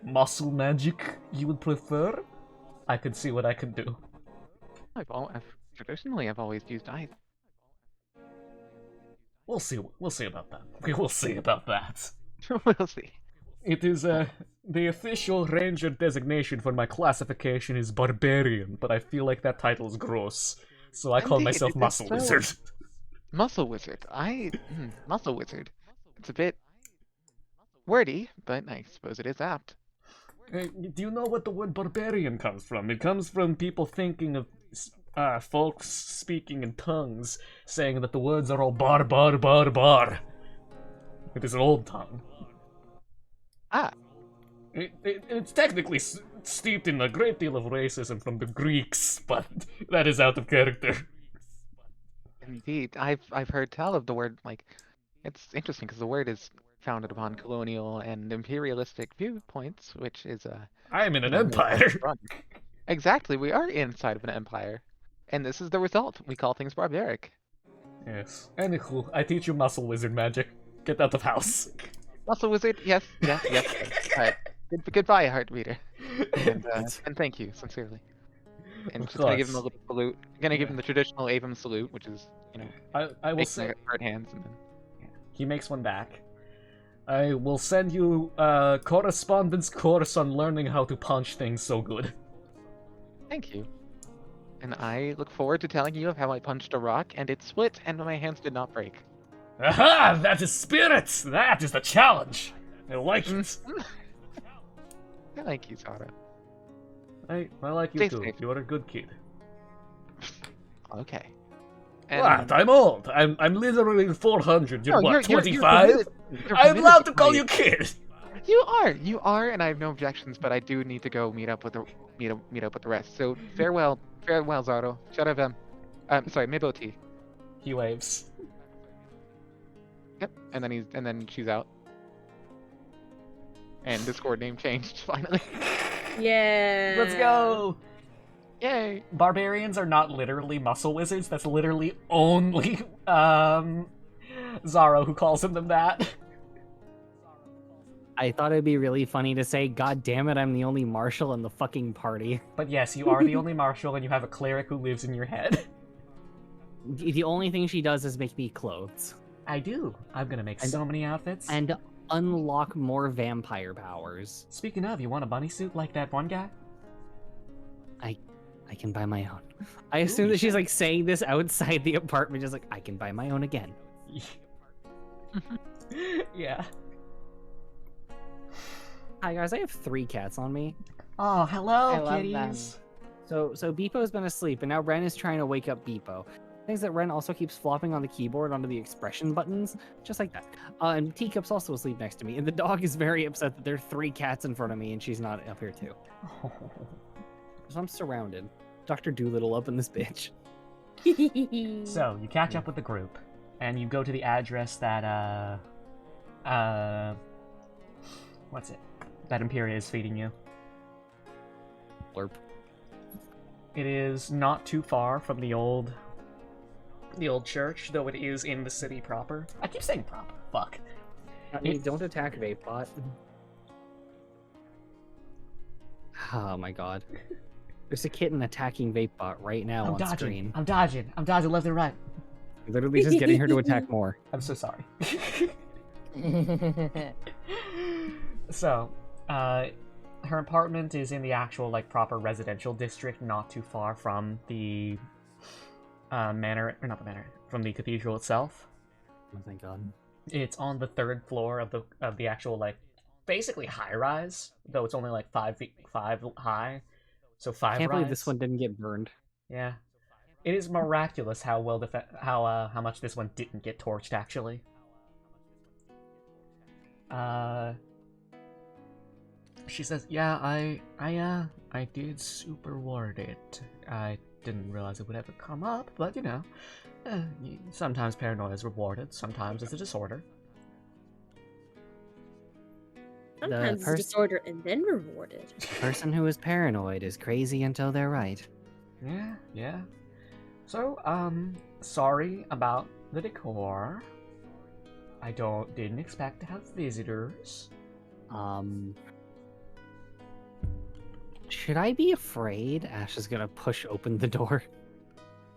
muscle magic you would prefer, I can see what I can do. Traditionally, I've always used ice. We'll see. We'll see about that. We will see about that. We'll see. It is the official ranger designation for my classification is barbarian, but I feel like that title is gross, so I call Indeed, myself it is muscle so. wizard. Muscle wizard. Muscle wizard. It's a bit wordy, but I suppose it is apt. Do you know what the word barbarian comes from? It comes from people thinking of folks speaking in tongues, saying that the words are all bar bar bar bar. It is an old tongue. Ah. It's technically steeped in a great deal of racism from the Greeks, but that is out of character. Indeed, I've heard tell of the word, like, it's interesting because the word is founded upon colonial and imperialistic viewpoints, which is I am in an you know, empire. Exactly, we are inside of an empire, and this is the result. We call things barbaric. Yes. Anywho, I teach you muscle wizard magic. Get out of house. Muscle wizard, yes. Alright, goodbye, heart reader, and thank you sincerely. And Of just gonna give him a course. little salute. Gonna give him the traditional Avon salute, which is, I will making say hard hands and then. he makes one back. I will send you a correspondence course on learning how to punch things so good. Thank you. And I look forward to telling you of how I punched a rock and it split and my hands did not break. Aha! That is spirit! That is the challenge! I like it. Thank you, Zara. I like you Stay too. safe. You are a good kid. Okay. What? I'm old. I'm literally 400. You're No, what, you're 25? permitted- you're I'm permitted allowed to to call play. you kid! You are, and I have no objections, but I do need to go meet up with the rest. So farewell, Zaro. Shut up, sorry, Miboti. He waves. Yep, and then she's out. And Discord name changed finally. Yeah. Let's go! Yay! Barbarians are not literally muscle wizards. That's literally only Zaro who calls them that. I thought it'd be really funny to say, God damn it, I'm the only marshal in the fucking party. But yes, you are the only marshal, and you have a cleric who lives in your head. The only thing she does is make me clothes. I do. I'm gonna make so many outfits. And unlock more vampire powers. Speaking of, you want a bunny suit like that one guy? I can buy my own. I assume that she's like saying this outside the apartment, just like, I can buy my own again. Yeah. Hi guys, I have 3 cats on me. Oh, hello, I love kitties. So Beepo's been asleep, and now Ren is trying to wake up Beepo. Things that Ren also keeps flopping on the keyboard onto the expression buttons, just like that. And Teacup's also asleep next to me, and the dog is very upset that there are 3 cats in front of me, and she's not up here too. So I'm surrounded. Dr. Doolittle up in this bitch. So, you catch up with the group, and you go to the address that, what's it? That Imperia is feeding you. Blurp. It is not too far from the old church, though it is in the city proper. I keep saying proper. Fuck. Don't attack Vapebot. Oh my god. There's a kitten attacking Vapebot right now I'm on dodging. screen. I'm dodging left and right. Literally just getting her to attack more. I'm so sorry. So, her apartment is in the actual, like, proper residential district, not too far from the manor, or not the manor, from the cathedral itself. Oh thank god. It's on the 3rd floor of the actual, like, basically high rise, though it's only like 5 high, so 5 Can't rise. believe this one didn't get burned. Yeah, it is miraculous how well how much this one didn't get torched actually. She says, "Yeah, I did super ward it. I didn't realize it would ever come up, but you know, Sometimes paranoia is rewarded, sometimes it's a disorder. Sometimes it's a disorder and then rewarded. The person who is paranoid is crazy until they're right. Yeah. So, sorry about the decor. I didn't expect to have visitors. Should I be afraid? Ash is gonna push open the door.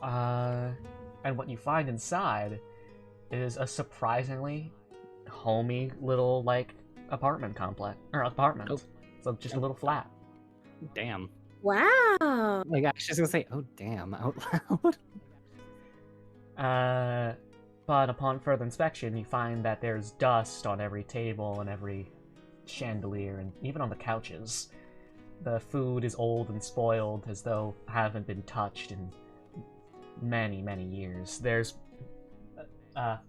And what you find inside is a surprisingly homey little, like, apartment complex. Or apartment. Oh. So just a little flat. Damn. Wow. Like, Ash is gonna say, oh, damn, out loud. But upon further inspection, you find that there's dust on every table and every chandelier, and even on the couches. The food is old and spoiled, as though haven't been touched in many, many years. There's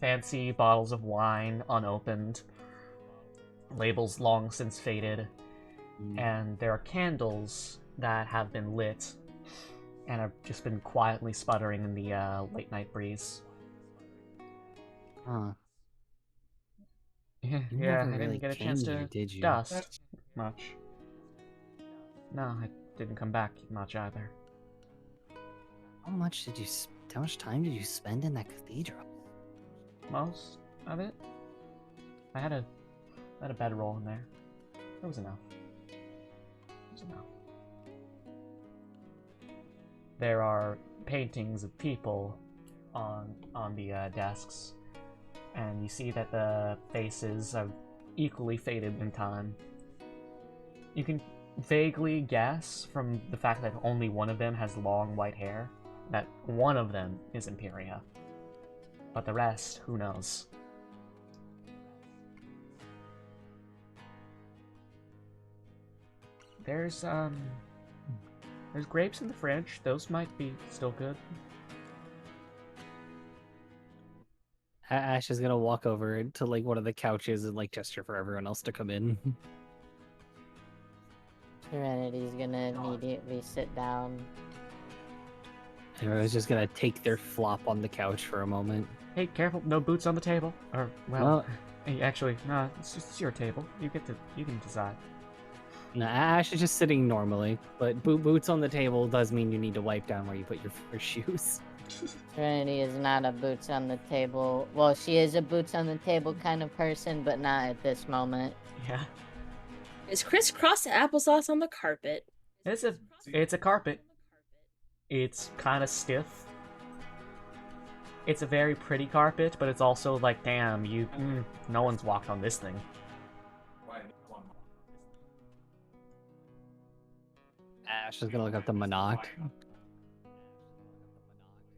fancy bottles of wine unopened, labels long since faded, and there are candles that have been lit and have just been quietly sputtering in the late night breeze. Huh. Yeah, You yeah, never I really didn't get a came chance here, to did you? dust much. No, I didn't come back much either. How much time did you spend in that cathedral? Most of it. I had a bedroll in there. It was enough. There are paintings of people on the desks, and you see that the faces are equally faded in time. You can vaguely guess from the fact that only one of them has long white hair that one of them is Imperia. But the rest, who knows? There's grapes in the fridge. Those might be still good. Ash is gonna walk over to like one of the couches and like gesture for everyone else to come in. Serenity's gonna immediately sit down. Everyone's just gonna take their flop on the couch for a moment. Hey, careful! No boots on the table. Or well, Well, hey, actually, no. It's your table. You can decide. no, Ash is just sitting normally, but boots on the table does mean you need to wipe down where you put your shoes. Serenity is not a boots on the table. Well, she is a boots on the table kind of person, but not at this moment. Yeah. Is crisscross applesauce on the carpet? It's a carpet. It's kind of stiff. It's a very pretty carpet, but it's also like, damn, no one's walked on this thing. Ash is gonna look up to Monarch.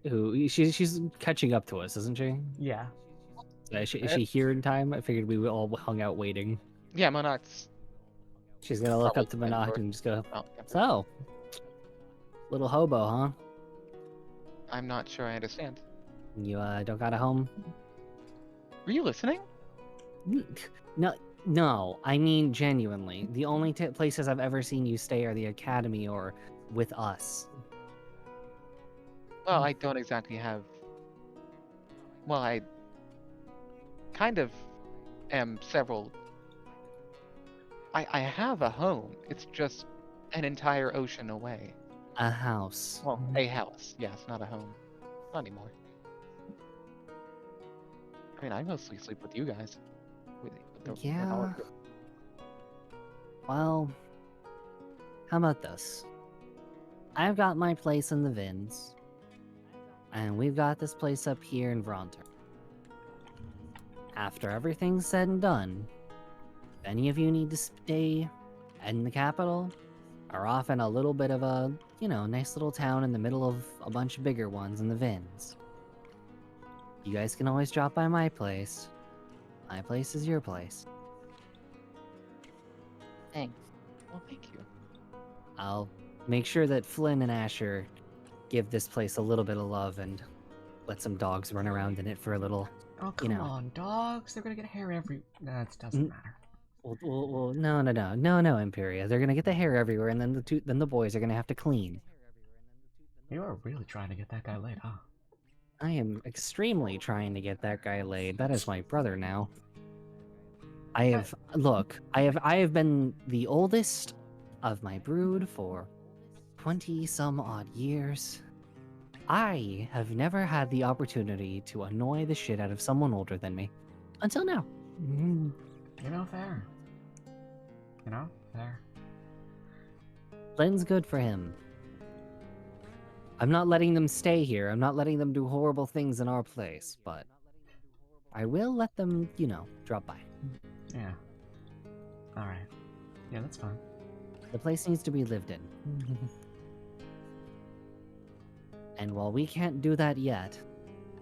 Who she's catching up to us, isn't she? Yeah. Is she here in time? I figured we all hung out waiting. Yeah, Monarch's. She's gonna look up to Probably Monarch for- and just go, Oh, yeah. so, little hobo, huh? I'm not sure I understand. You don't got a home? Were you listening? No, I mean genuinely. The only places I've ever seen you stay are the academy or with us. Well, I don't exactly have. Well, I kind of am several. I have a home. It's just an entire ocean away. A house. Well, a house. Yes, not a home. Not anymore. I mean, I mostly sleep with you guys. With all Yeah. of you. Well, how about this? I've got my place in the Vins, and we've got this place up here in Vronter. After everything's said and done, if any of you need to stay in the capital, or off in a little bit of a, nice little town in the middle of a bunch of bigger ones in the Vins, you guys can always drop by my place. My place is your place. Thanks. Well, thank you. I'll make sure that Flynn and Asher give this place a little bit of love and let some dogs run around in it for a little. Oh, come on, dogs. They're gonna get hair every... That doesn't matter. Well, no, Imperia. They're gonna get the hair everywhere, and then the boys are gonna have to clean. You are really trying to get that guy laid, huh? I am extremely trying to get that guy laid. That is my brother now. I have been the oldest of my brood for 20 some odd years. I have never had the opportunity to annoy the shit out of someone older than me. Until now. You know, fair. Fair. Lynn's good for him. I'm not letting them stay here. I'm not letting them do horrible things in our place, but I will let them, drop by. Yeah. Alright. Yeah, that's fine. The place needs to be lived in. And while we can't do that yet,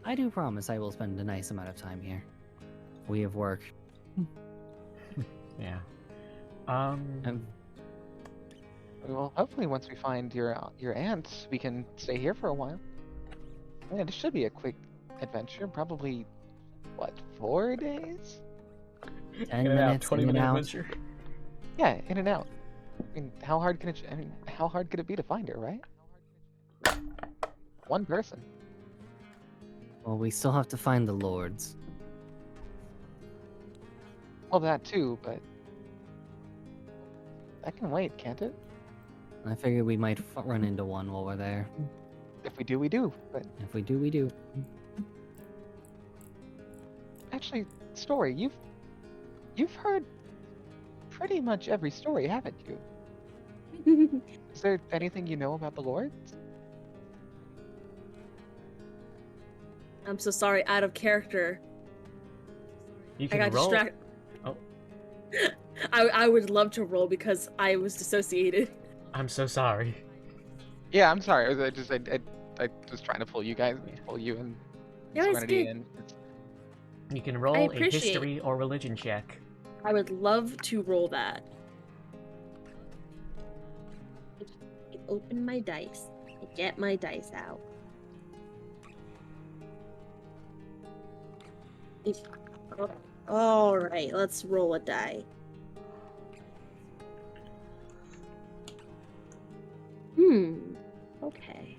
I do promise I will spend a nice amount of time here. We have work. Yeah. Well, hopefully once we find your aunt, we can stay here for a while. Yeah, this should be a quick adventure. Probably, what, 4 days? 10 minutes, 20 in and minute out. adventure. Yeah, in and out. I mean, how hard could it be to find her, right? One person. Well, we still have to find the lords. Well, that too, but that can wait, can't it? I figured we might run into one while we're there. If we do, we do. But If we do, we do. actually, story, you've heard pretty much every story, haven't you? Is there anything you know about the lords? I'm so sorry, out of character. You I can got roll. distracted. Oh, I would love to roll because I was dissociated. I'm so sorry. Yeah, I'm sorry. I was trying to pull you in No, it's Serenity good. and You can roll a appreciate- history or religion check. I would love to roll that. I open my dice. I get my dice out. All right, let's roll a die. Okay.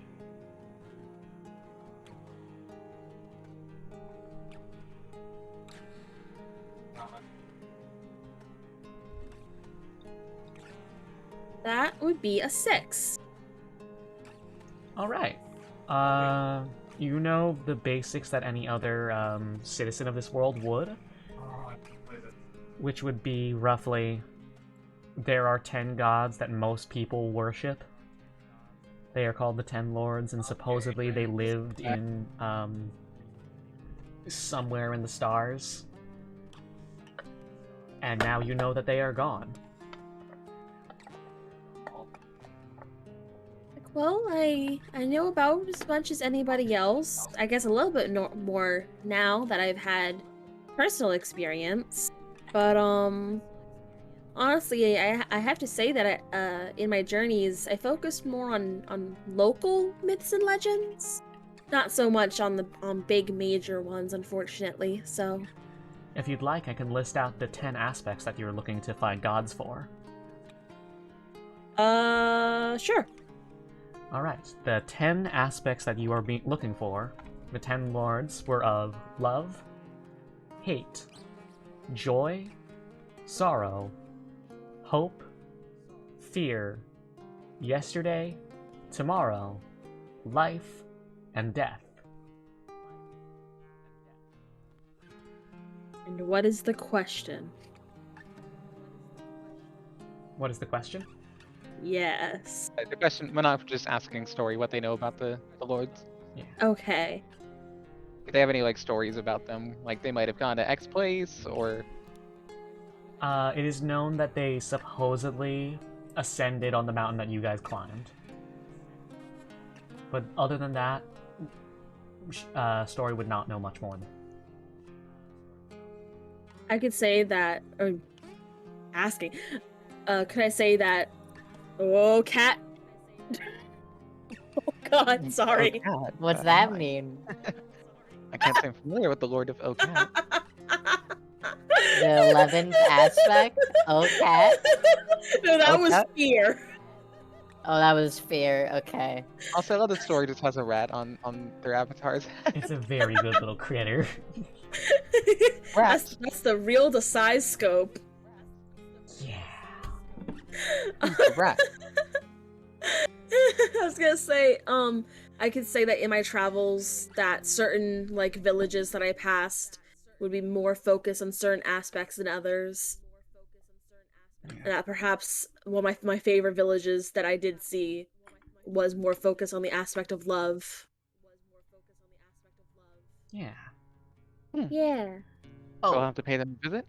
That would be a 6. All right. You know the basics that any other citizen of this world would, which would be roughly there are 10 gods that most people worship. They are called the 10 Lords, and supposedly they lived in somewhere in the stars. And now you know that they are gone. Well, I know about as much as anybody else. I guess a little bit more now that I've had personal experience. But honestly, I have to say that in my journeys, I focused more on local myths and legends, not so much on big major ones, unfortunately. So, If you'd like, I can list out the 10 aspects that you're looking to find gods for. sure. Alright, the 10 aspects that you are looking for, the 10 lords, were of love, hate, joy, sorrow, hope, fear, yesterday, tomorrow, life, and death. And what is the question? What is the question? Yes. the question. We're not just asking story what they know about the lords. Okay. If they have any stories about them, like they might have gone to X place or. It is known that they supposedly ascended on the mountain that you guys climbed. But other than that, Story would not know much more. I could say that, or asking, could I say that, oh, cat? Oh god, sorry. Oh, God. What's that mean? I can't say I'm familiar with the Lord of Okat. The 11th aspect? Oh, cat? No, that was cat? fear. Oh, that was fear. Okay. Also, I love the story just has a rat on their avatars. It's a very good little critter. Rats. That's the real to size scope. Yeah. A rat. I was gonna say, I could say that in my travels, that certain like villages that I passed would be more focused on certain aspects than others. And that perhaps one of my favorite villages that I did see was more focused on the aspect of love. Yeah. Yeah. So I'll Oh, have to pay them a visit.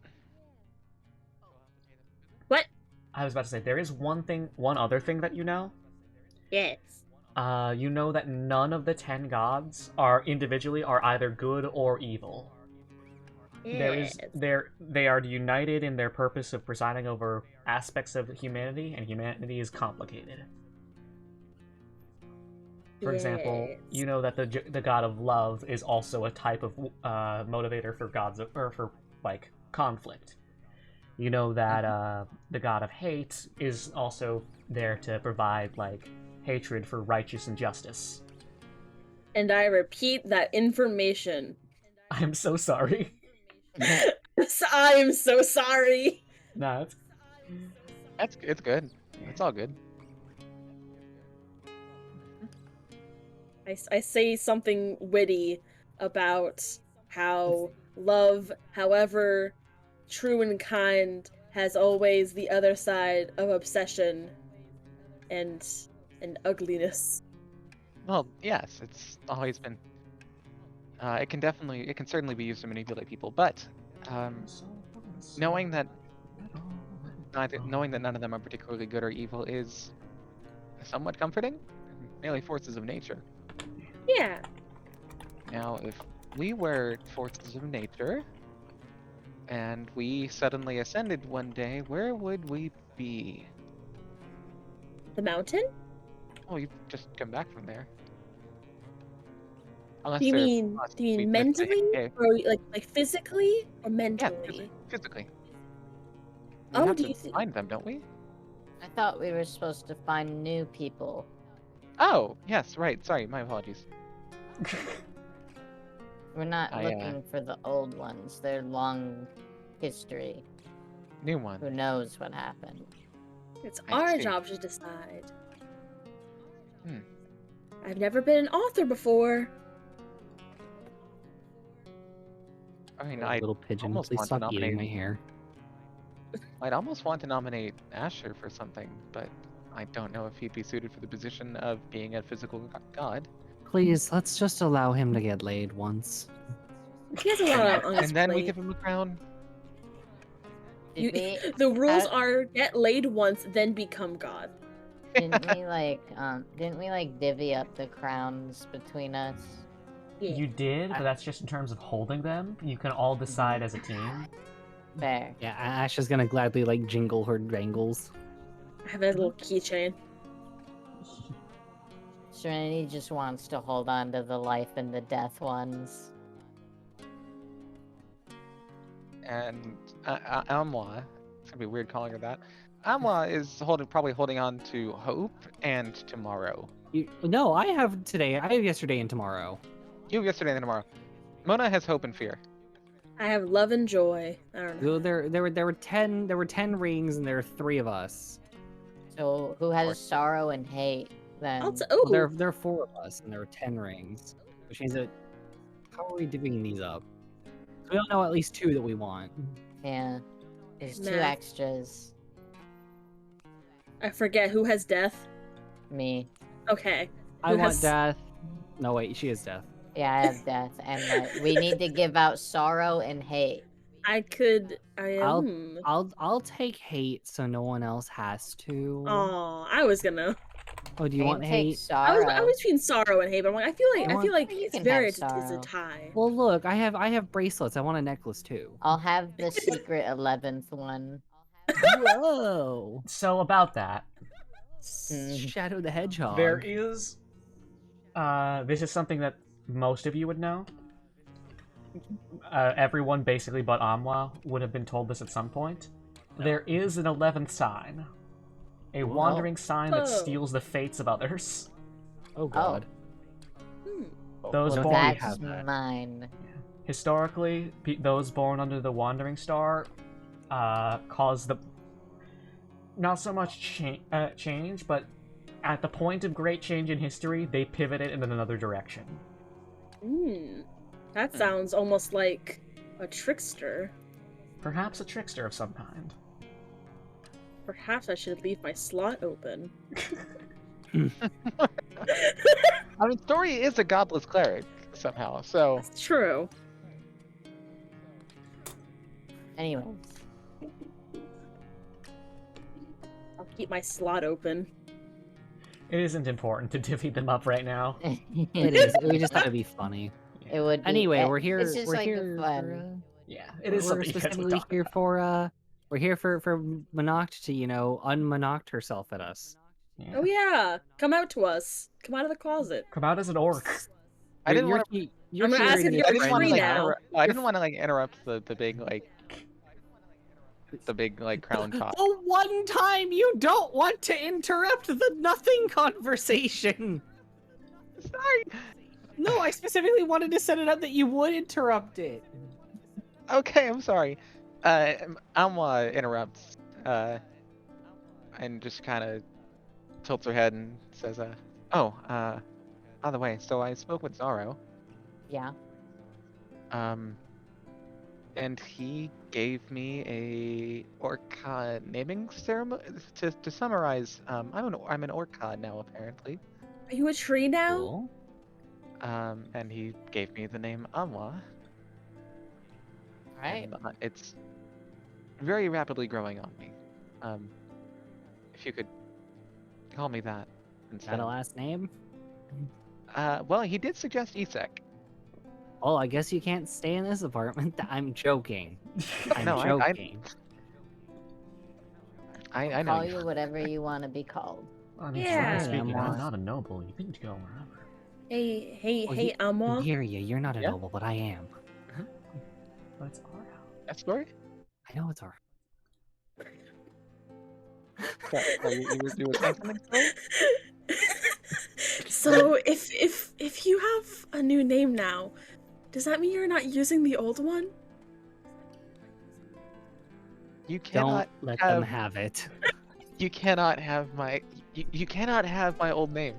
What? I was about to say, there is one other thing that you know. Yes. You know that none of the 10 gods are individually are either good or evil. Yes. They are united in their purpose of presiding over aspects of humanity, and humanity is complicated. For example, Yes. you know that the god of love is also a type of motivator for like conflict. You know that the god of hate is also there to provide like hatred for righteous and justice. And I repeat that information. I'm so sorry. I am so sorry. Nah, It's good. It's all good. I say something witty about how love, however true and kind, has always the other side of obsession and ugliness. Well, yes, it's always been. It can certainly be used to manipulate people, but knowing that knowing that none of them are particularly good or evil is somewhat comforting. Merely forces of nature. Yeah. Now, if we were forces of nature, and we suddenly ascended one day, where would we be? The mountain? Oh, you've just come back from there. Do Unless you there mean must do you be mean missed a mentally? cave. Or like physically or Yeah, mentally? physically. We Oh, have do to you think find them, don't we? I thought we were supposed to find new people. Oh, yes, right. Sorry, my apologies. We're not I, looking for the old ones. They're long history. New one. Who knows what happened? it's I our see. job to decide? Hmm. I've never been an author before. I mean, Oh, I little pigeon, almost please want to stop eating nominate. my hair. I'd almost want to nominate Asher for something, but I don't know if he'd be suited for the position of being a physical god. Please, let's just allow him to get laid once. He has a lot on his And then we plate. give him a crown. Did we? The rules how- are get laid once, then become god. Didn't we like divvy up the crowns between us? Yeah. You did, but that's just in terms of holding them. You can all decide as a team. Fair. Yeah, Ash is gonna gladly like jingle her dangles. I have a little keychain. Serenity just wants to hold on to the life and the death ones. And Amwa, it's gonna be weird calling her that. Amwa is probably holding on to hope and tomorrow. No, I have today. I have yesterday and tomorrow. You have yesterday and tomorrow. Mona has hope and fear. I have love and joy. I don't know. So there were 10 rings and there are 3 of us. So who has sorrow and hate then? Well, Well, there are 4 of us and there are 10 rings, which means that how are we divvying these up? So we all know at least 2 that we want. Yeah. There's 2 Math. extras. I forget who has death. Me. Okay. I Who want has- death. No wait, she has death. Yeah, I have death, and we need to give out sorrow and hate. I could. I'll take hate so no one else has to. Oh, I was gonna. Oh, do you want Take hate? sorrow. I was between sorrow and hate, but I'm like, I feel like You it's can very have it's a sorrow. tie. Well, look, I have bracelets. I want a necklace too. I'll have the secret 11th one. Whoa! So about that, Shadow the Hedgehog. there is. This is something that most of you would know. Everyone basically but Amwa would have been told this at some point. There is an 11th sign. A Whoa. wandering sign that Whoa. steals the fates of others. Oh god. Hmm. Those Well, born we That's have that. mine. historically, those born under the wandering star cause the not so much change, but at the point of great change in history, they pivot it in another direction. That sounds almost like a trickster. Perhaps a trickster of some kind. Perhaps I should leave my slot open. I mean, Story is a godless cleric somehow, so That's true. Anyways. I'll keep my slot open. It isn't important to divvy them up right now. It is. We just thought it'd be funny. It would be, Anyway, we're here. It's just We're like here the for. fun. Yeah, it is We're something you guys would specifically talk here about. for. We're here for Monoct to unmonoct herself at us. Yeah. Oh yeah, come out to us. Come out of the closet. Come out as an orc. I didn't want to. You're I'm here asking to if be you're I friends didn't want to free like. now. now. I didn't want to like interrupt the big crown talk. The one time you don't want to interrupt the nothing conversation. Sorry. No, I specifically wanted to set it up that you would interrupt it. Okay, I'm sorry. Alma interrupts, and just kind of tilts her head and says, by the way, so I spoke with Zaro, Yeah. and he gave me a Orca naming ceremony. To summarize, I'm an Orca now apparently. Are you a tree now? Cool. And he gave me the name Amwa. Right. And, it's very rapidly growing on me. If you could call me that Is instead. that a last name? Well, he did suggest Isek. Well, I guess you can't stay in this apartment. I'm joking. I'm No, joking. I know. Call you whatever you want to be called. I mean, Yeah. generally speaking, Amwa. I'm not a noble. You can go wherever. Hey, Well, hey, I Amwa. hear you. You're not a Yeah? noble, but I am. But it's our house. That story? I know it's our. You were saying something? Story? So if you have a new name now, does that mean you're not using the old one? You Don't cannot let have, them have it. You cannot have my. You cannot have my old name.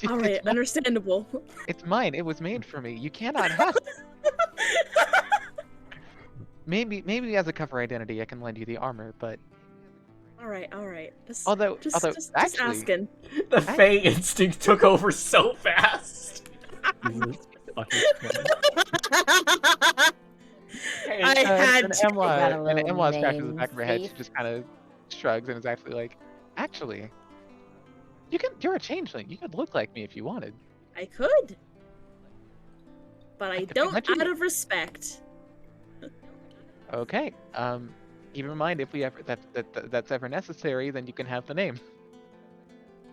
All right, understandable. It's mine. It was made for me. You cannot have. Maybe as a cover identity, I can lend you the armor, but All right. Just, although just actually, asking. The Fey instinct took over so fast. Jesus fucking Christ. I had and to. Got a Emma little scratches the name back of her head. She thief. just kind of shrugs and is actually like, actually, you're a changeling. You could look like me if you wanted. I could, but I could don't let you- out of respect. Okay. Keep in mind if we ever that's ever necessary, then you can have the name.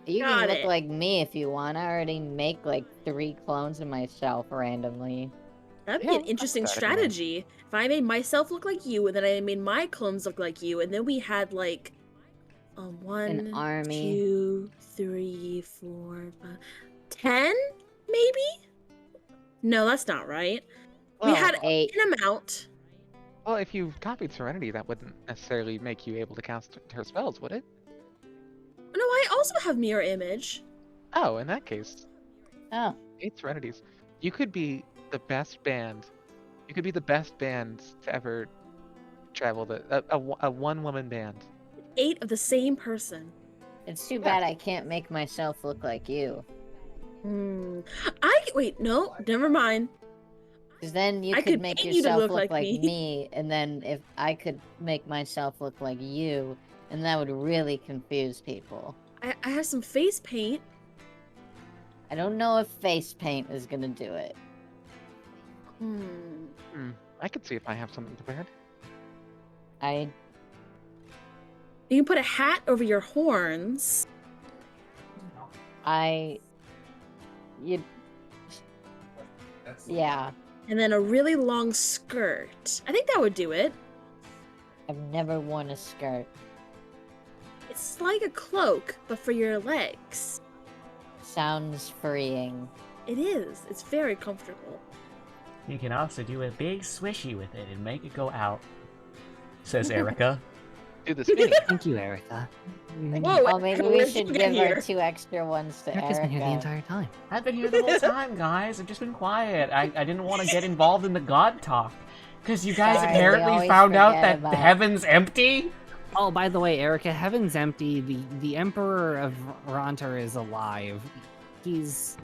You Got can look it. like me if you want. I already make like 3 clones of myself randomly. That'd be Yeah, an interesting that's better. strategy. If I made myself look like you, and then I made my clones look like you, and then we had like, 1, army. 2, 3, 4, 5, 10, maybe? No, that's not right. We had 8. an amount. Well, if you copied Serenity, that wouldn't necessarily make you able to cast her spells, would it? No, I also have mirror image. Oh, in that case, Oh, 8 Serenities. You could be the best band. You could be the best band to ever travel a one-woman band. 8 of the same person. it's too bad I can't make myself look like you. Wait, no, never mind. Because then you I could could make paint you to yourself look look like like me. me, and then if I could make myself look like you, and that would really confuse people. I have some face paint. I don't know if face paint is gonna do it. I could see if I have something prepared. You can put a hat over your horns. You. Yeah, And then a really long skirt. I think that would do it. I've never worn a skirt. It's like a cloak, but for your legs. Sounds freeing. It is. It's very comfortable. You can also do a big swishy with it and make it go out, says Erica. Do the spinning. Thank you, Erica. Whoa, Well, maybe where'd we you should get give here? our 2 extra ones to Erica's been here the Erica. entire time. I've been here the whole time, guys. I've just been quiet. I didn't want to get involved in the god talk. Because you guys Sorry, we apparently always found out forget that about- heaven's empty? Oh, by the way, Erica, heaven's empty. The Emperor of Ronter is alive. He's...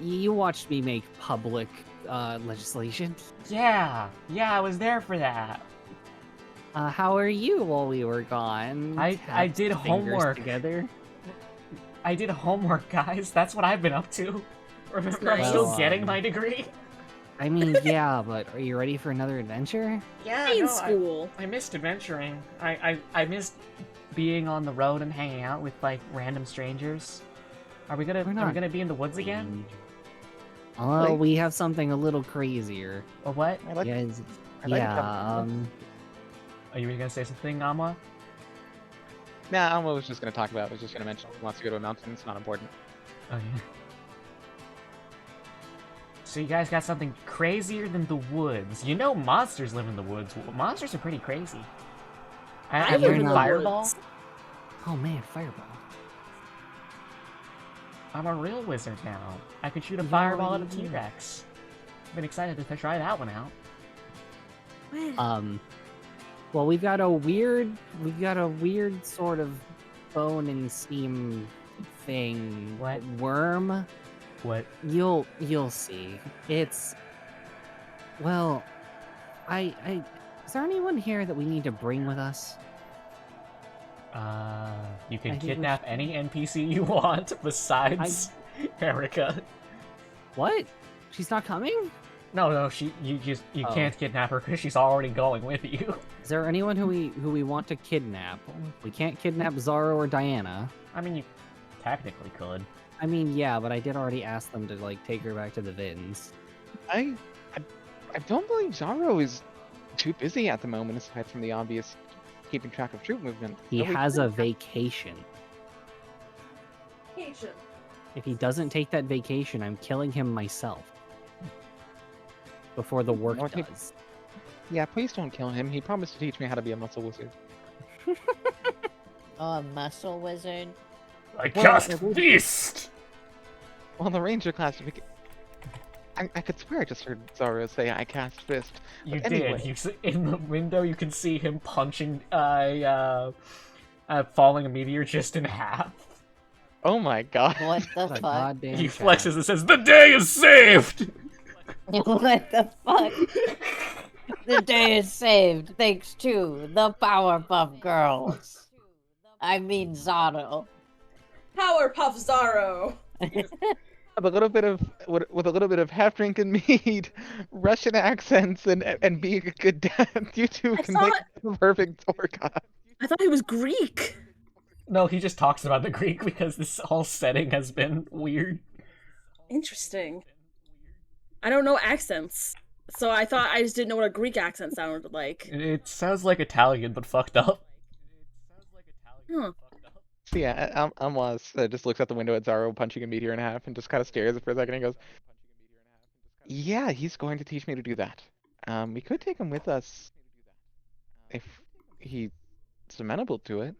You watched me make public legislation. Yeah, I was there for that. How are you while we were gone? I Tapped did fingers homework. together. I did homework, guys. That's what I've been up to. Remember, I'm still Well, getting my degree. I mean, yeah, but are you ready for another adventure? Yeah, In school. I missed adventuring. I missed being on the road and hanging out with like random strangers. Are we We're not gonna be in the woods again? Oh, we have something a little crazier. Or what? I like, Yes. I like Yeah, that. Are you gonna say something, Namwa? Nah, I was just gonna talk about. I was just gonna mention he wants to go to a mountain. It's not important. Oh yeah. So you guys got something crazier than the woods. You know monsters live in the woods. Monsters are pretty crazy. I I live learned in the Fireball. woods. Oh man, fireball. I'm a real wizard now. I could shoot a You fireball at a already do. T-Rex. Been excited to try that one out. Well, we've got a weird sort of bone and steam thing. What? Worm? What? You'll see. It's well, is there anyone here that we need to bring with us? You I can think we kidnap should- any NPC you want besides Erica. What? She's not coming? No, you Oh. can't kidnap her because she's already going with you. Is there anyone who we want to kidnap? We can't kidnap Zara or Diana. I mean, you technically could. I mean, yeah, but I did already ask them to like take her back to the Vins. I don't believe Zaro is too busy at the moment, aside from the obvious keeping track of troop movement. He So we has could- a vacation. If he doesn't take that vacation, I'm killing him myself. Before the work Or take- does. Yeah, please don't kill him. He promised to teach me how to be a muscle wizard. Oh, a muscle wizard? I Well, cast it will- Feast! Well, the ranger classification. I could swear I just heard Zaro say I cast fist. You But did. anyway. You in the window, you can see him punching, falling a meteor just in half. Oh my god. What the What a fuck? goddamn He chat. flexes and says, "The day is saved." What the fuck? The day is saved thanks to the Powerpuff Girls. I mean Zotto. Powerpuff Zaro. With a little bit of with a little bit of half drinking mead, Russian accents, and being a good dad, you two I can make thought- the perfect tour guide. I thought he was Greek. No, he just talks about the Greek because this whole setting has been weird. Interesting. I don't know accents. So I thought I just didn't know what a Greek accent sounded like. It sounds like Italian, but fucked up. Huh. So yeah, Amwas just looks out the window at Zaro punching a meteor in half and just kind of stares for a second and goes, "Yeah, he's going to teach me to do that. We could take him with us if he's amenable to it.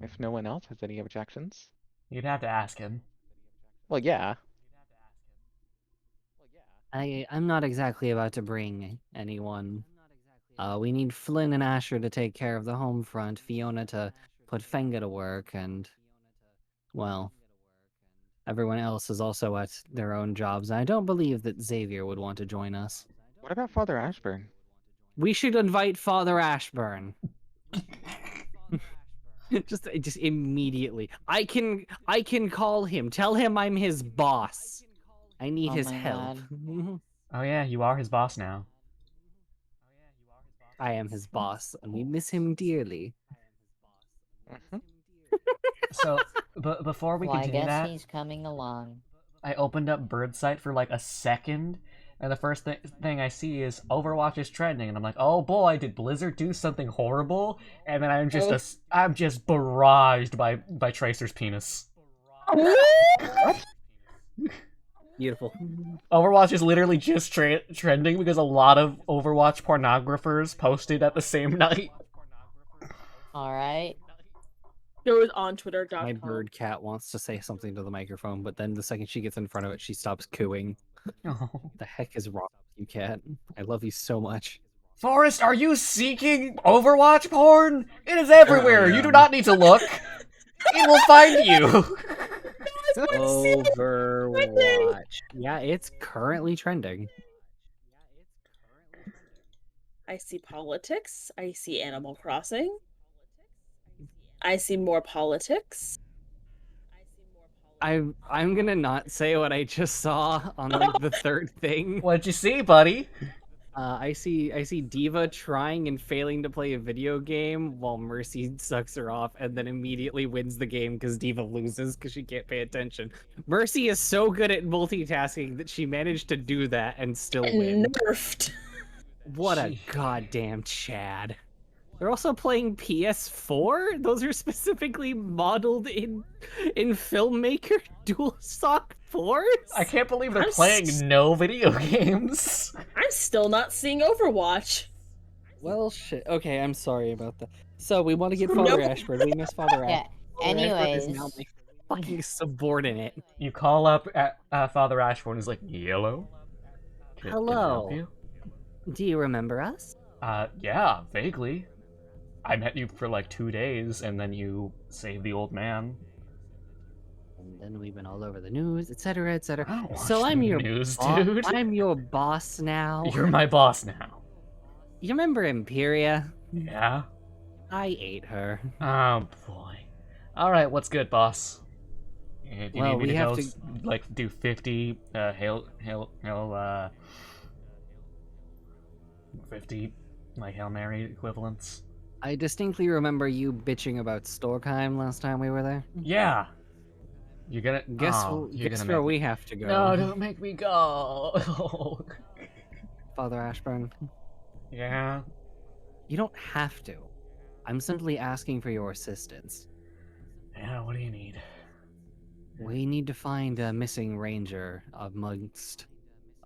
If no one else has any objections. You'd have to ask him. Well, yeah. I'm not exactly about to bring anyone. We need Flynn and Asher to take care of the home front, Fiona to put Fenga to work, and, well, everyone else is also at their own jobs. I don't believe that Xavier would want to join us. What about Father Ashburn? We should invite Father Ashburn. just immediately. I can call him. Tell him I'm his boss. I need Oh his my help. Oh yeah, you are his boss now. I am his boss, and we miss him dearly. Mhm. So, before we Well, I continue guess that, he's coming along. I opened up Birdsight for like a second and the first thing I see is Overwatch is trending, and I'm like, oh boy, did Blizzard do something horrible? And then I'm just I'm just barraged by Tracer's penis. Beautiful. Overwatch is literally just trending because a lot of Overwatch pornographers posted at the same night. All right. It was on Twitter.com. My bird cat wants to say something to the microphone, but then the second she gets in front of it, she stops cooing. Oh. The heck is wrong with you, cat? I love you so much. Forrest, are you seeking Overwatch porn? It is everywhere. You do not need to look. It will find you. Overwatch. Yeah, it's currently trending. I see politics. I see Animal Crossing. I see more politics. I'm gonna not say what I just saw on like the third thing. What'd you see, buddy? I see Diva trying and failing to play a video game while Mercy sucks her off and then immediately wins the game because Diva loses because she can't pay attention. Mercy is so good at multitasking that she managed to do that and still win. Nerfed. What a goddamn Chad. They're also playing PS4? Those are specifically modeled in Filmmaker DualShock 4s? I can't believe they're playing no video games. I'm still not seeing Overwatch. Well, shit. Okay, I'm sorry about that. So, we want to get Father Ashford. We miss Father Ashford. Yeah. Anyways. Is now my fucking subordinate. You call up at Father Ashford and he's like, Yellow? Can I help Hello. you? Do you remember us? Yeah, vaguely. I met you for like 2 days, and then you saved the old man. And then we've been all over the news, etc., I etc. don't watch So the I'm your news, boss. dude. I'm your boss now. You're my boss now. You remember Imperia? Yeah? I ate her. Oh, boy. Alright, what's good, boss? Do you Well, need me we to have go, to- like, do 50, 50, like, Hail Mary equivalents? I distinctly remember you bitching about Storkheim last time we were there. Yeah. You're gonna... Guess, you're guess gonna where make... we have to go. No, don't make me go. Father Ashburn. Yeah? You don't have to. I'm simply asking for your assistance. Yeah, what do you need? We need to find a missing ranger amongst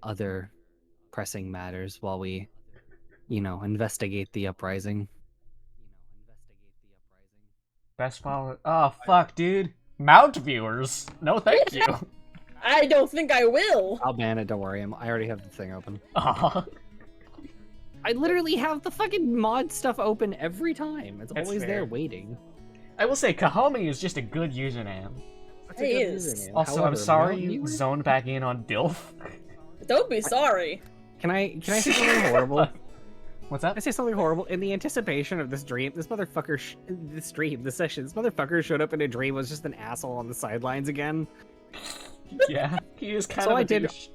other pressing matters while we, investigate the uprising. Best follow... Oh, fuck, dude. Mount viewers. No, thank you. I don't think I will. I'll ban it, don't worry. I already have the thing open. Aw. I literally have the fucking mod stuff open every time. It's That's always fair. there waiting. I will say, Kahomi is just a good username. That's It a good is. username. Also, However, I'm sorry Mount you Viewer? zoned back in on DILF. Don't be sorry. Can I say something horrible? What's I that? say something horrible. In the anticipation of this dream, this motherfucker, this motherfucker showed up in a dream, was just an asshole on the sidelines again. Yeah, he is kind So of I a did- douche.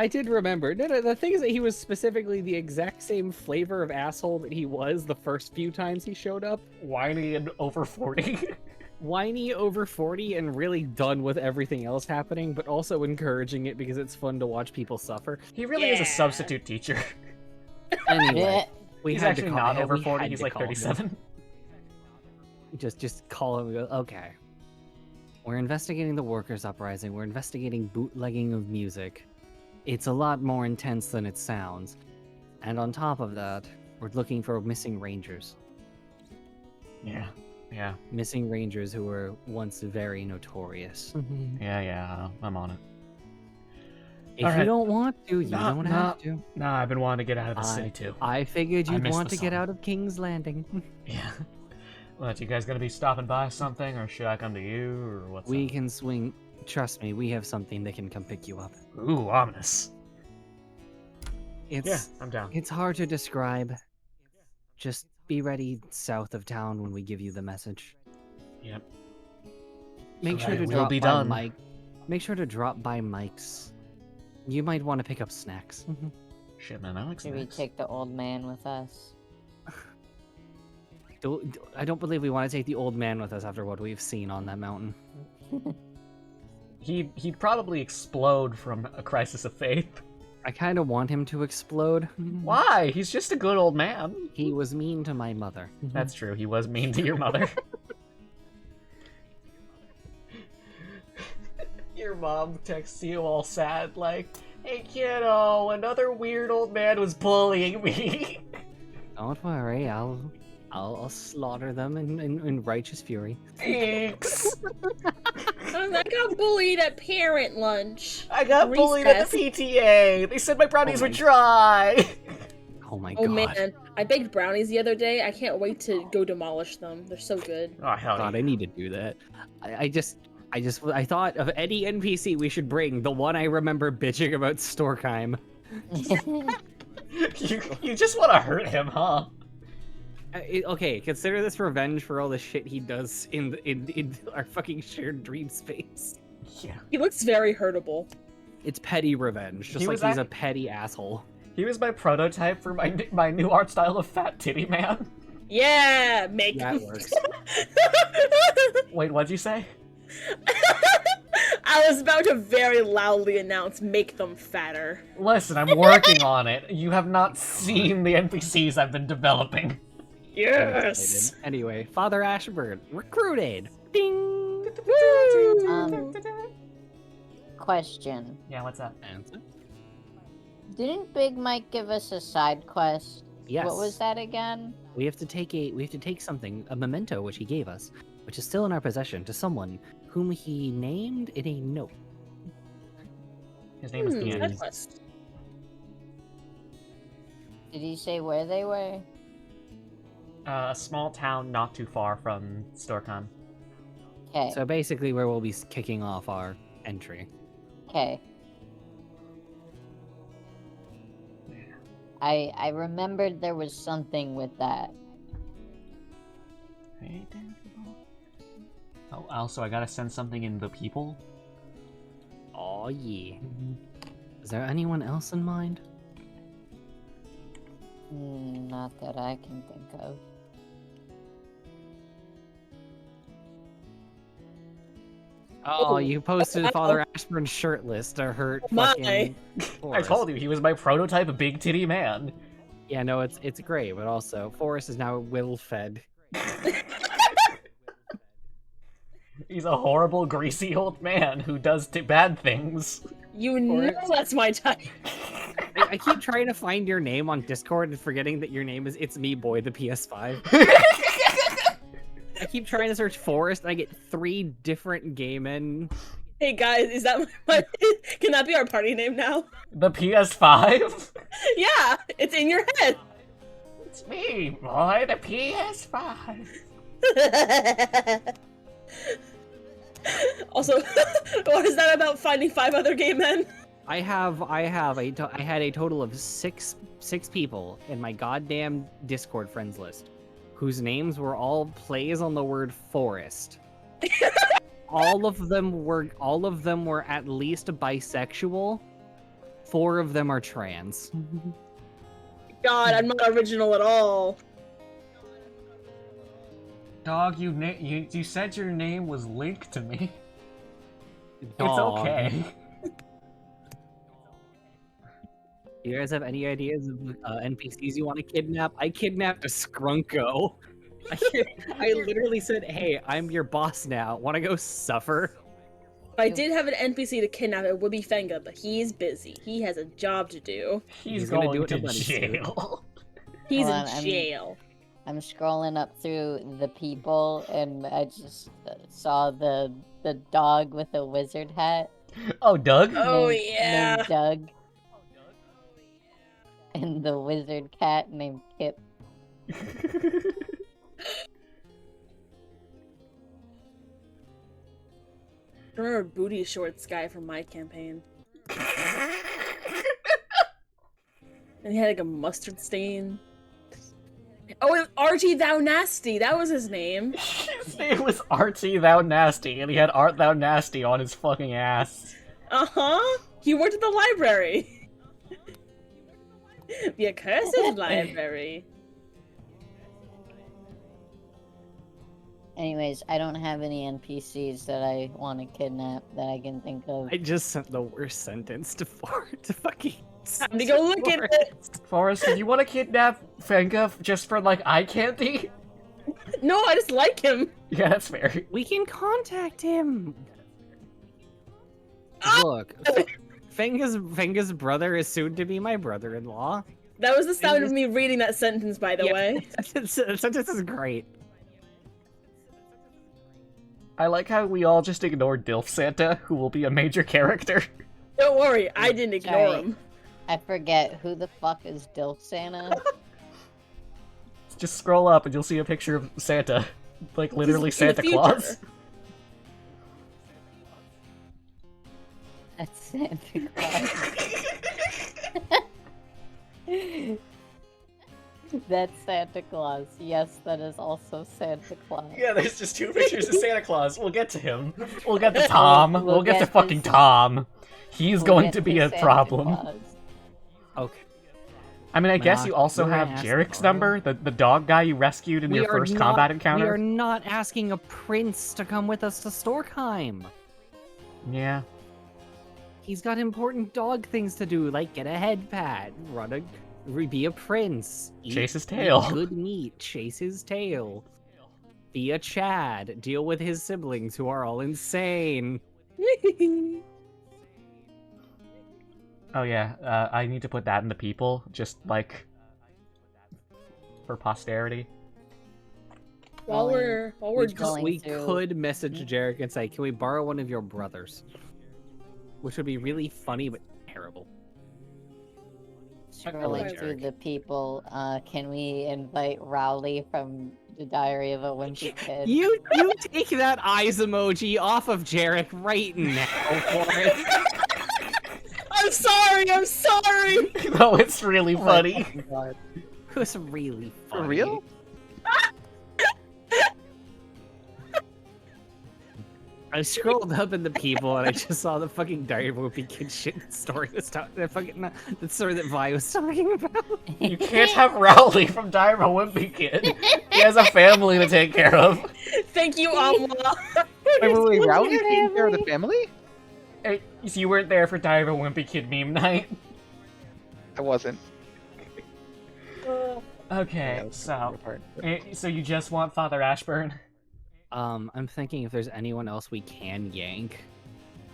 I did remember. No, the thing is that he was specifically the exact same flavor of asshole that he was the first few times he showed up. Whiny and over 40. Whiny, over 40, and really done with everything else happening, but also encouraging it because it's fun to watch people suffer. He really is a Yeah. substitute teacher. Anyway, we He's had actually to call not him. over We 40, had he's to like call him. 37. Just call him and go, okay. We're investigating the workers' uprising. We're investigating bootlegging of music. It's a lot more intense than it sounds. And on top of that, we're looking for missing rangers. Yeah, Missing rangers who were once very notorious. yeah, I'm on it. If Alright. you don't want to, you Nah, don't nah. have to. Nah, I've been wanting to get out of the city too. I figured I you'd miss want the to get sun. out of King's Landing. Yeah. What, you guys gonna be stopping by something, or should I come to you, or what's We up? can swing. Trust me, we have something that can come pick you up. Ooh, ominous. It's Yeah, I'm down. It's hard to describe. Just be ready south of town when we give you the message. Yep. Make sure It to will drop be by done. Mike. Make sure to drop by Mike's. You might want to pick up snacks. Shit, man, I like Should we snacks. take the old man with us? I don't believe we want to take the old man with us after what we've seen on that mountain. He'd probably explode from a crisis of faith. I kind of want him to explode. Why? He's just a good old man. He was mean to my mother. That's true. He was mean to your mother. Your mom texts you all sad, like, "Hey kiddo, another weird old man was bullying me." Don't worry, I'll slaughter them in righteous fury. Thanks. I got bullied at parent lunch. I got bullied at the PTA. They said my brownies were dry. Oh my Oh god. man, I baked brownies the other day. I can't wait to go demolish them. They're so good. Oh hell God, I need to do that. I thought of any NPC we should bring. The one I remember bitching about Storkheim. You just want to hurt him, huh? Okay, consider this revenge for all the shit he does in our fucking shared dream space. Yeah. He looks very hurtable. It's petty revenge, just like he's a petty asshole. He was my prototype for my new art style of Fat Titty Man. Yeah, make That works. Wait, what'd you say? I was about to very loudly announce, make them fatter. Listen, I'm working on it. You have not seen the NPCs I've been developing. Yes! Anyway, Father Ashburn, recruited! Ding! Question. Yeah, what's up? Answer. Didn't Big Mike give us a side quest? Yes. What was that again? We have to take something, a memento which he gave us, which is still in our possession, to someone whom he named in a note. His name was side Ian. quest. Did he say where they were? A small town not too far from Storkon. Okay. So basically where we'll be kicking off our entry. Okay. I remembered there was something with that. Oh, also, I gotta send something in the people. Oh yeah. Is there anyone else in mind? Not that I can think of. Oh, you posted Father Ashburn shirtless to hurt fucking My. I Forrest. told you, he was my prototype big titty man. Yeah, no, it's great, but also Forrest is now will-fed. He's a horrible, greasy old man who does bad things. You know that's my type. I keep trying to find your name on Discord and forgetting that your name is It's Me Boy the PS5. I keep trying to search Forrest and I get 3 different gay men. Hey guys, is that my can that be our party name now? The PS5? Yeah, it's in your head. It's me, boy, the PS5. Also, what is that about finding 5 other gay men? I had a total of six people in my goddamn Discord friends list, whose names were all plays on the word forest. all of them were at least bisexual. 4 of them are trans. God, I'm not original at all. Dog, you said your name was Link to me. It's Dog. okay. You guys have any ideas of NPCs you want to kidnap? I kidnapped a Scrunko. I literally said, "Hey, I'm your boss now. Want to go suffer?" If I did have an NPC to kidnap, it would be Fenga, but he's busy. He has a job to do. He's gonna going do it to in a bunny suit. jail. He's Hold in on, jail. I'm scrolling up through the people, and I just saw the dog with a wizard hat. Oh, Doug? Oh, named, yeah. Named Doug. And the wizard cat named Kip. I remember Booty Shorts guy from my campaign. And he had like a mustard stain. Oh, it was Archie Thou Nasty. That was his name. His name was Archie Thou Nasty, and he had Art Thou Nasty on his fucking ass. Uh-huh. He worked at the library. The accursed library. Anyways, I don't have any NPCs that I want to kidnap that I can think of. I just sent the worst sentence to Time to go look at it. Forrest, do you want to kidnap Fenga just for, like, eye candy? No, I just like him. Yeah, that's fair. We can contact him. Ah! Look, Fenga's brother is soon to be my brother-in-law. That was the sound of me reading that sentence, by the way. This is great. I like how we all just ignored Dilf Santa, who will be a major character. Don't worry, I didn't ignore Sorry. him. I forget who the fuck is Dilf Santa. Just scroll up and you'll see a picture of Santa. Like, literally He's in the Santa future. Claus. That's Santa Claus. That's Santa Claus. Yes, that is also Santa Claus. Yeah, there's just two pictures of Santa Claus. We'll get to him. We'll get to Tom. We'll We'll get to get fucking to- Tom. He's We'll going get to be a Santa problem. Claus. Okay. I mean, I guess you Not- also we're have gonna ask Jarek's Laura. number, the dog guy you rescued in your first combat encounter. We are not asking a prince to come with us to Storkheim. Yeah. He's got important dog things to do, like get a head pad, be a prince, Chase his tail. eat good meat, chase his tail, be a Chad, deal with his siblings who are all insane. Oh yeah, I need to put that in the people, just like for posterity. While we're Going We through- could message Jarek and say, "Can we borrow one of your brothers?" Which would be really funny but terrible. Scrolling like through Jarek. the people, can we invite Rowley from the Diary of a Wimpy Kid? You take that eyes emoji off of Jarek right now for it. I'm sorry, I'm sorry! No, it's really funny. It was really funny. For real? I scrolled up in the people and I just saw the fucking Diary of a Wimpy Kid shit story the story that Vi was talking about. You can't have Rowley from Diary of a Wimpy Kid. He has a family to take care of. Thank you, Amla. Wait, Rowley taking care of the family? Hey, so you weren't there for Diary of a Wimpy Kid meme night? I wasn't. Okay, so you just want Father Ashburn? I'm thinking if there's anyone else we can yank,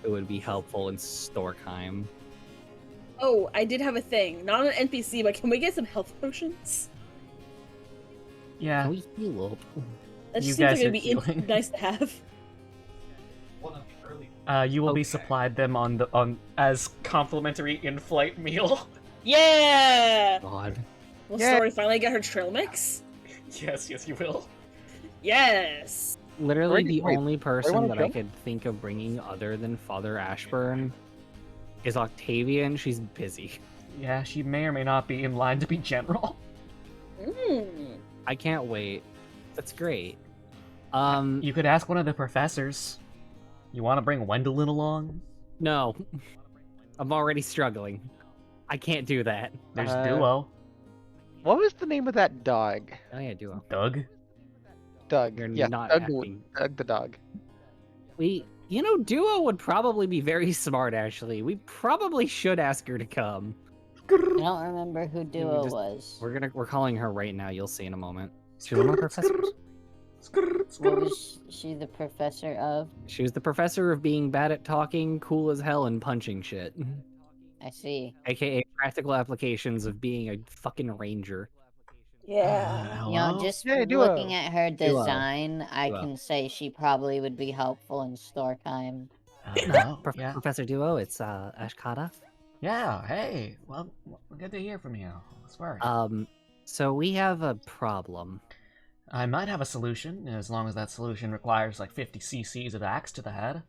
it would be helpful in Storkheim. Oh, I did have a thing. Not an NPC, but can we get some health potions? Yeah. Can we heal up? That You just seems guys like are it'd be healing. nice to have. You will be Okay. supplied them on as complimentary in-flight meal. Yeah! God. Will Yeah. Story finally get her trail mix? Yes, you will. Yes! Literally Wait, the wait, only person wanna that I go? could think of bringing other than Father Ashburn is Octavian. She's busy. Yeah, she may or may not be in line to be general. Mm. I can't wait. That's great. You could ask one of the professors. You want to bring Wendelin along? No. I'm already struggling. I can't do that. There's Uh, Duo. What was the name of that dog? Oh yeah, duo. Doug. Doug. You're Yeah, not Doug, acting. Doug the dog. Duo would probably be very smart, actually. We probably should ask her to come. I don't remember who Duo just- was. We're calling her right now. You'll see in a moment. She's one of our professors. What was she the professor of? She was the professor of being bad at talking, cool as hell, and punching shit. I see. AKA practical applications of being a fucking ranger. Yeah. You know, Hello? just Hey, Duo. looking at her Duo. design, I Duo. can say she probably would be helpful in Storkheim. Hello? Yeah. Professor Duo, it's Ashkata. Yeah, hey. Well, good to hear from you. Swear. So we have a problem. I might have a solution, as long as that solution requires like 50 cc's of axe to the head.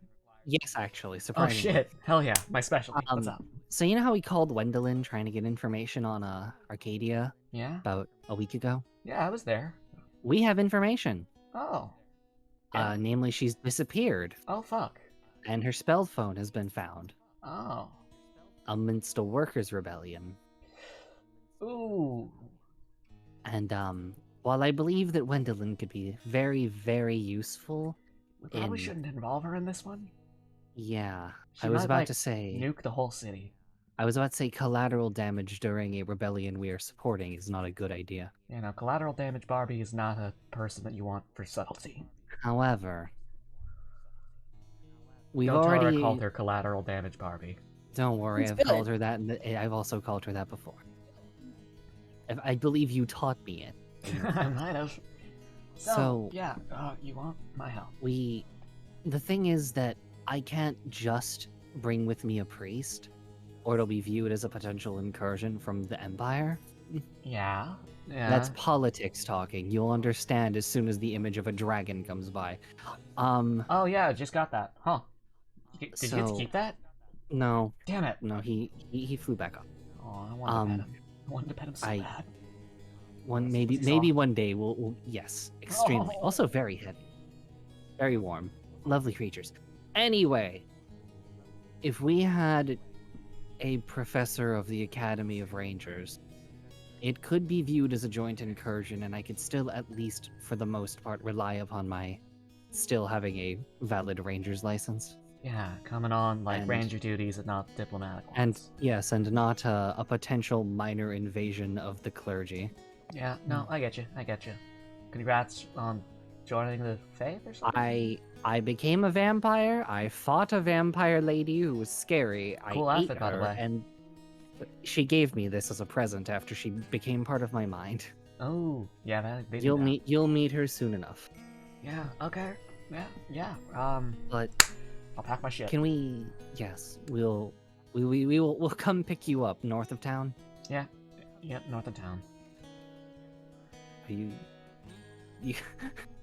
Yes, actually, Oh surprisingly. shit. Hell yeah, my specialty. What's up? So you know how we called Wendelin trying to get information on Arcadia Yeah? about a week ago? Yeah, I was there. We have information. Oh. Yeah. Namely, she's disappeared, Oh, fuck. and her spell phone has been found Oh. amidst a workers' rebellion. Ooh. And while I believe that Wendelin could be very, very useful, We probably In- shouldn't involve her in this one. yeah, She I was might, about like, to say, Nuke the whole city. I was about to say collateral damage during a rebellion we are supporting is not a good idea. You know, collateral damage Barbie is not a person that you want for subtlety. However, we've Don't tell her I already called her collateral damage Barbie. Don't worry, It's I've good. called her that, and I've also called her that before. I believe you taught me it. I might have. So- yeah, you want my help? The thing is that I can't just bring with me a priest, or it'll be viewed as a potential incursion from the Empire. Yeah. That's politics talking. You'll understand as soon as the image of a dragon comes by. Oh yeah, just got that. Huh. Did you get to So- keep that? No, Damn it. no, he flew back up. Oh, I wanted to pet him. I wanted to pet him so I- bad. Maybe What's he saw? one day we'll yes, extremely. Oh. Also very heavy, very warm, lovely creatures. Anyway, if we had a professor of the Academy of Rangers, it could be viewed as a joint incursion, and I could still, at least for the most part, rely upon my still having a valid Ranger's license. Yeah, coming on like And- ranger duties and not diplomatic ones. And yes, and not a potential minor invasion of the clergy. Yeah, no, I get you. I get you. Congrats on joining the faith or something. I became a vampire. I fought a vampire lady who was scary. Cool I ate outfit, by the her, way. and she gave me this as a present after she became part of my mind. Oh, yeah, they do You'll that. you'll meet her soon enough. Yeah. Okay. Yeah. But I'll pack my shit. can we? Yes, we'll come pick you up north of town. Yep, north of town. Are you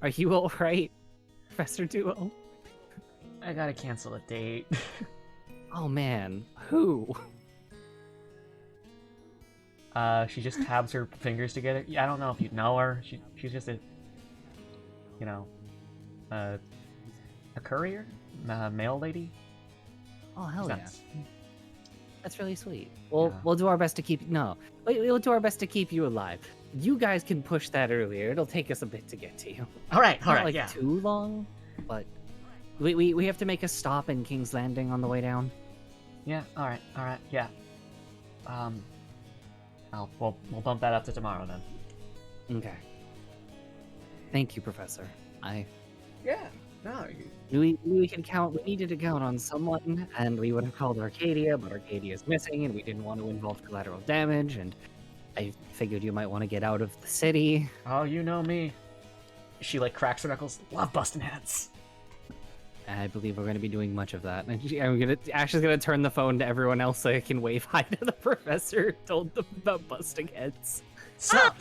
are you all right, Professor Duo? I gotta cancel a date. Oh man, who? She just tabs her fingers together. Yeah, I don't know if you know her. She's just a, you know, a courier, mail lady. Oh hell She's yeah. nuts. That's really sweet. We'll Yeah. we'll do our best to keep we'll do our best to keep you alive. You guys can push that earlier. It'll take us a bit to get to you. All right, Not like yeah. too long, but we have to make a stop in King's Landing on the way down. Yeah, all right, yeah. We'll bump that up to tomorrow then. Okay. Thank you, Professor. Yeah, no, We could count. We needed to count on someone, and we would have called Arcadia, but Arcadia's missing, and we didn't want to involve collateral damage. And I figured you might want to get out of the city. oh, you know me. She like cracks her knuckles. Love busting heads. I believe we're going to be doing much of that. And Ash is going to turn the phone to everyone else so it can wave hi to the professor. Told them about busting heads. Sup?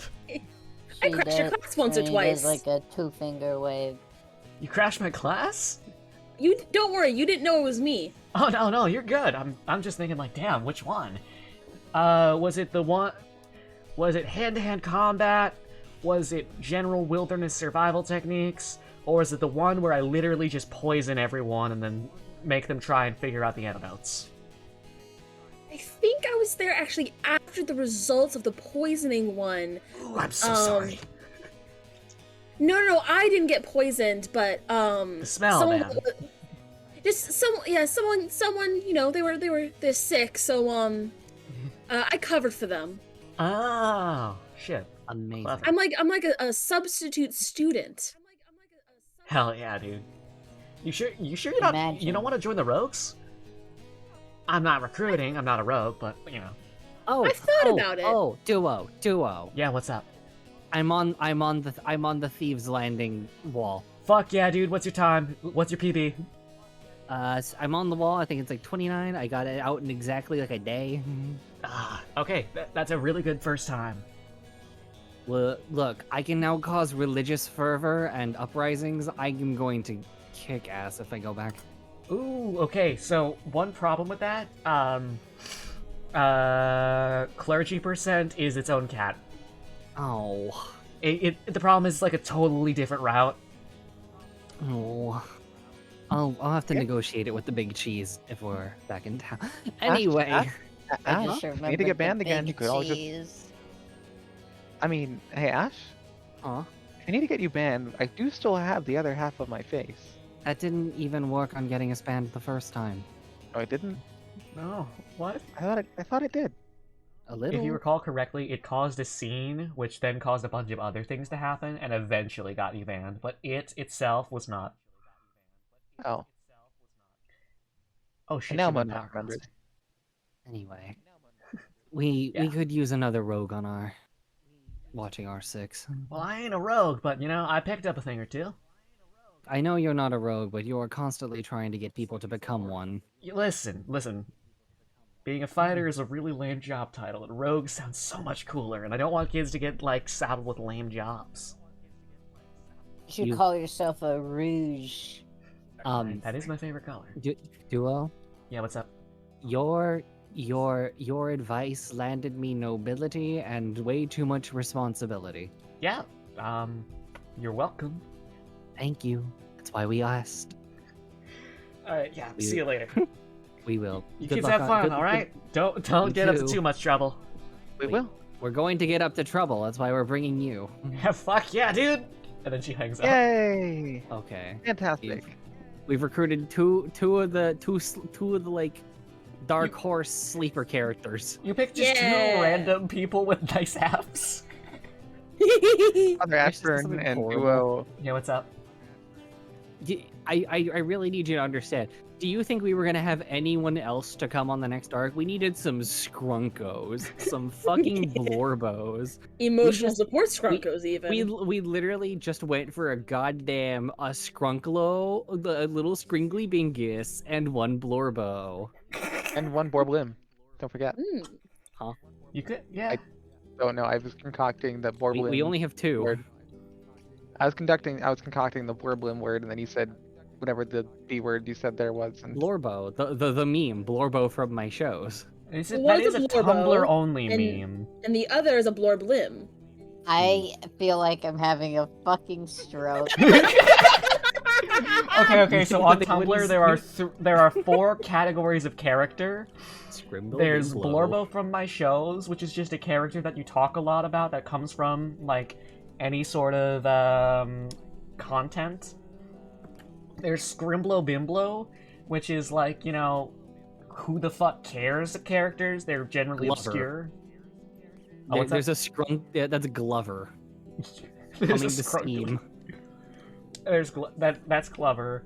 I crashed your class once or He twice. does like a 2-finger wave. You crashed my class? You don't worry, you didn't know it was me. Oh no, you're good. I'm just thinking like, damn, which one? Was it the one? Was it hand-to-hand combat? Was it general wilderness survival techniques? Or is it the one where I literally just poison everyone and then make them try and figure out the antidotes? I think I was there actually after the results of the poisoning one. Ooh, I'm so sorry. No, I didn't get poisoned, but The smell, someone, man. just someone, you know, they're sick, so I covered for them. Oh, shit. Amazing. Clever. I'm like a substitute student. Hell yeah, dude. You sure you're not you Imagine. don't want to join the rogues? I'm not recruiting, I'm not a rogue, but you know. Oh, I've thought about it. Oh, duo. Yeah, what's up? I'm on the Thieves Landing wall. Fuck yeah, dude, what's your time? What's your PB? I'm on the wall. I think it's like 29. I got it out in exactly like a day. Okay, that's a really good first time. Well, look, I can now cause religious fervor and uprisings. I am going to kick ass if I go back. Ooh, okay, so one problem with that, clergy percent is its own cat. Oh. The problem is it's like a totally different route. Oh. I'll have to negotiate it with the big cheese if we're back in town. Anyway. I Ash, just you remember need to get banned again. You big could always just. cheese. I mean, hey Ash, Aw, if I need to get you banned, I do still have the other half of my face. that didn't even work on getting us banned the first time. Oh, I didn't. No, what? I thought it did. A little. If you recall correctly, it caused a scene, which then caused a bunch of other things to happen, and eventually got you banned. But it itself was not. Oh, Oh shit! now She went Monarch power remembers. crossing. Anyway, we Yeah. could use another rogue on our watching R6. Well, I ain't a rogue, but you know, I picked up a thing or two. I know you're not a rogue, but you're constantly trying to get people to become one. Listen. Being a fighter is a really lame job title, and rogue sounds so much cooler, and I don't want kids to get, like, saddled with lame jobs. You should You- call yourself a rouge. That is my favorite color. Duo, Yeah, what's up? your advice landed me nobility and way too much responsibility. Yeah, you're welcome. Thank you. That's why we asked. Alright, yeah, see you later. We will. You Good kids luck have on- fun, good- alright? Don't You get up to too. too much trouble. We Wait. will. We're going to get up to trouble. That's why we're bringing you. Fuck yeah, dude! And then she hangs up. Yay! Okay. Fantastic. We've recruited two of the like dark horse sleeper characters. You picked just Yeah. two random people with nice abs. Father Actually, Ashburn something and horrible. Duo. Yeah, what's up? I really need you to understand. Do you think we were gonna have anyone else to come on the next arc? We needed some scrunkos, some fucking blorbos. Emotional just- support scrunkos, even. We literally just went for a goddamn skrunklo, a little scringly bingus, and one blorbo. And one Borblim. Don't forget. Mm. You could, yeah. Oh no, I was concocting the Borblim. We only have two. word. I was concocting the Borblim word, and then you said whatever the B word you said there was. And Blorbo, the meme, Blorbo from my shows. That One's is a a blorbo, Tumblr-only and- meme. And the other is a blorb limb. I feel like I'm having a fucking stroke. Okay, so on What Tumblr is there are 4 categories of character. Scrimble, There's Bimbo. Blorbo from my shows, which is just a character that you talk a lot about that comes from, like, any sort of, content. There's Scrimblo Bimblo, which is, like, you know, who the fuck cares characters. They're generally Glover. obscure. Oh, There- what's there's a scrunk. Yeah, that's Glover. There's Coming a to scrunk- Steam. That's clever.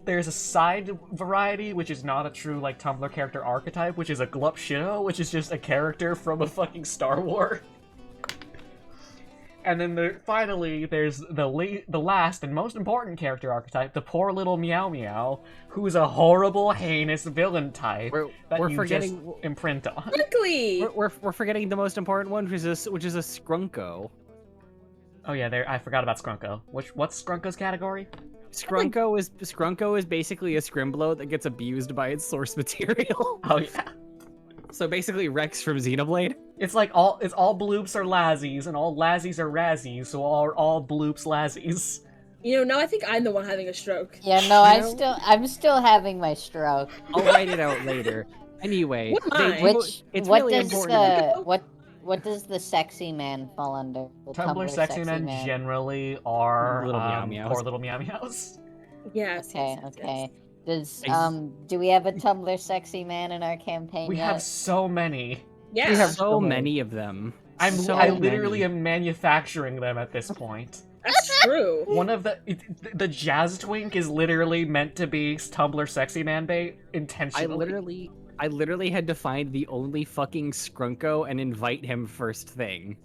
There's a side variety, which is not a true, like, Tumblr character archetype, which is a Glup Shitto, which is just a character from a fucking Star Wars. And then finally, there's the last and most important character archetype, the poor little Meow Meow, who's a horrible, heinous villain type that we're you forgetting- just imprint on. Quickly! We're forgetting the most important one, which is a scrunko. Oh yeah, I forgot about Scrunko. What's Scrunko's category? Scrunko is basically a scrimblo that gets abused by its source material. Oh yeah. So basically Rex from Xenoblade. It's like all bloops are Lazzies, and all Lazzies are Razzies, so all bloops Lazzies. You know, now I think I'm the one having a stroke. Yeah, no, I'm still having my stroke. I'll write it out later. Anyway, What am I? it's What really does important. what does the sexy man fall under? The Tumblr sexy men generally are Little meow meows. poor little meow meows. Yes. Okay, yes, okay. Does Ex- do we have a Tumblr sexy man in our campaign We yet? have so many. Yes. We have Yes. so many of them. I So literally many. am manufacturing them at this point. That's true. One of the Jazz Twink is literally meant to be Tumblr sexy man bait intentionally. I literally had to find the only fucking Scrunko and invite him first thing.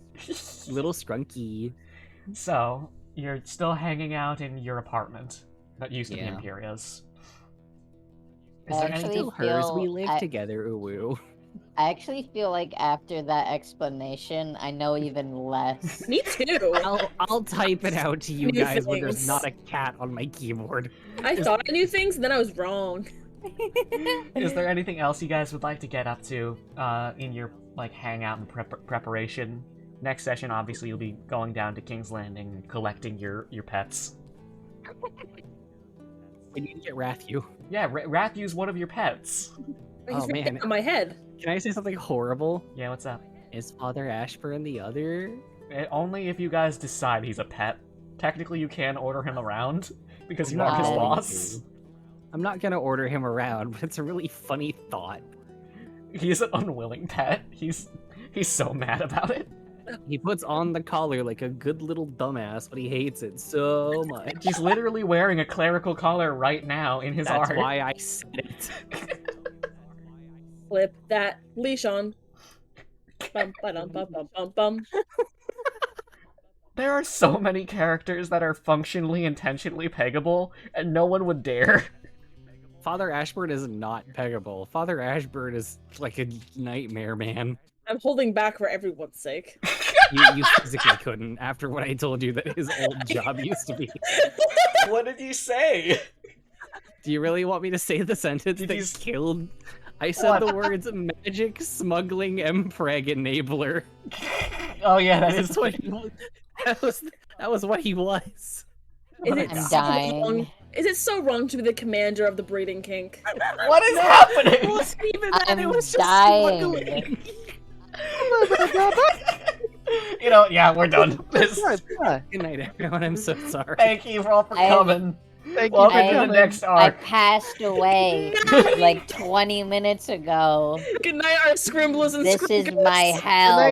Little Scrunky. So you're still hanging out in your apartment that used to be Yeah. Imperia's. I Is there actually anything? Still hers. We feel- live I- together, uwu. I actually feel like after that explanation, I know even less. Me too. I'll type it out to you New guys when there's things. not a cat on my keyboard. I thought I knew things, and then I was wrong. Is there anything else you guys would like to get up to in your like hangout and preparation? Next session, obviously, you'll be going down to King's Landing and collecting your pets. I need to get Rathu. Yeah, Rathu's one of your pets. He's Oh, right man. on my head. Can I say something horrible? Yeah, what's up? Is Father Ashburn the other? Only if you guys decide he's a pet. Technically, you can order him around because you I'm are his not boss. I'm not gonna order him around, but it's a really funny thought. He's an unwilling pet. He's so mad about it. He puts on the collar like a good little dumbass, but he hates it so much. He's literally wearing a clerical collar right now in his That's art. why I said it. Flip that leash on. Bum, ba-dum, bum, bum, bum, bum. There are so many characters that are functionally intentionally peggable, and no one would dare. Father Ashburn is not peggable. Father Ashburn is like a nightmare, man. I'm holding back for everyone's sake. You physically couldn't after what I told you that his old job used to be. What did you say? Do you really want me to say the sentence Did that you killed? I said the words magic smuggling impreg enabler. Oh yeah, that is That's what he was. That was what he was. Is it I'm so dying. wrong? Is it so wrong to be the commander of the breeding kink? What is It happening? wasn't even that, it I'm was just dying. smuggling. You know, yeah, we're done. This- Good night, everyone. I'm so sorry. Thank you all for I- coming. Thank you Welcome for to the coming. next I arc. passed away like 20 minutes ago. Good night, our scrimblers and This is scrimblers. my hell.